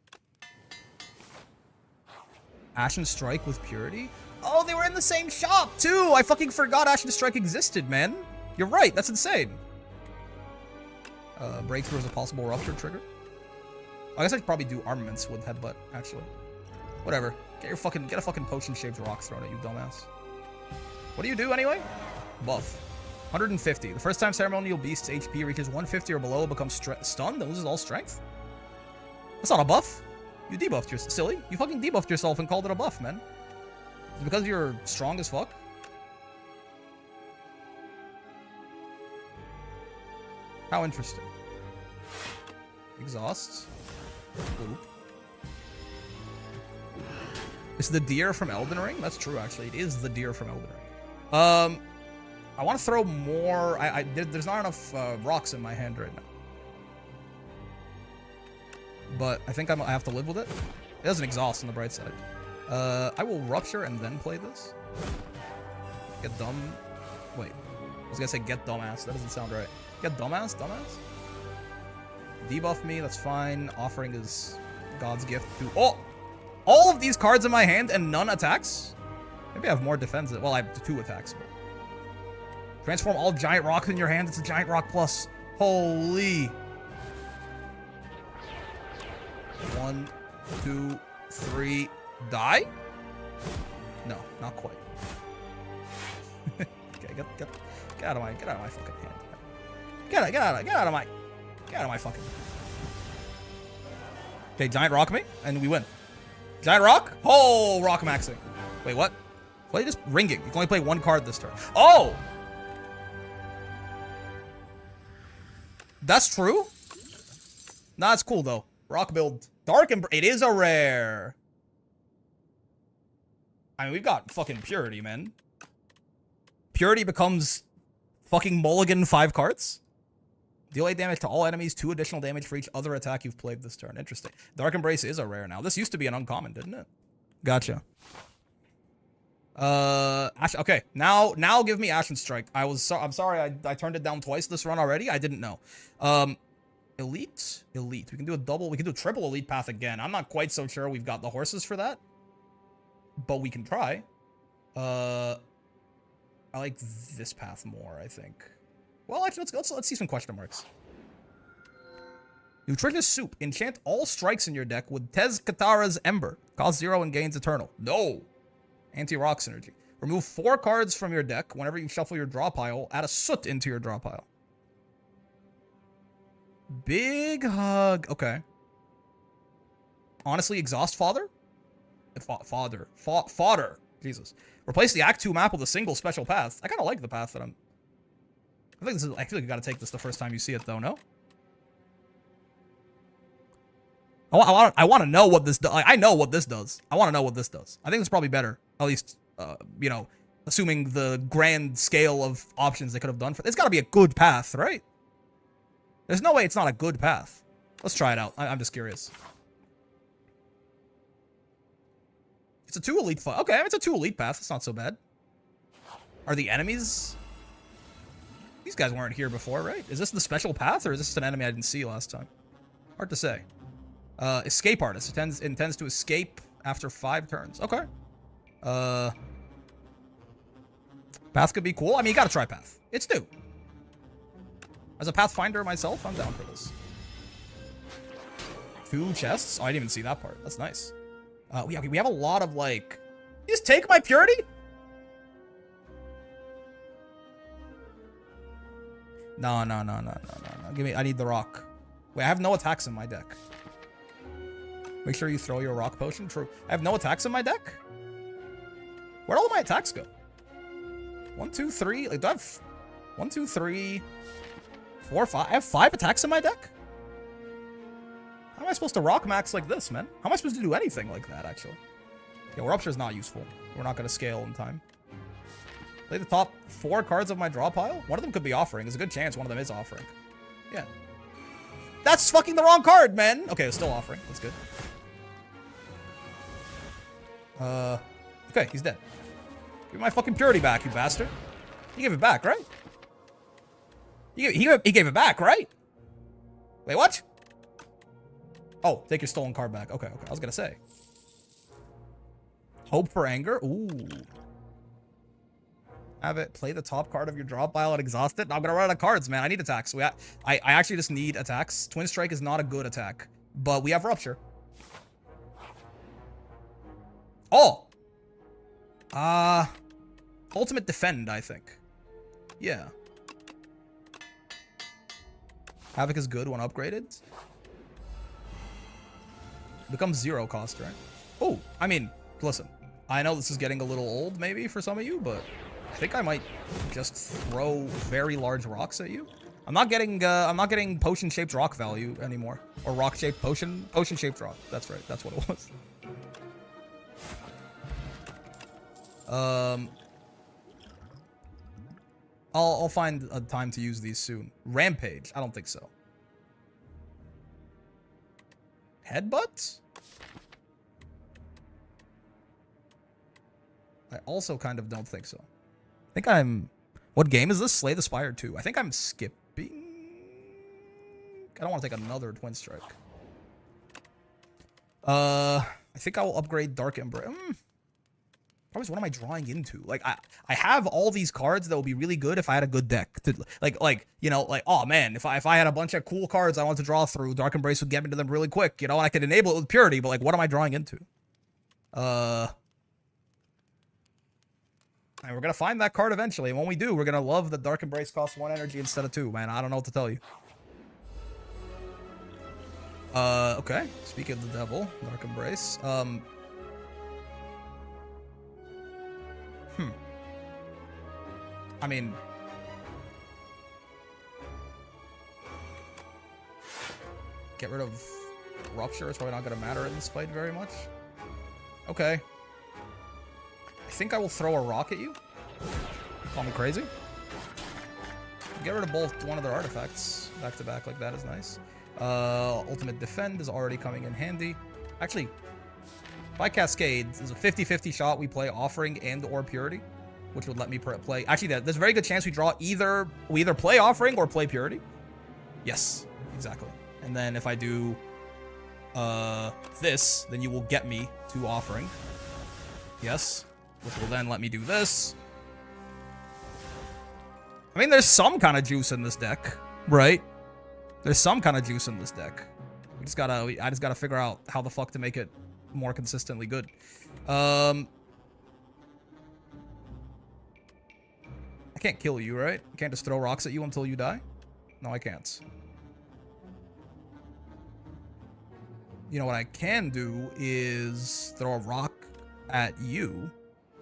Ashen Strike with Purity? Oh, they were in the same shop, too! I fucking forgot Ashen Strike existed, man. You're right, that's insane. Breakthrough is a possible rupture trigger. I guess I'd probably do armaments with Headbutt, actually. Whatever. Get a fucking potion-shaped rock thrown at you, dumbass. What do you do, anyway? Buff. 150. The first time Ceremonial Beast's HP reaches 150 or below, it becomes stunned and loses all strength? That's not a buff. You debuffed yourself. Silly. You fucking debuffed yourself and called it a buff, man. Is it because you're strong as fuck? How interesting. Exhaust. Oop. It's the deer from Elden Ring? That's true, actually. It is the deer from Elden Ring. I want to throw more. There's not enough rocks in my hand right now. But I think I have to live with it. It doesn't exhaust on the bright side. I will rupture and then play this. Get dumb. Wait. I was gonna say get dumbass. That doesn't sound right. Get dumbass? Dumbass? Debuff me. That's fine. Offering is God's gift to... Oh! All of these cards in my hand and none attacks? Maybe I have more defense. Well, I have 2 attacks. But... Transform all giant rocks in your hand. It's a giant rock plus. Holy. 1, 2, 3. Die? No, not quite. Okay, get out of my fucking hand. Get out of my fucking. Okay, giant rock me, and we win. Giant rock? Oh, rock maxing. Wait, what? Play just ringing. You can only play 1 card this turn. Oh! That's true. Nah, it's cool though. Rock build. Dark Embrace. It is a rare. I mean, we've got fucking Purity, man. Purity becomes fucking mulligan 5 cards. Deal 8 damage to all enemies, 2 additional damage for each other attack you've played this turn. Interesting. Dark Embrace is a rare now. This used to be an uncommon, didn't it? Gotcha. Okay. Now give me Ashen Strike. I'm sorry I turned it down twice this run already. I didn't know. Elite. We can do a triple elite path again. I'm not quite so sure we've got the horses for that, but we can try. I like this path more, I think. Well, actually, let's see some question marks. Nutritious Soup. Enchant all strikes in your deck with Tez Katara's Ember. Cost 0 and gains Eternal. No. Anti-Rock Synergy. Remove 4 cards from your deck whenever you shuffle your draw pile. Add a Soot into your draw pile. Big Hug. Okay. Honestly, Exhaust Fodder? Fodder. Jesus. Replace the Act 2 map with a single special path. I kind of like the path that I'm... I feel like you gotta take this the first time you see it, though, no? I want to know what this does. I know what this does. I want to know what this does. I think it's probably better. At least, you know, assuming the grand scale of options they could have done for... It's gotta be a good path, right? There's no way it's not a good path. Let's try it out. I'm just curious. It's a 2 elite fight. Okay, it's a 2 elite path. It's not so bad. Are the enemies... These guys weren't here before, right? Is this the special path, or is this an enemy I didn't see last time? Hard to say. Escape Artist. Intends to escape after 5 turns. Okay. Path could be cool. I mean, you gotta try Path. It's new. As a Pathfinder myself, I'm down for this. 2 chests? Oh, I didn't even see that part. That's nice. We have a lot of, like... You just take my Purity? No. Give me... I need the rock. Wait, I have no attacks in my deck. Make sure you throw your rock potion. True. I have no attacks in my deck? Where'd all of my attacks go? 1, 2, 3... Like, do I have... 1, 2, 3... 4, 5... I have 5 attacks in my deck? How am I supposed to rock max like this, man? How am I supposed to do anything like that, actually? Yeah, Rupture is not useful. We're not going to scale in time. Play the top 4 cards of my draw pile? One of them could be offering. There's a good chance one of them is offering. Yeah. That's fucking the wrong card, man! Okay, it's still offering. That's good. Okay, he's dead. Give me my fucking Purity back, you bastard. You gave it back, right? He gave it back, right? Wait, what? Oh, take your stolen card back. Okay. I was gonna say. Hope for Anger. Ooh. Have it. Play the top card of your draw pile and exhaust it. I'm gonna run out of cards, man. I need attacks. I actually just need attacks. Twin Strike is not a good attack, but we have Rupture. Oh. Ultimate Defend, I think. Yeah. Havoc is good when upgraded. Becomes 0 cost, right? Oh, I mean, listen. I know this is getting a little old, maybe, for some of you, but I think I might just throw very large rocks at you. I'm not getting potion-shaped rock value anymore. Or rock-shaped potion-shaped rock. That's right, that's what it was. I'll find a time to use these soon. Rampage? I don't think so. Headbutt? I also kind of don't think so. I think I'm... What game is this? Slay the Spire 2. I think I'm skipping... I don't want to take another Twin Strike. I think I will upgrade Dark Ember. What am I drawing into? Like, I have all these cards that would be really good if I had a good deck. You know, like, oh man, if I had a bunch of cool cards I want to draw through, Dark Embrace would get me to them really quick, you know, and I could enable it with Purity, but like, what am I drawing into? And we're gonna find that card eventually, and when we do, we're gonna love that Dark Embrace costs 1 energy instead of 2, man. I don't know what to tell you. Okay. Speaking of the devil, Dark Embrace. I mean... Get rid of Rupture. It's probably not going to matter in this fight very much. Okay. I think I will throw a rock at you. Call me crazy. Get rid of both one of their artifacts. Back to back like that is nice. Ultimate Defend is already coming in handy. Actually, by Cascade, there's a 50-50 shot we play Offering and or Purity, which would let me play. Actually, there's a very good chance we draw either. We either play Offering or play Purity. Yes, exactly. And then if I do this, then you will get me to Offering. Yes, which will then let me do this. I mean, there's some kind of juice in this deck, right? There's some kind of juice in this deck. I just gotta figure out how the fuck to make it more consistently good. I can't kill you, right? I can't just throw rocks at you until you die? No, I can't. You know what I can do is throw a rock at you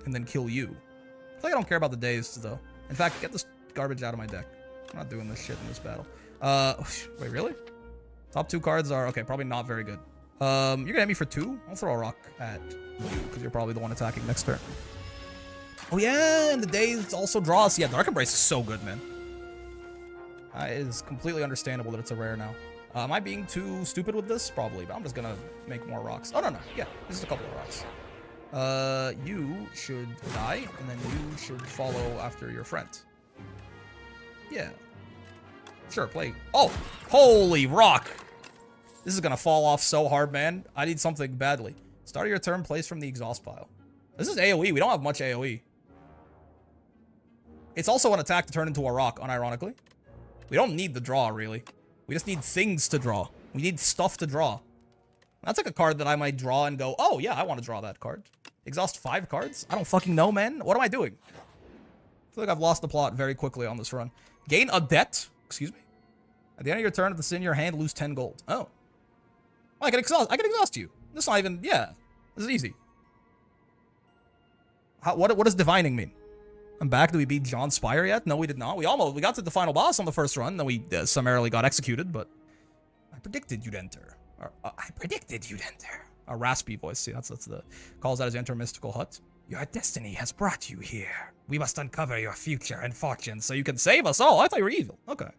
and then kill you. I feel like I don't care about the days, though. In fact, get this garbage out of my deck. I'm not doing this shit in this battle. Wait, really? Top 2 cards are... Okay, probably not very good. You're gonna hit me for 2? I'll throw a rock at you, because you're probably the one attacking next turn. Oh yeah, and the days also draw us. Yeah, Dark Embrace is so good, man. It is completely understandable that it's a rare now. Am I being too stupid with this? Probably, but I'm just gonna make more rocks. Oh, no. Yeah, this is a couple of rocks. You should die, and then you should follow after your friend. Yeah. Sure, play. Oh, holy rock. This is gonna fall off so hard, man. I need something badly. Start of your turn, place from the exhaust pile. This is AoE. We don't have much AoE. It's also an attack to turn into a rock, unironically. We don't need the draw, really. We just need things to draw. We need stuff to draw. That's like a card that I might draw and go, oh, yeah, I want to draw that card. Exhaust 5 cards? I don't fucking know, man. What am I doing? I feel like I've lost the plot very quickly on this run. Gain a debt. Excuse me. At the end of your turn, if it's in your hand, lose 10 gold. Oh. I can exhaust you. This is not even... Yeah. This is easy. What does divining mean? I'm back. Did we beat John Spire yet? No, we did not. We got to the final boss on the first run. Then we summarily got executed, but... I predicted you'd enter. I predicted you'd enter. A raspy voice. See, that's the... Calls out his enter mystical hut. Your destiny has brought you here. We must uncover your future and fortune so you can save us all. I thought you were evil. Okay.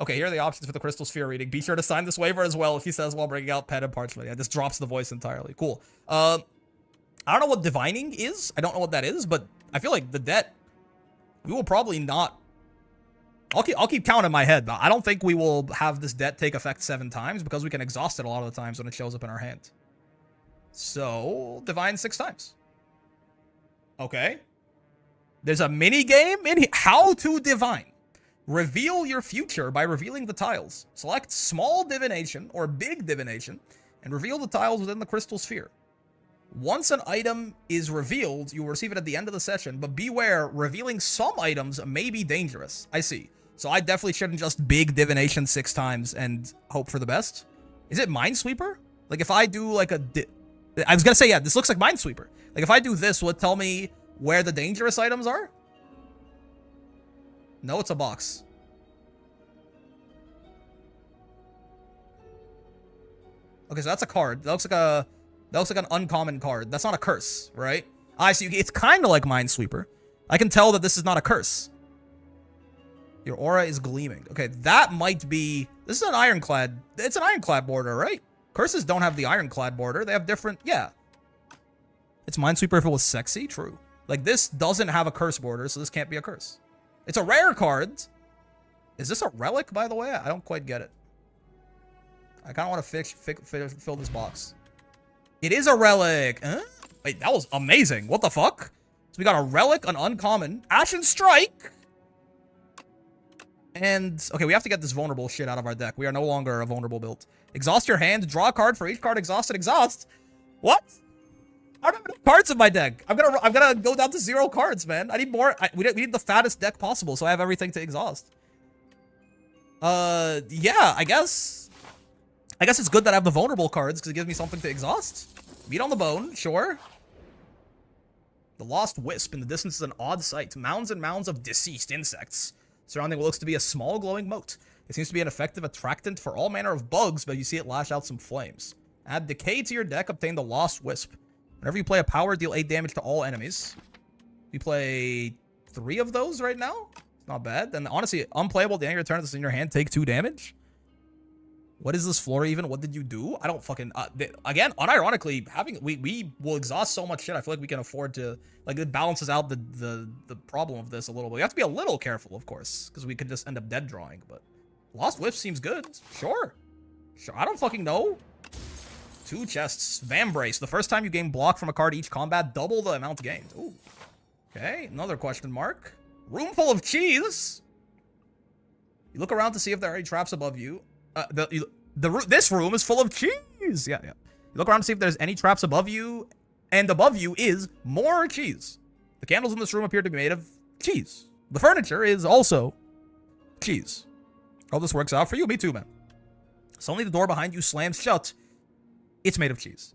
Okay, here are the options for the Crystal Sphere reading. Be sure to sign this waiver as well if he says while bringing out pen and parchment. Yeah, this drops the voice entirely. Cool. I don't know what divining is. I don't know what that is, but I feel like the debt, we will probably not... I'll keep counting in my head. I don't think we will have this debt take effect 7 times because we can exhaust it a lot of the times when it shows up in our hand. So, divine 6 times. Okay. There's a mini game in here. How to divine. Reveal your future by revealing the tiles. Select small divination or big divination and reveal the tiles within the crystal sphere. Once an item is revealed, you will receive it at the end of the session, but beware, revealing some items may be dangerous. I see. So I definitely shouldn't just big divination 6 times and hope for the best. Is it Minesweeper? Like if I do like a... I was gonna say, yeah, this looks like Minesweeper. Like if I do this, will it tell me where the dangerous items are? No, it's a box. Okay, so that's a card. That looks like an uncommon card. That's not a curse, right? I see. It's kind of like Minesweeper. I can tell that this is not a curse. Your aura is gleaming. Okay, that might be... This is an Ironclad. It's an Ironclad border, right? Curses don't have the Ironclad border. They have different... Yeah. It's Minesweeper if it was sexy. True. Like, this doesn't have a curse border, so this can't be a curse. It's a rare card. Is this a relic, by the way? I don't quite get it. I kind of want to fill this box. It is a relic. Huh? Wait, that was amazing. What the fuck? So we got a relic, an uncommon, Ashen Strike. And, okay, we have to get this vulnerable shit out of our deck. We are no longer a vulnerable build. Exhaust your hand. Draw a card for each card exhausted. Exhaust. What? I don't have enough cards in my deck. I'm gonna go down to 0 cards, man. I need more. We need the fattest deck possible, so I have everything to exhaust. Yeah, I guess it's good that I have the vulnerable cards because it gives me something to exhaust. Meat on the bone, sure. The Lost Wisp. In the distance is an odd sight. Mounds and mounds of deceased insects surrounding what looks to be a small glowing moat. It seems to be an effective attractant for all manner of bugs, but you see it lash out some flames. Add Decay to your deck, obtain the Lost Wisp. Whenever you play a power, deal 8 damage to all enemies. We play 3 of those right now. It's not bad. Then honestly, unplayable at the end of your turn that's in your hand, take 2 damage. What is this floor even? What did you do? I don't fucking... again, unironically, we will exhaust so much shit. I feel like we can afford to... Like, it balances out the problem of this a little bit. You have to be a little careful, of course, because we could just end up dead drawing, but... Lost Whip seems good. Sure. I don't fucking know. 2 chests. Vambrace. The first time you gain block from a card each combat, double the amount gained. Ooh. Okay, another question mark. Room full of cheese. You look around to see if there are any traps above you. This room is full of cheese. Yeah. You look around to see if there's any traps above you, and above you is more cheese. The candles in this room appear to be made of cheese. The furniture is also cheese. Oh, this works out for you. Me too, man. Suddenly the door behind you slams shut. It's made of cheese.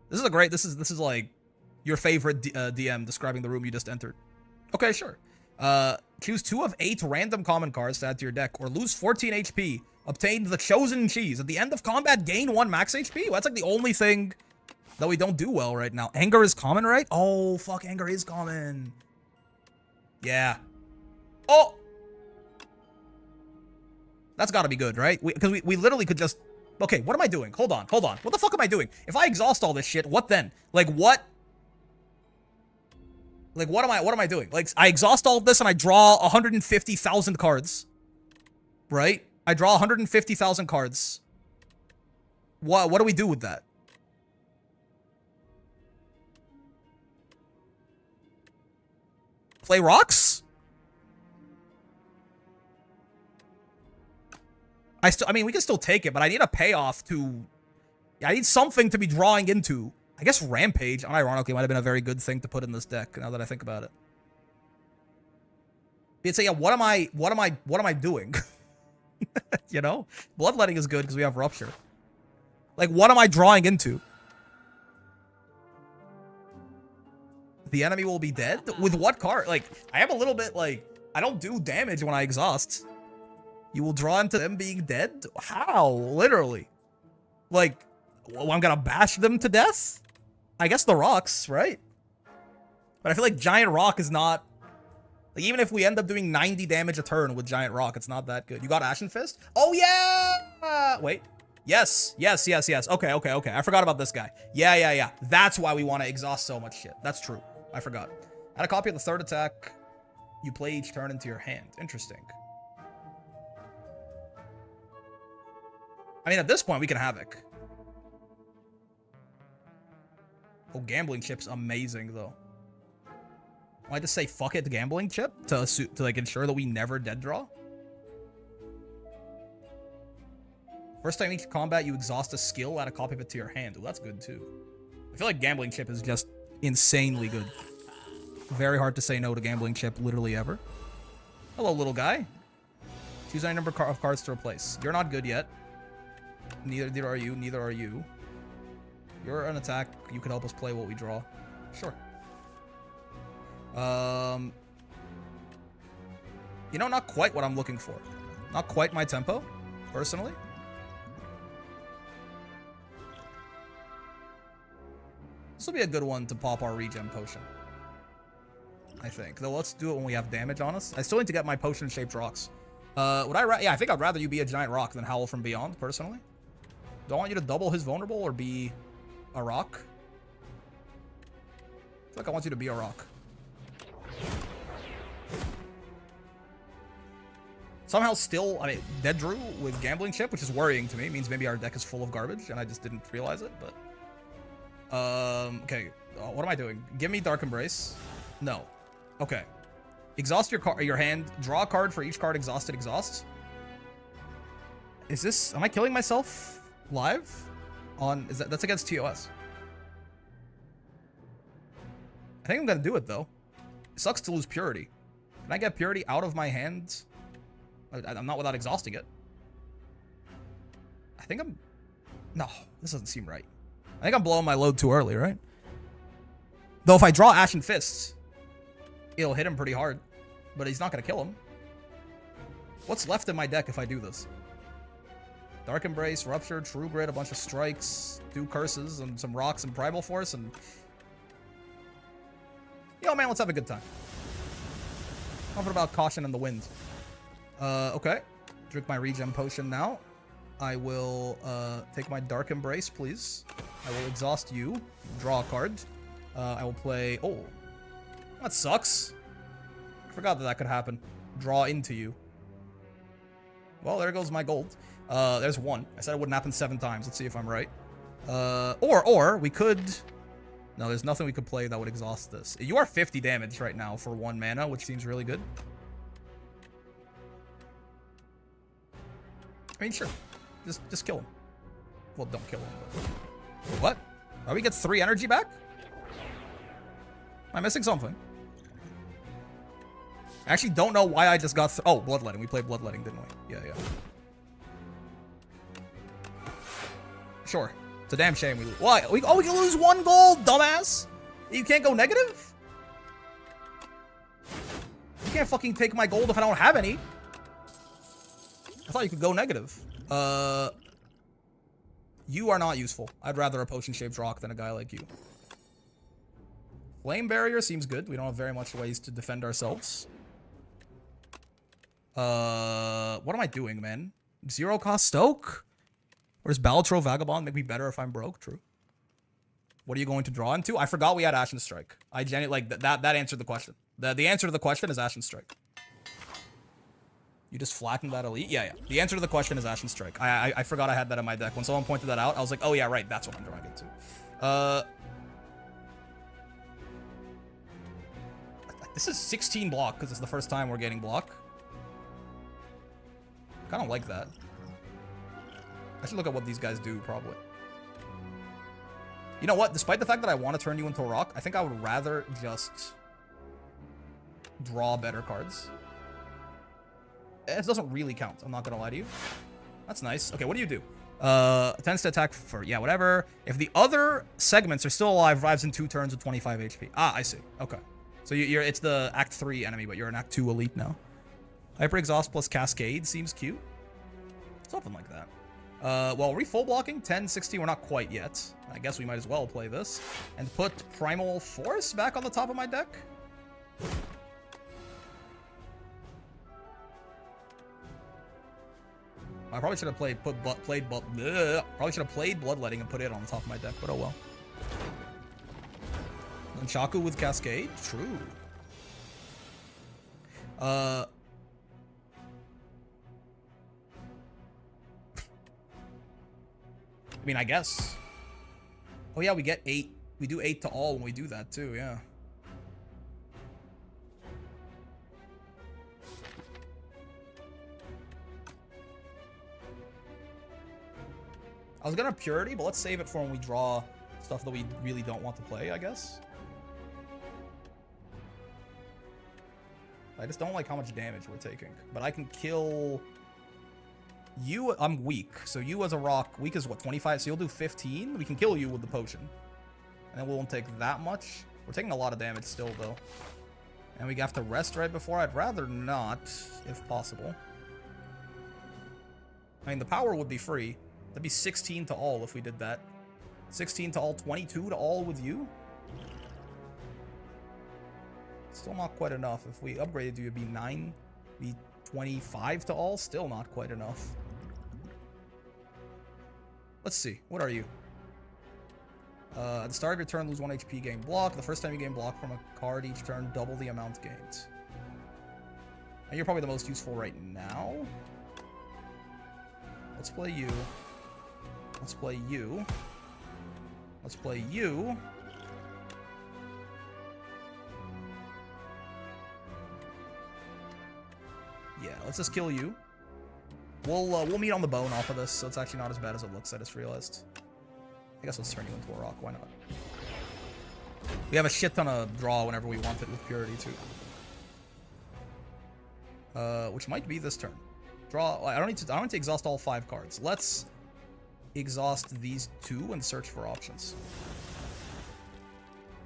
This is a great... This is like your favorite DM describing the room you just entered. Okay, sure. Choose 2 of 8 random common cards to add to your deck, or lose 14 HP. Obtain the chosen cheese. At the end of combat, gain 1 max HP. Well, that's like the only thing that we don't do well right now. Anger is common, right? Oh, fuck, anger is common. Yeah. Oh! That's gotta be good, right? Because we literally could just... Okay, what am I doing? Hold on. What the fuck am I doing? If I exhaust all this shit, what then? Like, what? Like, what am I doing? Like, I exhaust all of this and I draw 150,000 cards. Right? I draw 150,000 cards. What do we do with that? Play rocks? I mean, we can still take it, but I need a payoff to... Yeah, I need something to be drawing into. I guess Rampage, unironically, might have been a very good thing to put in this deck, now that I think about it. You'd say, yeah, what am I doing? You know? Bloodletting is good because we have Rupture. Like, what am I drawing into? The enemy will be dead? With what card? Like, I am a little bit, like... I don't do damage when I exhaust. You will draw into them being dead? How? Literally. Like, well, I'm gonna bash them to death? I guess the rocks, right? But I feel like Giant Rock is not... Like, even if we end up doing 90 damage a turn with Giant Rock, it's not that good. You got Ashen Fist? Oh, yeah! Wait. Yes. Okay. I forgot about this guy. Yeah. That's why we want to exhaust so much shit. That's true. I forgot. Add a copy of the 3rd attack you play each turn into your hand. Interesting. I mean, at this point, we can Havoc. Oh, Gambling Chip's amazing, though. I just say fuck it, the Gambling Chip to like ensure that we never dead draw. First time each combat, you exhaust a skill, add a copy of it to your hand. Ooh, that's good too. I feel like Gambling Chip is just insanely good. Very hard to say no to Gambling Chip, literally ever. Hello, little guy. Choose any number of cards to replace. You're not good yet. Neither are you. Neither are you. You're an attack. You can help us play what we draw. Sure. You know, not quite what I'm looking for. Not quite my tempo, personally. This will be a good one to pop our regen potion, I think. Though let's do it when we have damage on us. I still need to get my potion-shaped rocks. Yeah, I think I'd rather you be a giant rock than Howl from Beyond, personally. Do I want you to double his vulnerable or be a rock? I feel like I want you to be a rock. Somehow still, I mean, Dead Drew with Gambling Chip, which is worrying to me. It means maybe our deck is full of garbage, and I just didn't realize it, but... okay. What am I doing? Give me Dark Embrace. No. Okay. Exhaust your hand. Draw a card for each card exhausted. Exhaust. Is this... Am I killing myself live? That's against TOS. I think I'm gonna do it, though. It sucks to lose Purity. Can I get Purity out of my hand? I'm not without exhausting it. I think I'm... No, this doesn't seem right. I think I'm blowing my load too early, right? Though if I draw Ashen Fists, it'll hit him pretty hard. But he's not going to kill him. What's left in my deck if I do this? Dark Embrace, Rupture, True Grit, a bunch of strikes, 2 curses, and some rocks and Primal Force, and... Yo, man, let's have a good time. Something about Caution in the Wind. Okay. Drink my regen potion now. I will take my Dark Embrace, please. I will exhaust you. Draw a card. I will play... Oh. That sucks. I forgot that could happen. Draw into you. Well, there goes my gold. There's 1. I said it wouldn't happen 7 times. Let's see if I'm right. Or we could... No, there's nothing we could play that would exhaust this. You are 50 damage right now for 1 mana, which seems really good. I mean, sure. Just kill him. Well, don't kill him. But... What? Oh, we get 3 energy back? Am I missing something? I actually don't know why I just got... Oh, Bloodletting. We played Bloodletting, didn't we? Yeah. Sure. It's a damn shame we lose. Why? We can lose 1 gold, dumbass! You can't go negative? You can't fucking take my gold if I don't have any. I thought you could go negative. You are not useful. I'd rather a potion-shaped rock than a guy like you. Flame Barrier seems good. We don't have very much ways to defend ourselves. What am I doing, man? 0 cost Stoke? Or does Balatro Vagabond make me better if I'm broke? True. What are you going to draw into? I forgot we had Ashen Strike. I genuinely, like, that answered the question. The answer to the question is Ashen Strike. You just flattened that elite? Yeah. The answer to the question is Ashen Strike. I forgot I had that in my deck. When someone pointed that out, I was like, oh yeah, right, that's what I'm drawing into. This is 16 block, because it's the first time we're getting block. Kind of like that. I should look at what these guys do, probably. You know what? Despite the fact that I want to turn you into a rock, I think I would rather just draw better cards. It doesn't really count. I'm not going to lie to you. That's nice. Okay, what do you do? Tends to attack for... Yeah, whatever. If the other segments are still alive, revives in 2 turns with 25 HP. Ah, I see. Okay. So it's the Act 3 enemy, but you're an Act 2 elite now. Hyper Exhaust plus Cascade seems cute. Something like that. Well, are we full blocking? 10, 60, we're not quite yet. I guess we might as well play this. And put Primal Force back on the top of my deck? I probably should have played Bloodletting and put it on the top of my deck, but oh well. Nunchaku with Cascade? True. I mean, I guess. Oh yeah, we get 8. We do 8 to all when we do that too, yeah. I was gonna Purity, but let's save it for when we draw stuff that we really don't want to play, I guess. I just don't like how much damage we're taking. But I can kill... You, I'm weak. So you as a rock, weak is what, 25? So you'll do 15? We can kill you with the potion. And then we won't take that much. We're taking a lot of damage still, though. And we have to rest right before. I'd rather not, if possible. I mean, the power would be free. That'd be 16 to all if we did that. 16 to all, 22 to all with you? Still not quite enough. If we upgraded you, it'd be 9. Be 25 to all. Still not quite enough. Let's see. What are you? At the start of your turn, lose 1 HP, gain block. The first time you gain block from a card each turn, double the amount gained. And you're probably the most useful right now. Let's play you. Let's play you. Let's play you. Yeah, let's just kill you. We'll meet on the bone off of this, so it's actually not as bad as it looks, I just realized. I guess let's turn you into a rock, why not? We have a shit ton of draw whenever we want it with Purity, too. Which might be this turn. Draw, I don't need to exhaust all 5 cards. Let's exhaust these 2 and search for options.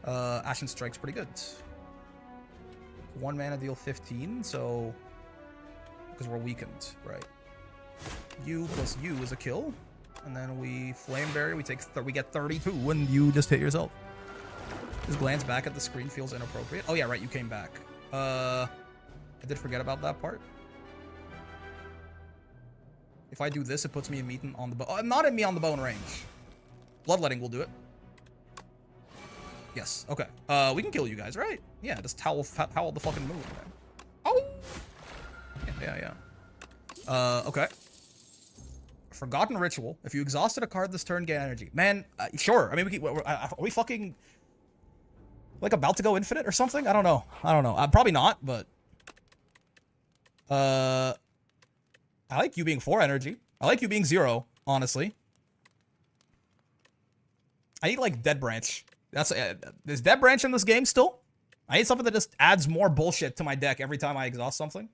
Ashen Strike's pretty good. 1 mana deal 15, so... because we're weakened, right? You plus you is a kill. And then we Flame Barrier, we get 32 when you just hit yourself. His glance back at the screen feels inappropriate. Oh yeah, right, you came back. I did forget about that part. If I do this, it puts me in meat on the bone. I'm not in me on the bone range. Bloodletting will do it. Yes, okay. We can kill you guys, right? Yeah, just howl the fucking move, man. Oh! Yeah. Okay. Forgotten Ritual. If you exhausted a card this turn, gain energy. Man, sure. I mean, are we fucking like about to go infinite or something? I don't know. Probably not, but I like you being 4 energy. I like you being 0, honestly. I need like Dead Branch. There's Dead Branch in this game still? I need something that just adds more bullshit to my deck every time I exhaust something.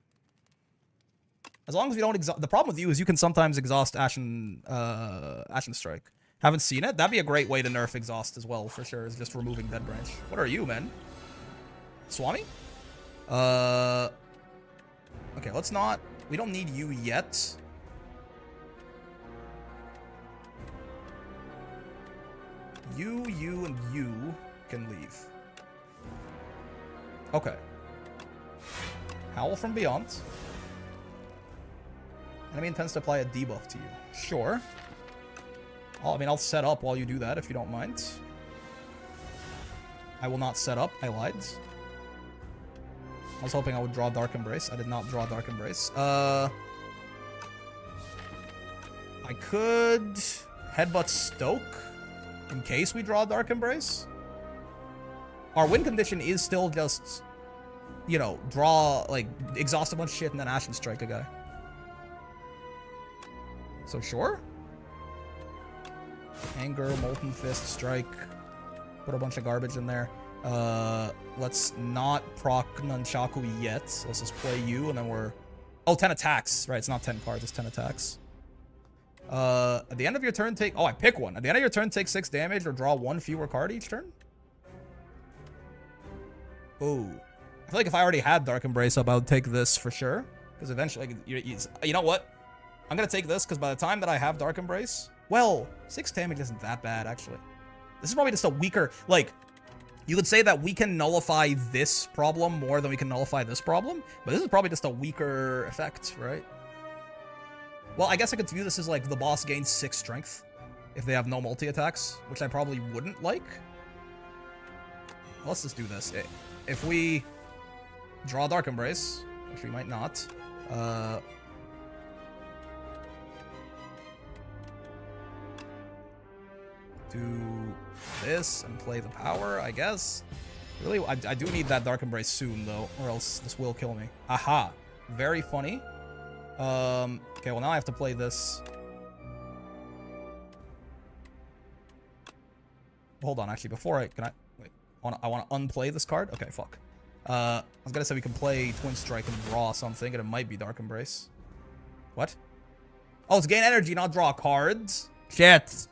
As long as you don't exhaust... The problem with you is you can sometimes exhaust Ashen Strike. Haven't seen it? That'd be a great way to nerf exhaust as well, for sure, is just removing Dead Branch. What are you, man? Swami? Okay, let's not... We don't need you yet. You, and you can leave. Okay. Howl from Beyond. Enemy intends to apply a debuff to you. Sure. I'll set up while you do that, if you don't mind. I will not set up. I lied. I was hoping I would draw Dark Embrace. I did not draw Dark Embrace. I could Headbutt Stoke in case we draw Dark Embrace. Our win condition is still just, you know, draw, like, exhaust a bunch of shit and then Ashen Strike a guy. So sure. Anger, Molten Fist, Strike. Put a bunch of garbage in there. Let's not proc Nunchaku yet. Let's just play you and then we're... Oh, 10 attacks. Right, it's not 10 cards, it's 10 attacks. At the end of your turn, take... Oh, I pick one. At the end of your turn, take 6 damage or draw 1 fewer card each turn? Ooh. I feel like if I already had Dark Embrace up, I would take this for sure. Because eventually... You know what? I'm going to take this because by the time that I have Dark Embrace... Well, 6 damage isn't that bad, actually. This is probably just a weaker... Like, you could say that we can nullify this problem more than we can nullify this problem. But this is probably just a weaker effect, right? Well, I guess I could view this as, like, the boss gains 6 strength if they have no multi-attacks, which I probably wouldn't like. Let's just do this. If we draw Dark Embrace, which we might not, do this and play the power, I guess. Really, I do need that Dark Embrace soon, though, or else this will kill me. Aha. Very funny. Okay, well, now I have to play this. Hold on, actually, before I... Can I... Wait. I want to unplay this card? Okay, fuck. I was gonna say we can play Twin Strike and draw something, and it might be Dark Embrace. What? Oh, it's gain energy, not draw cards. Shit.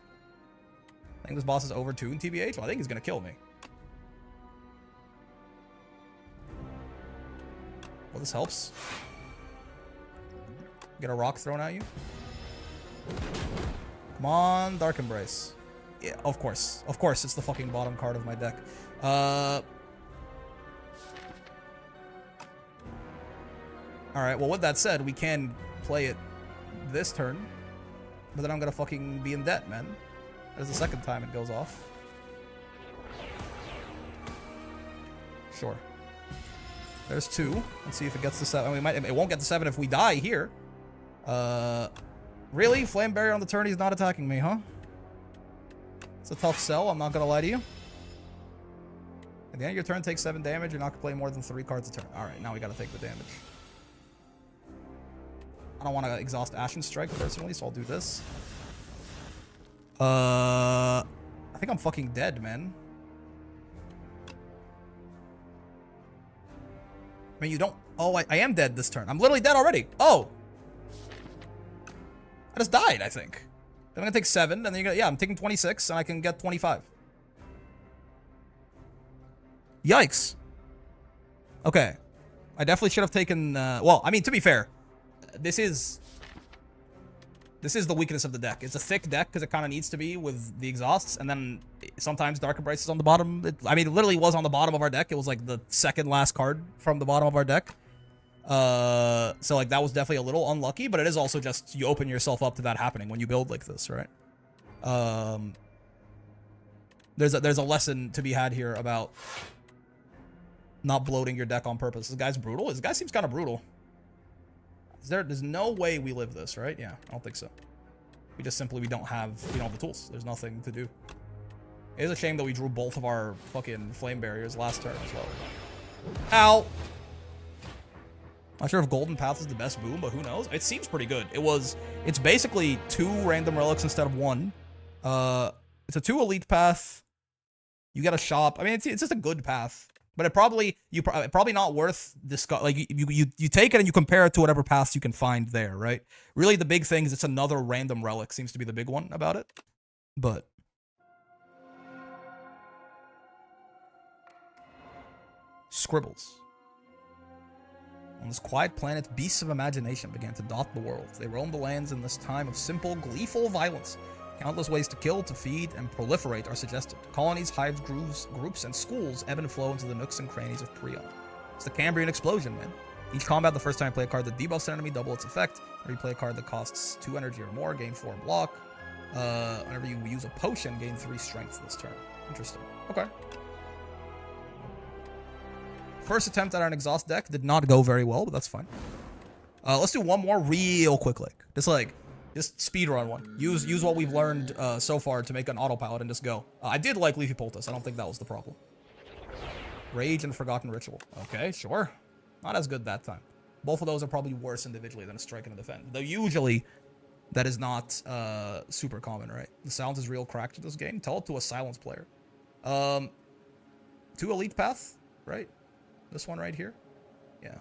I think this boss is overtuned, TBH. Well, I think he's gonna kill me. Well, this helps. Get a rock thrown at you. Come on, Dark Embrace. Yeah, of course. Of course, it's the fucking bottom card of my deck. Alright, well, with that said, we can play it this turn. But then I'm gonna fucking be in debt, man. That's the second time it goes off. Sure. There's 2. Let's see if it gets to 7. It won't get to 7 if we die here. Really? Flame Barrier on the turn, he's not attacking me, huh? It's a tough sell, I'm not gonna lie to you. At the end of your turn, take 7 damage. You're not gonna play more than 3 cards a turn. Alright, now we gotta take the damage. I don't want to exhaust Ashen Strike personally, so I'll do this. I think I'm fucking dead, man. I mean, you don't... Oh, I am dead this turn. I'm literally dead already. Oh! I just died, I think. Then I'm gonna take 7, and then you're gonna... Yeah, I'm taking 26, and I can get 25. Yikes. Okay. I definitely should have taken... well, I mean, to be fair, this is the weakness of the deck. It's a thick deck because it kind of needs to be with the exhausts, and then sometimes Dark Embrace is on the bottom. I mean, it literally was on the bottom of our deck. It was like the second last card from the bottom of our deck. So like that was definitely a little unlucky, but it is also just you open yourself up to that happening when you build like this, right? There's a lesson to be had here about not bloating your deck on purpose. This guy's brutal. This guy seems kind of brutal. There's no way we live this, right? Yeah, I don't think so. We don't have the tools. There's nothing to do. It is a shame that we drew both of our fucking flame barriers last turn as well. Ow! Not sure if Golden Path is the best boom, but who knows? It seems pretty good. It's basically 2 random relics instead of 1. It's a 2 elite path. You get a shop. I mean, it's just a good path. But probably not worth discuss. Like you take it and you compare it to whatever paths you can find there, right? Really, the big thing is it's another random relic seems to be the big one about it. But scribbles. On this quiet planet, beasts of imagination began to dot the world. They roamed the lands in this time of simple, gleeful violence. Countless ways to kill, to feed, and proliferate are suggested. Colonies, hives, groups, and schools ebb and flow into the nooks and crannies of Prion. It's the Cambrian explosion, man. Each combat, the first time you play a card that debuffs an enemy, double its effect. Or you play a card that costs 2 energy or more, gain 4 block. Whenever you use a potion, gain 3 strength this turn. Interesting. Okay. First attempt at an exhaust deck did not go very well, but that's fine. Let's do one more real quick, just speed run one. Use what we've learned so far to make an autopilot and just go. I did like Leafy Poultice. I don't think that was the problem. Rage and Forgotten Ritual. Okay, sure. Not as good that time. Both of those are probably worse individually than a Strike and a Defend. Though usually that is not super common, right? The Silence is real cracked to this game. Tell it to a Silence player. 2 Elite Path, right? This one right here. Yeah.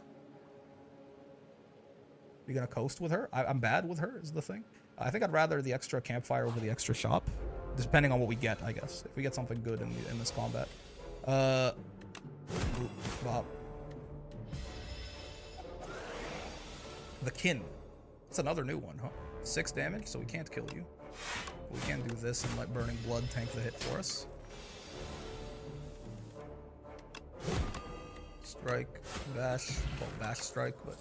You're gonna coast with her? I'm bad with her, is the thing. I think I'd rather the extra campfire over the extra shop. Depending on what we get, I guess. If we get something good in this combat. Bob. The Kin. It's another new one, huh? 6 damage, so we can't kill you. We can do this and let Burning Blood tank the hit for us. Strike, bash. Well, bash strike, but...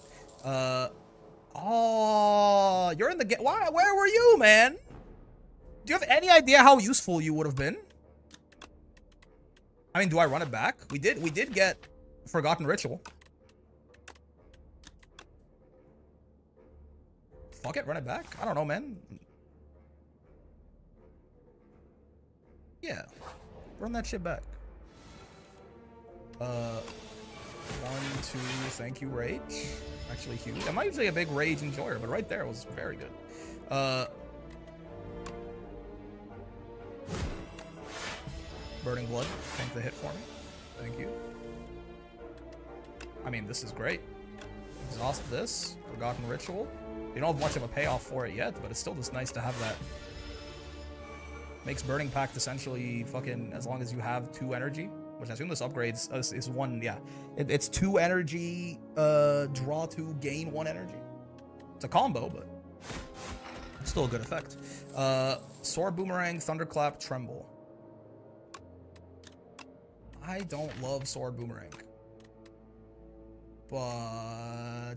Oh, you're in the game. Why? Where were you, man? Do you have any idea how useful you would have been? I mean, do I run it back? We did get Forgotten Ritual. Fuck it, run it back. I don't know, man. Yeah, run that shit back. 1, 2, thank you, Rage. Actually huge. I'm not usually a big Rage enjoyer, but right there was very good. Burning Blood, tank the hit for me. Thank you. I mean, this is great. Exhaust this. Forgotten Ritual. You don't have much of a payoff for it yet, but it's still just nice to have that. Makes Burning Pact essentially fucking, as long as you have 2 energy, which I assume this upgrades is 1, yeah. It's 2 energy, draw 2, gain 1 energy. It's a combo, but still a good effect. Sword Boomerang, Thunderclap, Tremble. I don't love Sword Boomerang. But...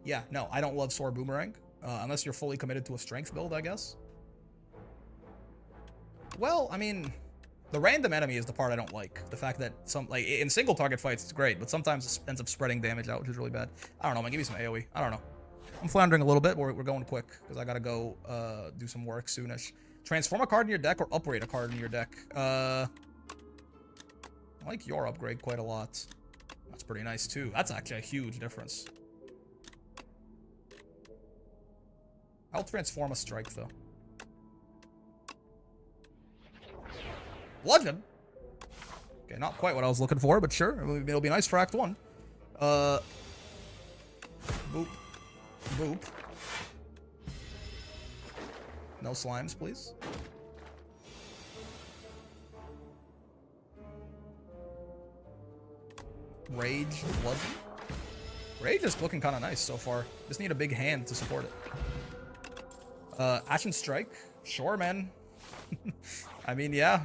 yeah, no, I don't love Sword Boomerang. Unless you're fully committed to a strength build, I guess. Well, I mean, the random enemy is the part I don't like. The fact that in single target fights, it's great, but sometimes it ends up spreading damage out, which is really bad. I don't know, man, give me some AoE. I don't know. I'm floundering a little bit, but we're going quick, because I gotta go do some work soonish. Transform a card in your deck or upgrade a card in your deck. I like your upgrade quite a lot. That's pretty nice, too. That's actually a huge difference. I'll transform a strike, though. Bludgeon? Okay, not quite what I was looking for, but sure. It'll be nice for Act 1. Boop. Boop. No slimes, please. Rage, Bludgeon. Rage is looking kind of nice so far. Just need a big hand to support it. Ashen Strike. Sure, man. I mean, yeah.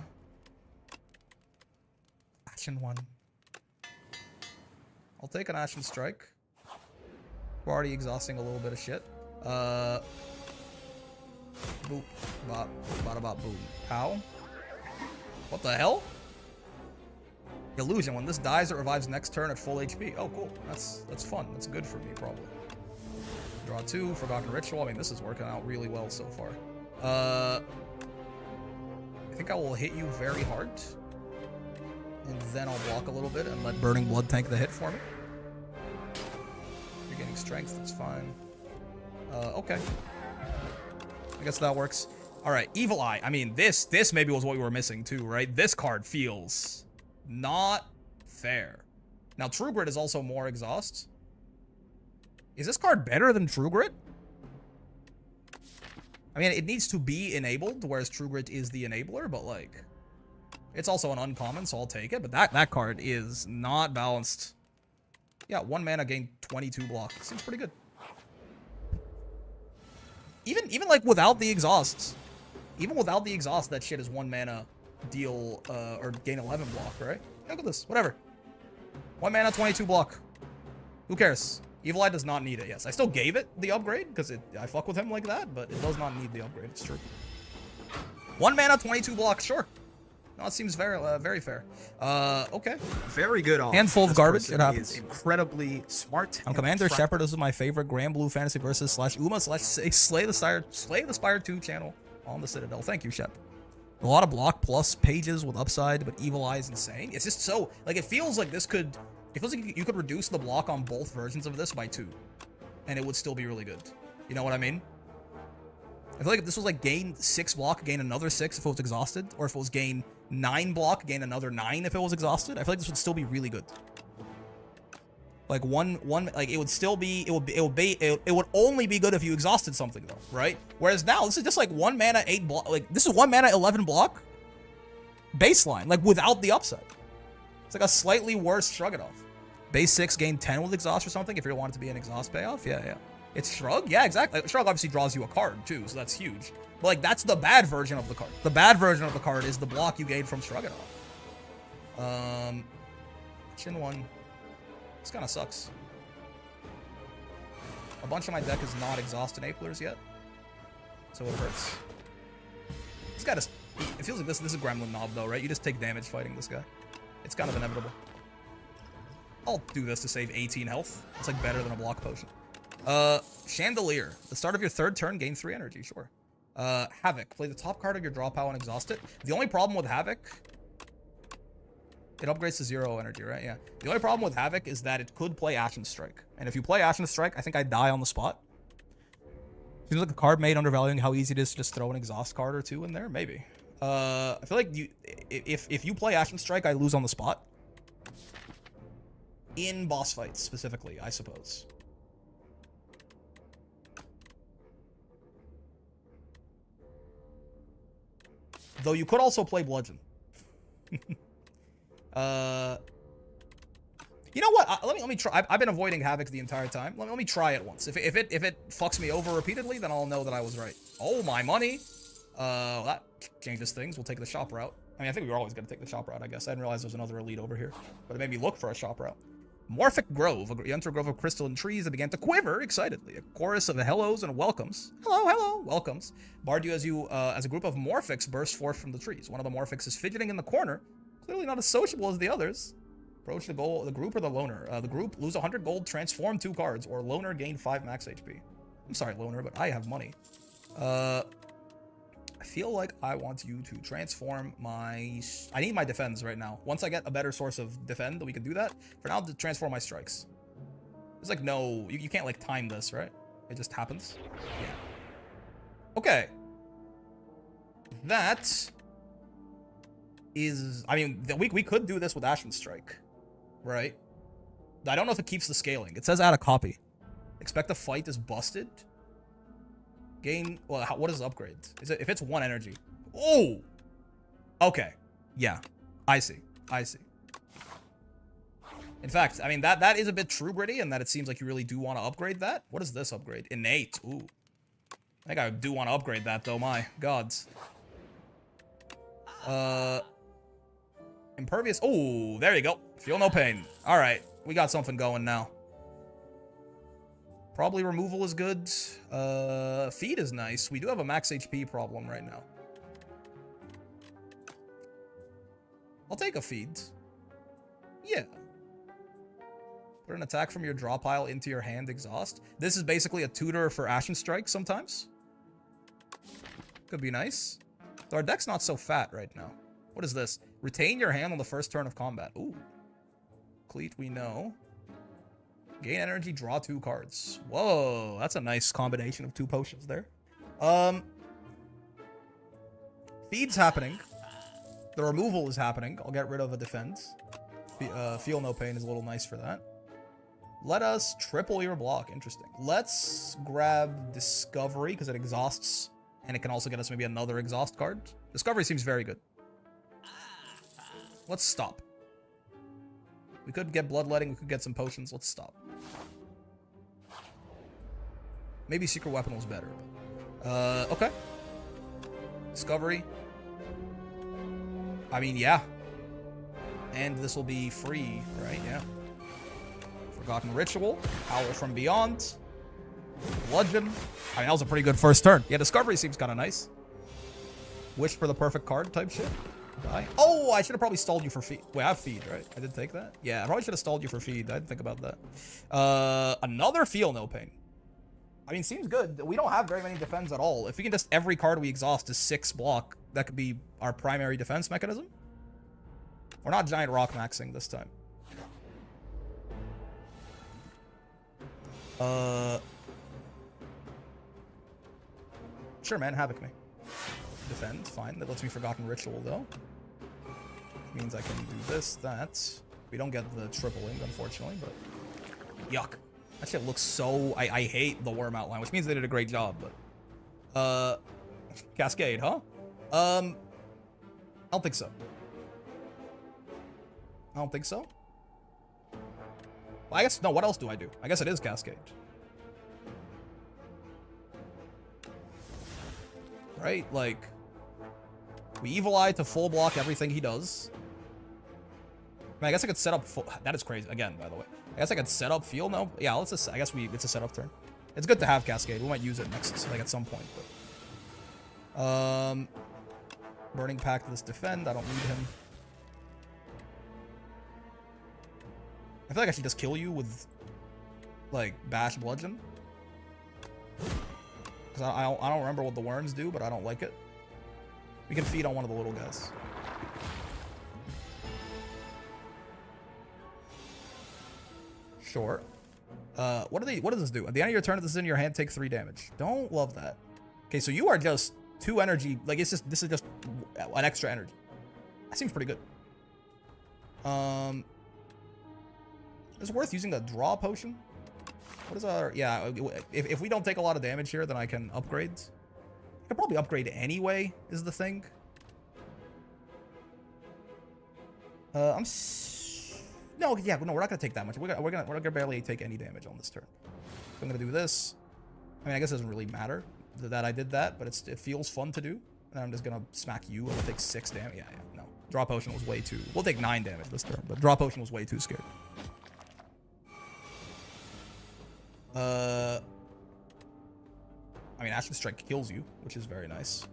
Ashen one. I'll take an Ashen Strike. We're already exhausting a little bit of shit. Boop. Bop. Bada bop boom. How? What the hell? Illusion. When this dies, it revives next turn at full HP. Oh, cool. That's fun. That's good for me, probably. Draw 2. Forgotten Ritual. I mean, this is working out really well so far. I think I will hit you very hard. And then I'll block a little bit and let Burning Blood tank the hit for me. You're getting strength. That's fine. Okay. I guess that works. All right. Evil Eye. I mean, this maybe was what we were missing too, right? This card feels not fair. Now, True Grit is also more exhaust. Is this card better than True Grit? I mean, it needs to be enabled, whereas True Grit is the enabler, but like, it's also an uncommon, so I'll take it. But that card is not balanced. Yeah, 1 mana, gain 22 block. Seems pretty good. Even like without the exhausts, that shit is 1 mana, deal or gain 11 block, right? Look at this. Whatever. 1 mana, 22 block. Who cares? Evil Eye does not need it. Yes, I still gave it the upgrade because I fuck with him like that, but it does not need the upgrade. It's true. 1 mana, 22 block. Sure. No, it seems very fair. Okay. Very good on. Handful of garbage. It happens. Is incredibly smart. I'm Commander Shepard. This is my favorite Grand Blue Fantasy Versus / Uma / Slay the Spire 2 channel on the Citadel. Thank you, Shep. A lot of block plus pages with upside, but Evil Eye is insane. It's just so like it feels like this could. It feels like you could reduce the block on both versions of this by 2, and it would still be really good. You know what I mean? I feel like if this was like gain 6 block, gain another 6 if it was exhausted, or if it was gain 9 block, gain another 9 if it was exhausted, I feel like this would still be really good. Like one like it would still be it would only be good if you exhausted something though, right? Whereas now this is just like 1 mana 8 block, like this is 1 mana 11 block baseline, like without the upside. It's like a slightly worse Shrug It Off. Base 6 gain 10 with exhaust or something if you want it to be an exhaust payoff. Yeah. It's Shrug? Yeah, exactly. Shrug obviously draws you a card, too, so that's huge. But, like, that's the bad version of the card. The bad version of the card is the block you gain from Shrug It Off. Chin 1. This kind of sucks. A bunch of my deck is not exhaust enablers yet, so it hurts. This guy just... It feels like this is Gremlin Knob, though, right? You just take damage fighting this guy. It's kind of inevitable. I'll do this to save 18 health. It's, like, better than a block potion. Chandelier. The start of your 3rd turn, gain 3 energy, sure. Havoc. Play the top card of your draw pile and exhaust it. The only problem with Havoc... It upgrades to 0 energy, right? Yeah. The only problem with Havoc is that it could play Ashen Strike. And if you play Ashen Strike, I think I die on the spot. Seems like the card made undervaluing how easy it is to just throw an exhaust card or 2 in there. Maybe. I feel like if you play Ashen Strike, I lose on the spot. In boss fights, specifically, I suppose. Though you could also play Bludgeon. You know what? Let me try. I've been avoiding Havoc the entire time. Let me try it once. If it fucks me over repeatedly, then I'll know that I was right. Oh, my money. Well, that changes things. We'll take the shop route. I mean, I think we were always going to take the shop route, I guess. I didn't realize there was another elite over here. But it made me look for a shop route. Morphic Grove. You enter a grove of crystalline trees that began to quiver excitedly. A chorus of hellos and welcomes. Hello, welcomes. Barred you as a group of Morphics burst forth from the trees. One of the Morphics is fidgeting in the corner, clearly not as sociable as the others. Approach the group or the loner. The group, lose 100 gold, transform 2 cards, or loner, gain 5 max HP. I'm sorry, loner, but I have money. I feel like I want you to transform my... I need my defends right now. Once I get a better source of defend, we can do that. For now, to transform my strikes. There's like no... You can't like time this, right? It just happens. Yeah. Okay. That is... I mean, we could do this with Ashen Strike. Right? I don't know if it keeps the scaling. It says add a copy. Expect the fight is busted. Gain... Well, what is upgrade? Is it if it's 1 energy? Oh! Okay. Yeah. I see. In fact, I mean, that is a bit true, Gritty, and that it seems like you really do want to upgrade that. What is this upgrade? Innate. Ooh. I think I do want to upgrade that, though. My gods. Impervious. Oh, there you go. Feel no pain. All right. We got something going now. Probably removal is good. Feed is nice. We do have a max HP problem right now. I'll take a feed. Yeah. Put an attack from your draw pile into your hand exhaust. This is basically a tutor for Ashen Strike sometimes. Could be nice. So our deck's not so fat right now. What is this? Retain your hand on the first turn of combat. Ooh. Cleat, we know. Gain energy, draw 2 cards. Whoa, that's a nice combination of 2 potions there. Feed's happening. The removal is happening. I'll get rid of a defense. Feel no pain is a little nice for that. Let us triple your block. Interesting. Let's grab Discovery because it exhausts. And it can also get us maybe another exhaust card. Discovery seems very good. Let's stop. We could get bloodletting. We could get some potions. Let's stop. Maybe Secret Weapon was better. Okay. Discovery. I mean, yeah. And this will be free, right? Yeah. Forgotten Ritual. Howl from Beyond. Bludgeon. I mean, that was a pretty good first turn. Yeah, Discovery seems kind of nice. Wish for the perfect card type shit. Die. Oh, I should have probably stalled you for feed. Wait, I have feed, right? I did take that? Yeah, I probably should have stalled you for feed. I didn't think about that. Another Feel No Pain. I mean, seems good. We don't have very many defense at all. If we can just every card we exhaust is 6 block, that could be our primary defense mechanism. We're not giant rock maxing this time. Sure, man. Havoc me. Defend. Fine. That lets me Forgotten Ritual, though. Which means I can do this, that. We don't get the tripling, unfortunately, but... Yuck. That shit looks so... I hate the worm outline, which means they did a great job, but... Cascade, huh? I don't think so. I don't think so. Well, I guess... No, what else do I do? I guess it is Cascade. Right? Like... We Evil Eye to full block everything he does. I mean, I guess I could set up full... That is crazy. Again, by the way. I guess I could set up Feel No... Yeah, let's just... I guess it's a setup turn. It's good to have Cascade. We might use it next, like, at some point, but... Burning Pact, this defend. I don't need him. I feel like I should just kill you with, like, Bash Bludgeon. Because I don't remember what the worms do, but I don't like it. We can feed on one of the little guys. Sure. What does this do? At the end of your turn, if this is in your hand, take 3 damage. Don't love that. Okay, so you are just 2 energy. Like, this is just an extra energy. That seems pretty good. It's worth using the draw potion. What is our... Yeah, if we don't take a lot of damage here, then I can upgrade. I could probably upgrade anyway, is the thing. No, yeah, no, we're not gonna take that much. We're gonna barely take any damage on this turn. So I'm gonna do this. I mean, I guess it doesn't really matter that I did that, but it feels fun to do. And I'm just gonna smack you. I'll take 6 damage. Yeah, no. Draw potion was way too... We'll take 9 damage this turn, but draw potion was way too scared. I mean, Ashen Strike kills you, which is very nice.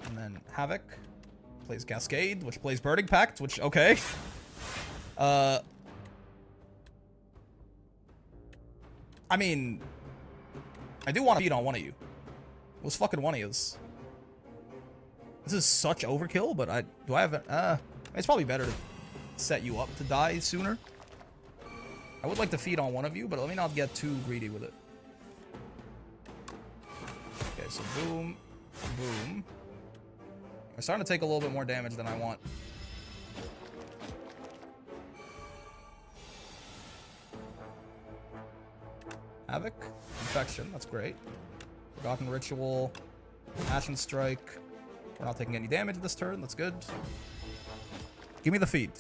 And then Havoc plays Cascade, which plays Burning Pact, which, okay. I mean, I do want to feed on one of you. What's fucking one of yous? This is such overkill, but do I have it's probably better to set you up to die sooner. I would like to feed on one of you, but let me not get too greedy with it. Okay, so boom, boom. We're starting to take a little bit more damage than I want. Havoc, Infection, that's great. Forgotten Ritual, Ashen Strike. We're not taking any damage this turn, that's good. Give me the feed.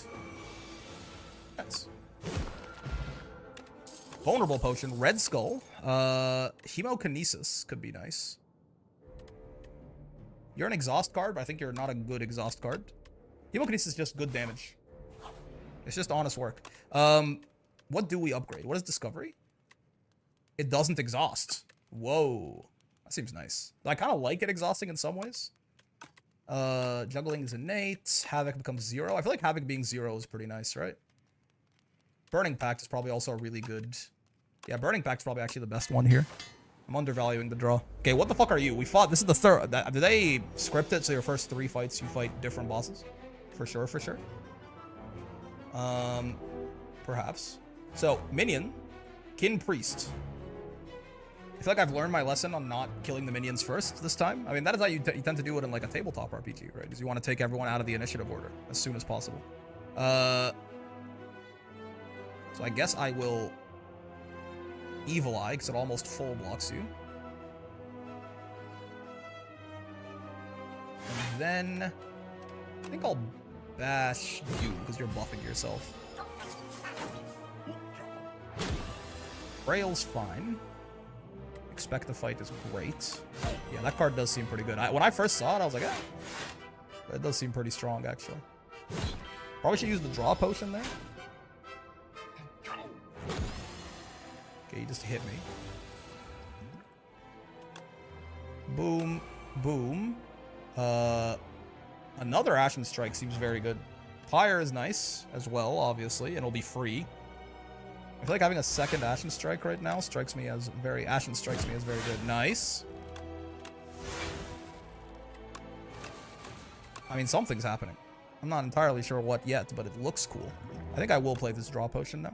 Vulnerable potion. Red skull. Hemokinesis could be nice. You're an exhaust card, but I think you're not a good exhaust card. Hemokinesis is just good damage. It's just honest work. What do we upgrade? What is discovery? It doesn't exhaust. Whoa. That seems nice. I kind of like it exhausting in some ways. Juggling is innate. Havoc becomes 0. I feel like Havoc being 0 is pretty nice, right? Burning Pact is probably also a really good... Yeah, Burning Pact is probably actually the best one here. I'm undervaluing the draw. Okay, what the fuck are you? We fought... This is the third... Do they script it so your first 3 fights you fight different bosses? For sure, for sure. Perhaps. So, Minion. Kin Priest. I feel like I've learned my lesson on not killing the minions first this time. I mean, that is how you tend to do it in like a tabletop RPG, right? Because you want to take everyone out of the initiative order as soon as possible. So I guess I will Evil Eye, because it almost full blocks you. And then I think I'll bash you, because you're buffing yourself. Frail's fine. Expect the Fight is great. Yeah, that card does seem pretty good. When I first saw it, I was like, eh. But it does seem pretty strong, actually. Probably should use the draw potion there. Okay, you just hit me. Boom. Boom. Another Ashen Strike seems very good. Pyre is nice as well, obviously, and it'll be free. I feel like having a second Ashen Strike right now strikes me as very... Ashen strikes me as very good. Nice. I mean, something's happening. I'm not entirely sure what yet, but it looks cool. I think I will play this draw potion now.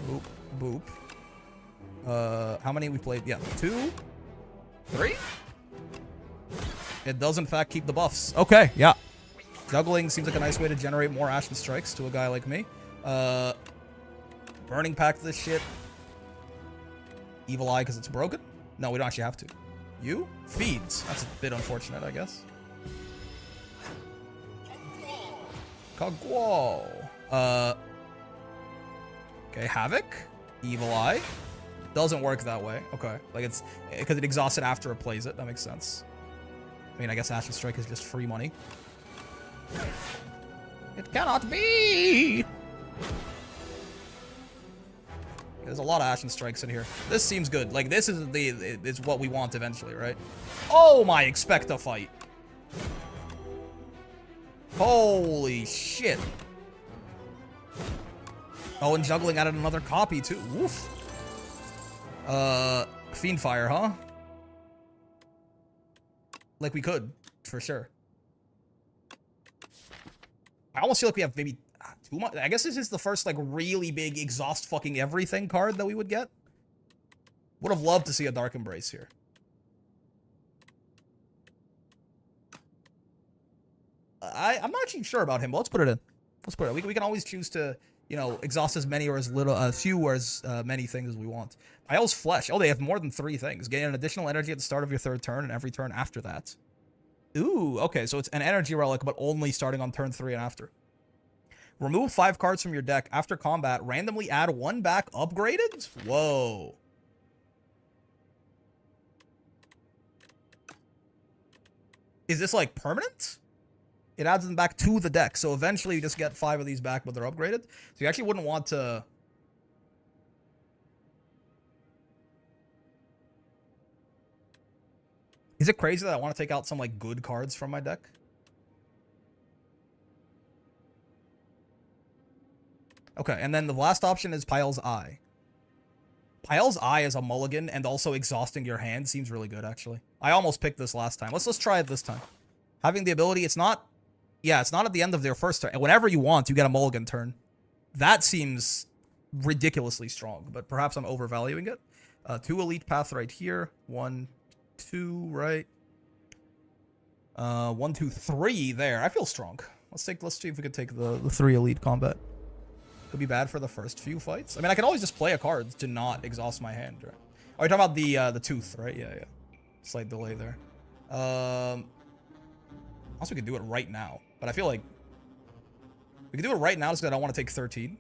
Boop. Boop. How many we played? Yeah, 2? 3? It does, in fact, keep the buffs. Okay, yeah. Juggling seems like a nice way to generate more Ashen Strikes to a guy like me. Burning Pact this shit. Evil Eye because it's broken? No, we don't actually have to. You? Feeds. That's a bit unfortunate, I guess. Kagwal. Okay, Havoc. Evil Eye. Doesn't work that way. Okay. Like it's... Because it exhausts it after it plays it. That makes sense. I mean, I guess Ashen Strike is just free money. It cannot be! There's a lot of Ashen Strikes in here. This seems good. Like, this is what we want eventually, right? Oh my, expect a fight. Holy shit. Oh, and Juggling added another copy, too. Woof. Fiendfire, huh? Like, we could, for sure. I almost feel like we have maybe... too much. I guess this is the first, like, really big exhaust fucking everything card that we would get. Would have loved to see a Dark Embrace here. I'm not actually sure about him, but let's put it in. Let's put it in. We can always choose to, you know, exhaust as many or as little, few or as many things as we want. Pyle's Flesh. Oh, they have more than 3 things. Gain an additional energy at the start of your 3rd turn and every turn after that. Ooh, okay, so it's an energy relic, but only starting on turn 3 and after. Remove 5 cards from your deck after combat. Randomly add 1 back upgraded? Whoa. Is this, like, permanent? It adds them back to the deck. So eventually you just get 5 of these back, but they're upgraded. So you actually wouldn't want to... Is it crazy that I want to take out some, like, good cards from my deck? Okay, and then the last option is Pyle's Eye. Pyle's Eye as a mulligan and also exhausting your hand seems really good, actually. I almost picked this last time. Let's try it this time. Having the ability, it's not... Yeah, it's not at the end of their first turn. Whenever you want, you get a mulligan turn. That seems ridiculously strong, but perhaps I'm overvaluing it. 2 elite path right here. 1, 2, right? 1, 2, 3 there. I feel strong. Let's see if we could take the 3 elite combat. Could be bad for the first few fights. I mean, I can always just play a card to not exhaust my hand, right? Oh, you're talking about the tooth, right? Yeah, yeah. Slight delay there. Also, we could do it right now, but I feel like we can do it right now just because I don't want to take 13.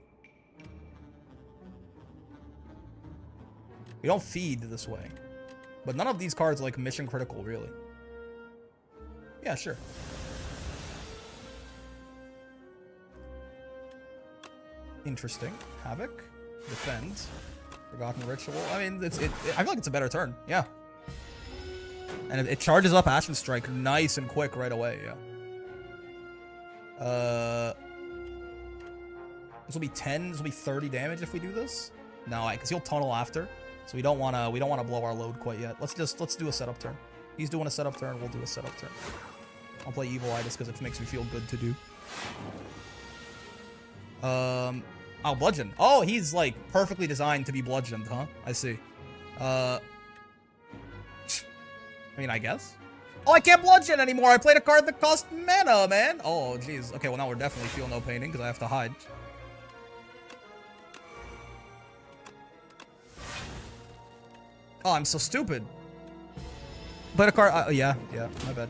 We don't feed this way. But none of these cards are like mission critical, really. Yeah, sure. Interesting. Havoc. Defend. Forgotten Ritual. I mean, I feel like it's a better turn. Yeah. And it charges up Ashen Strike nice and quick right away. Yeah. This will be 10. This will be 30 damage if we do this. No, because he'll tunnel after. So we don't wanna blow our load quite yet. Let's do a setup turn. He's doing a setup turn. We'll do a setup turn. I'll play Evil Eye just because it makes me feel good to do. Oh, Bludgeon. Oh, he's like perfectly designed to be bludgeoned, huh? I see. I mean, I guess. Oh, I can't bludgeon anymore. I played a card that cost mana, man. Oh, jeez. Okay, well now we're definitely feel no paining because I have to hide. Oh, I'm so stupid. Played a card. Yeah, my bad.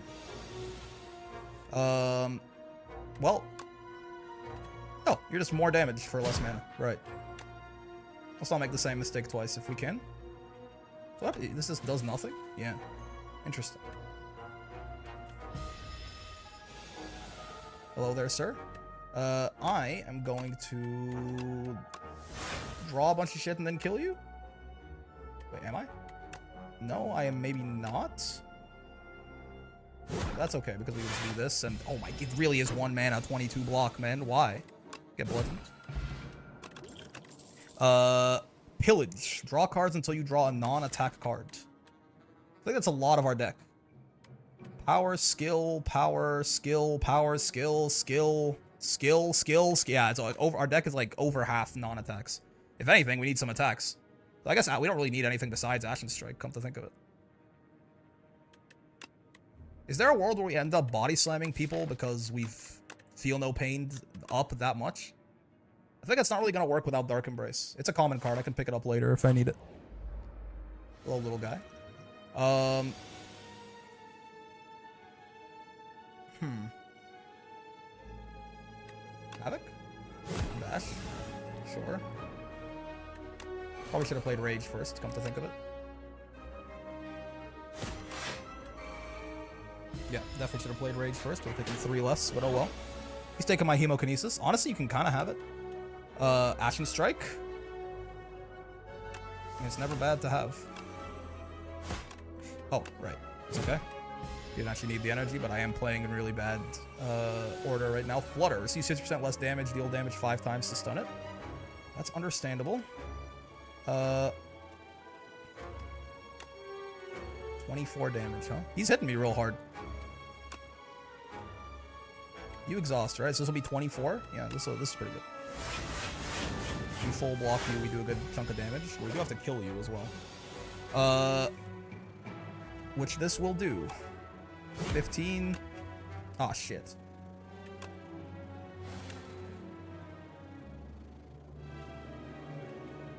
Well. Oh, you're just more damage for less mana. Right. Let's not make the same mistake twice if we can. What? This just does nothing? Yeah. Interesting. Hello there, sir. I am going to draw a bunch of shit and then kill you? Wait, am I? No, I am maybe not. That's okay, because we can just do this, and oh my, it really is 1 mana, 22 block, man. Why? Get bludgeoned. Pillage. Draw cards until you draw a non-attack card. I think that's a lot of our deck. Power, skill, power, skill, power, skill, skill, skill, skill. Yeah, it's like over. Our deck is like over half non-attacks. If anything, we need some attacks. So I guess we don't really need anything besides Ashen Strike, come to think of it. Is there a world where we end up body slamming people because we feel no pain up that much? I think it's not really going to work without Dark Embrace. It's a common card. I can pick it up later if I need it. Hello, little guy. Havoc? Bash? Sure. Probably should have played Rage first, come to think of it. Yeah, definitely should have played Rage first. Would have taken 3 less, but oh well. He's taking my Hemokinesis. Honestly, you can kind of have it. Ashen Strike. It's never bad to have. Oh, right. It's okay. You didn't actually need the energy, but I am playing in really bad order right now. Flutter. Receive 60% less damage, deal damage 5 times to stun it. That's understandable. 24 damage, huh? He's hitting me real hard. You exhaust, right? So this will be 24? Yeah, this is pretty good. We full block you, we do a good chunk of damage. We do have to kill you as well. Which this will do. 15. Ah, shit.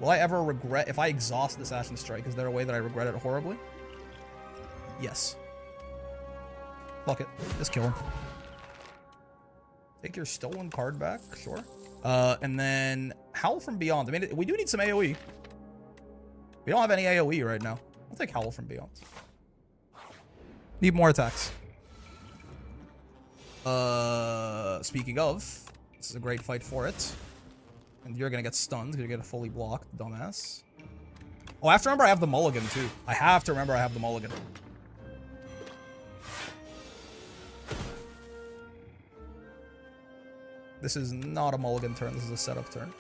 Will I ever regret if I exhaust this Ashen Strike? Is there a way that I regret it horribly? Yes. Fuck it. Just kill him. Take your stolen card back, sure. And then Howl from Beyond. I mean, we do need some AoE. We don't have any AoE right now. I'll take Howl from Beyond. Need more attacks. Speaking of, this is a great fight for it. And you're gonna get stunned because you're gonna fully blocked, dumbass. Oh, I have to remember I have the mulligan too. I have to remember I have the mulligan. This is not a mulligan turn, this is a setup turn.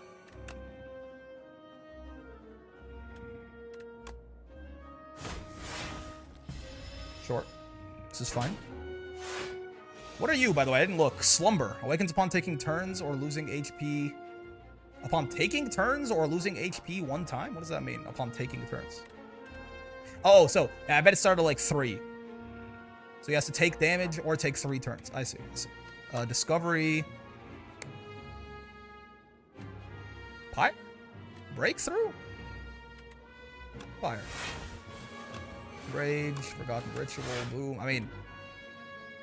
Sure. This is fine. What are you, by the way? I didn't look. Slumber. Awakens upon taking turns or losing HP. Upon taking turns or losing HP 1 time? What does that mean? Upon taking turns. Oh, so I bet it started like 3. So he has to take damage or take 3 turns. I see. I see. Discovery. Fire? Breakthrough? Fire. Rage, Forgotten Ritual, boom. I mean,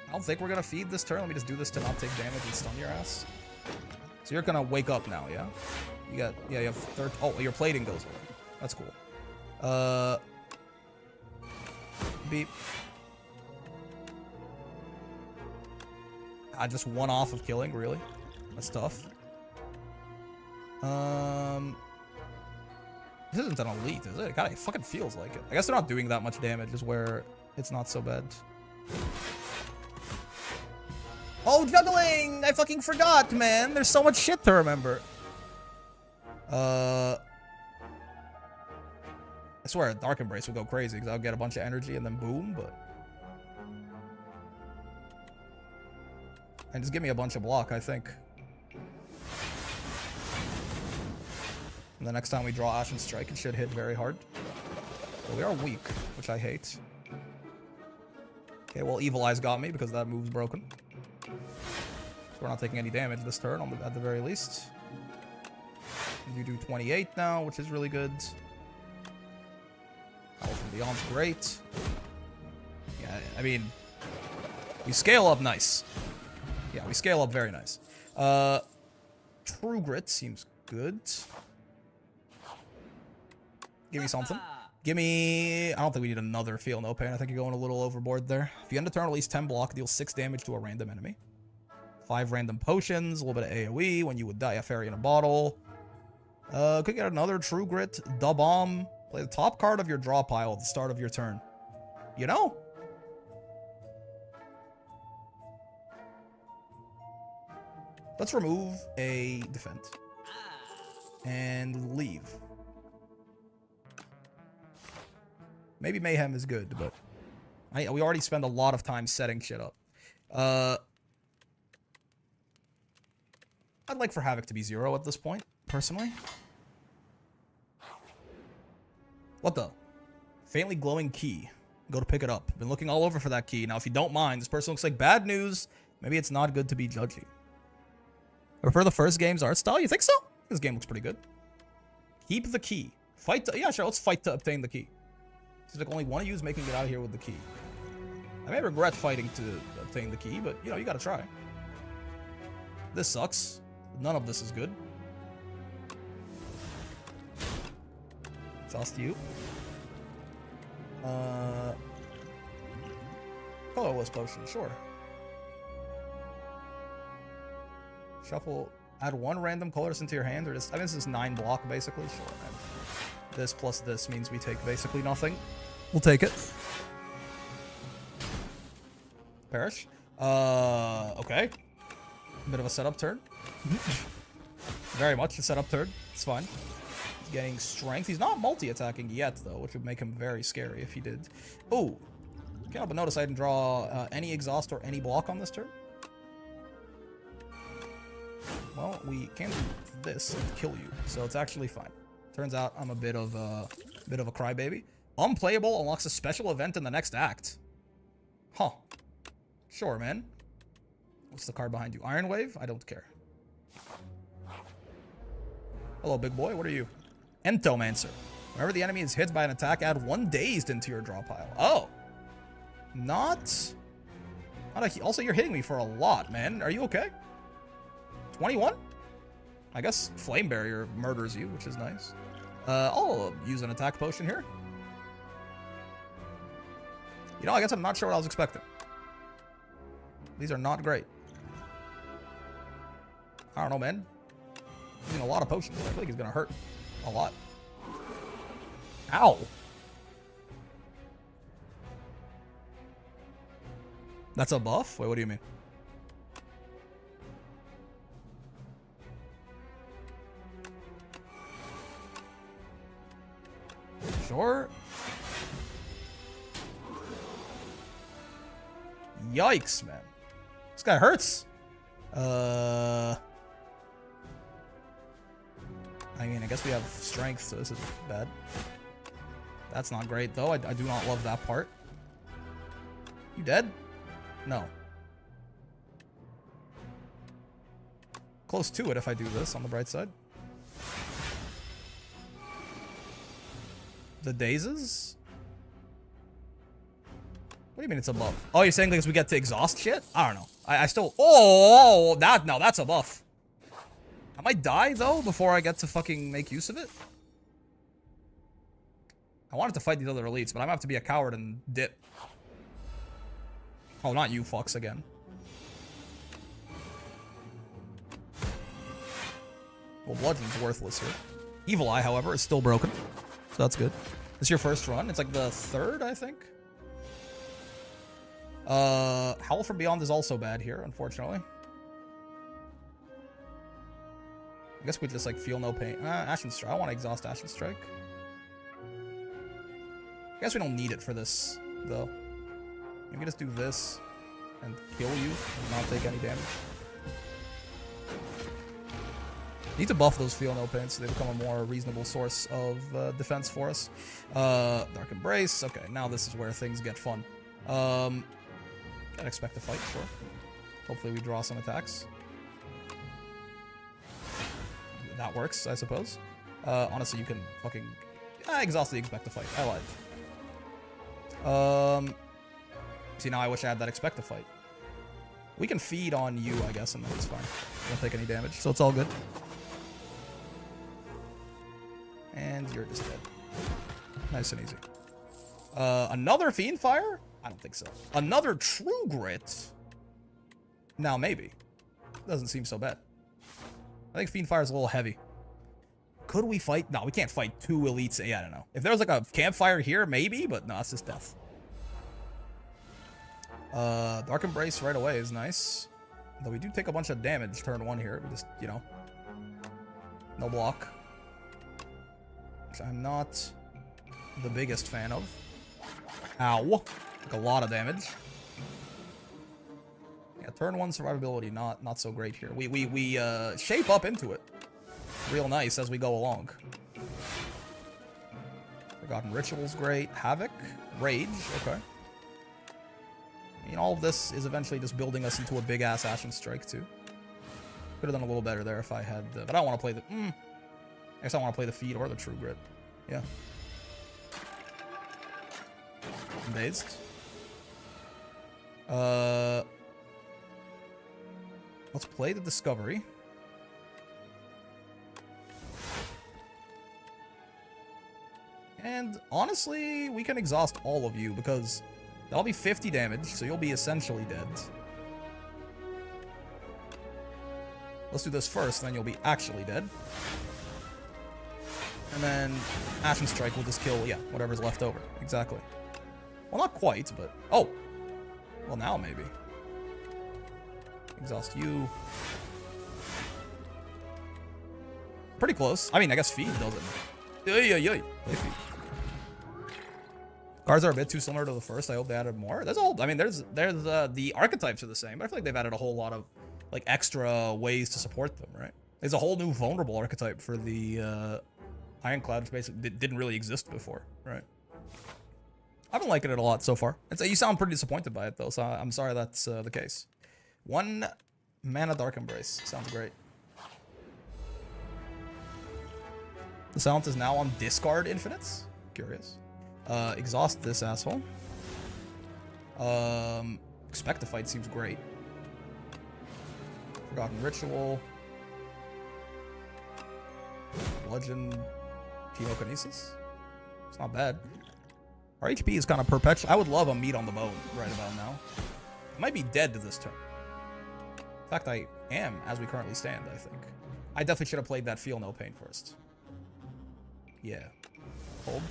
I don't think we're gonna feed this turn. Let me just do this to not take damage and stun your ass. So you're gonna wake up now, yeah? You got, yeah, you have third. Oh, your plating goes away. That's cool. Beep. I just one off of killing, really. That's tough. This isn't an elite, is it? It kinda fucking feels like it. I guess they're not doing that much damage, is where it's not so bad. Oh, juggling! I fucking forgot, man. There's so much shit to remember. I swear, Dark Embrace would go crazy, because I'll get a bunch of energy and then boom, but... And just give me a bunch of block, I think. And the next time we draw Ashen Strike, it should hit very hard. But we are weak, which I hate. Okay, well, Evil Eyes got me because that move's broken. So we're not taking any damage this turn, at the very least. You do 28 now, which is really good. Howl from Beyond's great. Yeah, I mean, we scale up nice. Yeah, we scale up very nice. True Grit seems good. Give me something. Give me... I don't think we need another Feel No Pain. I think you're going a little overboard there. If you end a turn, release 10 block, deal 6 damage to a random enemy. 5 random potions, a little bit of AoE. When you would die, a fairy in a bottle. Could get another True Grit, Da Bomb. Play the top card of your draw pile at the start of your turn. You know? Let's remove a defense. And leave. Maybe Mayhem is good, but we already spend a lot of time setting shit up. I'd like for Havoc to be 0 at this point, personally. What the? Faintly glowing key. Go to pick it up. Been looking all over for that key. Now, if you don't mind, this person looks like bad news. Maybe it's not good to be judgy. I prefer the first game's art style. You think so? This game looks pretty good. Keep the key. Fight to... Yeah, sure. Let's fight to obtain the key. Seems like only one of you is making it out here with the key. I may regret fighting to obtain the key, but, you know, you gotta try. This sucks. None of this is good. Toss to you. Colorless potion, sure. Shuffle. Add 1 random colorless into your hand, or just... I mean, this is 9 block, basically. Sure, man. This plus this means we take basically nothing. We'll take it. Perish. Okay. Bit of a setup turn. Very much a setup turn. It's fine. He's getting strength. He's not multi-attacking yet, though, which would make him very scary if he did. Oh! Can't help but notice I didn't draw any exhaust or any block on this turn. Well, we can do this and kill you, so it's actually fine. Turns out I'm a bit of a crybaby. Unplayable unlocks a special event in the next act. Huh. Sure, man. What's the card behind you? Iron Wave? I don't care. Hello, big boy. What are you? Entomancer. Whenever the enemy is hit by an attack, add 1 dazed into your draw pile. Oh. Not a... Also, you're hitting me for a lot, man. Are you okay? 21? I guess Flame Barrier murders you, which is nice. I'll use an attack potion here. You know, I guess I'm not sure what I was expecting. These are not great. I don't know, man. Using a lot of potions. I feel like he's gonna hurt a lot. Ow! That's a buff? Wait, what do you mean? Sure. Yikes, man. This guy hurts. I mean, I guess we have strength, so this is bad. That's not great, though. I do not love that part. You dead? No. Close to it if I do this on the bright side. The dazes? What do you mean it's a buff? Oh, you're saying because we get to exhaust shit? I don't know. I still... Oh, no, that's a buff. I might die, though, before I get to fucking make use of it. I wanted to fight these other elites, but I'm gonna have to be a coward and dip. Oh, not you fucks again. Well, Bludgeon's worthless here. Evil Eye, however, is still broken. So that's good. This is your first run. It's like the 3rd, I think. Howl from Beyond is also bad here, unfortunately. I guess we just like feel no pain. Ashen Strike. I want to exhaust Ashen Strike. I guess we don't need it for this, though. We can just do this and kill you and not take any damage. Need to buff those feel no pain so they become a more reasonable source of defense for us. Dark Embrace. Okay, now this is where things get fun. Can't expect a fight, sure. Hopefully we draw some attacks. That works, I suppose. Honestly, you can fucking... exhaust the expect a fight. I lied. See, now I wish I had that expect a fight. We can feed on you, I guess, and then it's fine. Don't take any damage, so it's all good. And you're just dead. Nice and easy. Another Fiendfire? I don't think so. Another True Grit? Now, maybe. Doesn't seem so bad. I think Fiendfire is a little heavy. Could we fight? No, we can't fight 2 elites. Yeah, I don't know. If there was like a campfire here, maybe, but no, it's just death. Dark Embrace right away is nice. Though we do take a bunch of damage turn 1 here. We just, you know. No block. Which I'm not the biggest fan of. Ow. Like a lot of damage. Yeah, turn 1 survivability, not so great here. We shape up into it. Real nice as we go along. Forgotten Ritual's great. Havoc. Rage. Okay. I mean, all of this is eventually just building us into a big-ass Ashen Strike, too. Could have done a little better there if I had... but I don't want to play the... I guess I want to play the Feed or the True Grit. Yeah. I'm dazed. Let's play the Discovery. And honestly, we can exhaust all of you because that'll be 50 damage, so you'll be essentially dead. Let's do this first, then you'll be actually dead. And then Ashen Strike will just kill, yeah, whatever's left over. Exactly. Well, not quite, but... Oh! Well, now maybe. Exhaust you. Pretty close. I mean, I guess Feed doesn't. Play Feed. Cards are a bit too similar to the first. I hope they added more. There's all... I mean, there's the archetypes are the same, but I feel like they've added a whole lot of, like, extra ways to support them, right? There's a whole new vulnerable archetype for the, Ironclad, which basically didn't really exist before, right? I've been liking it a lot so far. You sound pretty disappointed by it, though, so I'm sorry that's the case. 1 mana Dark Embrace. Sounds great. The Silence is now on discard infinites. Curious. Exhaust this asshole. Expect a fight seems great. Forgotten Ritual. Bludgeon. Telekinesis. It's not bad. Our HP is kind of perpetual. I would love a meat on the bone right about now. I might be dead to this turn. In fact, I am, as we currently stand, I think. I definitely should have played that Feel No Pain first. Yeah. Hold.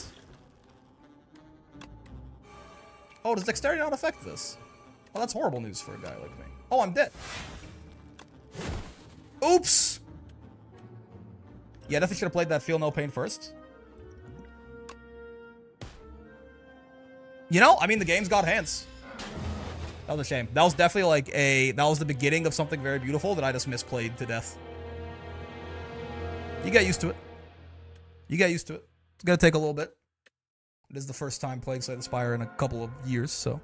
Oh, does Dexterity not affect this? Well, that's horrible news for a guy like me. Oh, I'm dead. Oops! Yeah, definitely should have played that Feel No Pain first. You know, I mean, the game's got hands. That was a shame. That was definitely like that was the beginning of something very beautiful that I just misplayed to death. You get used to it. You get used to it. It's gonna take a little bit. It is the first time playing Slay the Spire in a couple of years, so.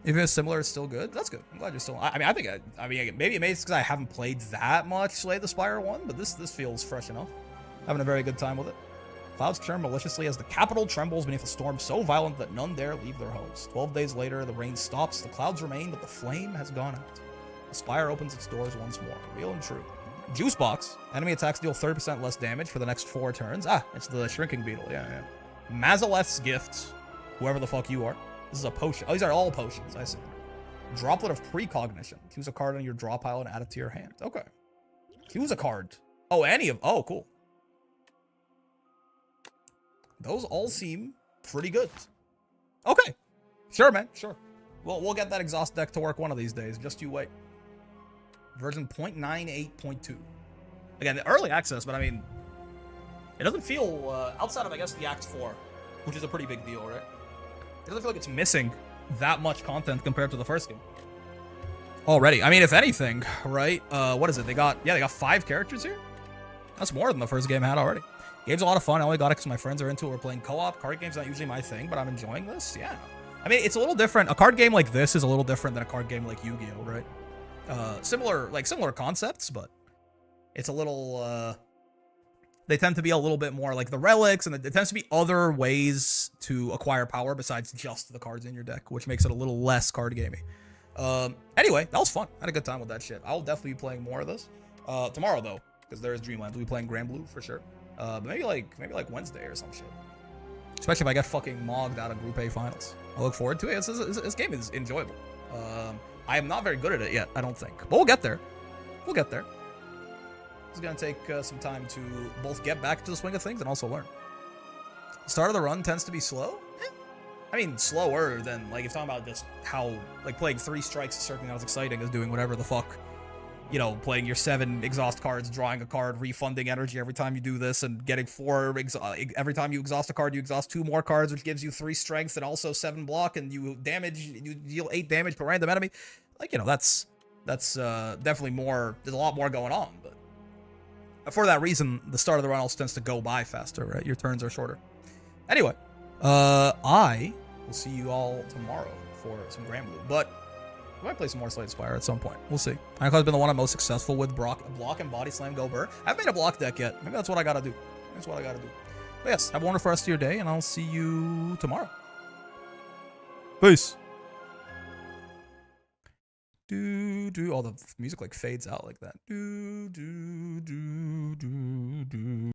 Even if it's similar, it's still good. That's good. I'm glad you're still... I mean, maybe it's because I haven't played that much Slay the Spire 1, but this feels fresh enough. Having a very good time with it. Clouds churn maliciously as the capital trembles beneath a storm so violent that none dare leave their homes. 12 days later, the rain stops, the clouds remain, but the flame has gone out. The spire opens its doors once more. Real and true. Juice Box. Enemy attacks deal 30% less damage for the next 4 turns. Ah, it's the Shrinking Beetle. Yeah. Mazaleth's Gift, whoever the fuck you are. This is a potion. Oh, these are all potions, I see. Droplet of Precognition. Choose a card on your draw pile and add it to your hand. Okay. Choose a card. Oh, any of... Oh, cool. Those all seem pretty good. Okay. Sure, man. Sure. We'll get that exhaust deck to work one of these days. Just you wait. Version 0.98.2. Again, the early access, but I mean... It doesn't feel... outside of, I guess, the Act 4, which is a pretty big deal, right? It doesn't feel like it's missing that much content compared to the first game. Already. I mean, if anything, right? What is it? They got 5 characters here? That's more than the first game had already. Game's a lot of fun. I only got it because my friends are into it. We're playing co-op. Card game's not usually my thing, but I'm enjoying this. Yeah. I mean, it's a little different. A card game like this is a little different than a card game like Yu-Gi-Oh, right? Similar concepts, but it's a little, they tend to be a little bit more like the relics, and it tends to be other ways to acquire power besides just the cards in your deck, which makes it a little less card gamey. Anyway, that was fun. I had a good time with that shit. I'll definitely be playing more of this. Tomorrow, though, because there is Dreamland. We'll be playing Grand Blue for sure. But maybe like Wednesday or some shit. Especially if I get fucking mogged out of Group A finals. I look forward to it. This game is enjoyable. I am not very good at it yet, I don't think. But we'll get there. We'll get there. It's going to take some time to both get back to the swing of things and also learn. Start of the run tends to be slow. I mean, slower than, like, if you're talking about just how, like, playing 3 strikes is certainly not as exciting as doing whatever the fuck, you know, playing your 7 exhaust cards, drawing a card, refunding energy every time you do this, and getting 4, every time you exhaust a card, you exhaust 2 more cards, which gives you 3 strength and also 7 block, and you deal 8 damage per random enemy. Like, you know, that's definitely more, there's a lot more going on, but for that reason, the start of the run also tends to go by faster, right? Your turns are shorter. Anyway, I will see you all tomorrow for some Grand Blue, but we might play some more Slate Spire at some point. We'll see. Ironclad's been the one I'm most successful with. Block and Body Slam Go Burr. I haven't made a block deck yet. Maybe that's what I gotta do. That's what I gotta do. But yes, have a wonderful rest of your day, and I'll see you tomorrow. Peace. Oh, the music like fades out like that.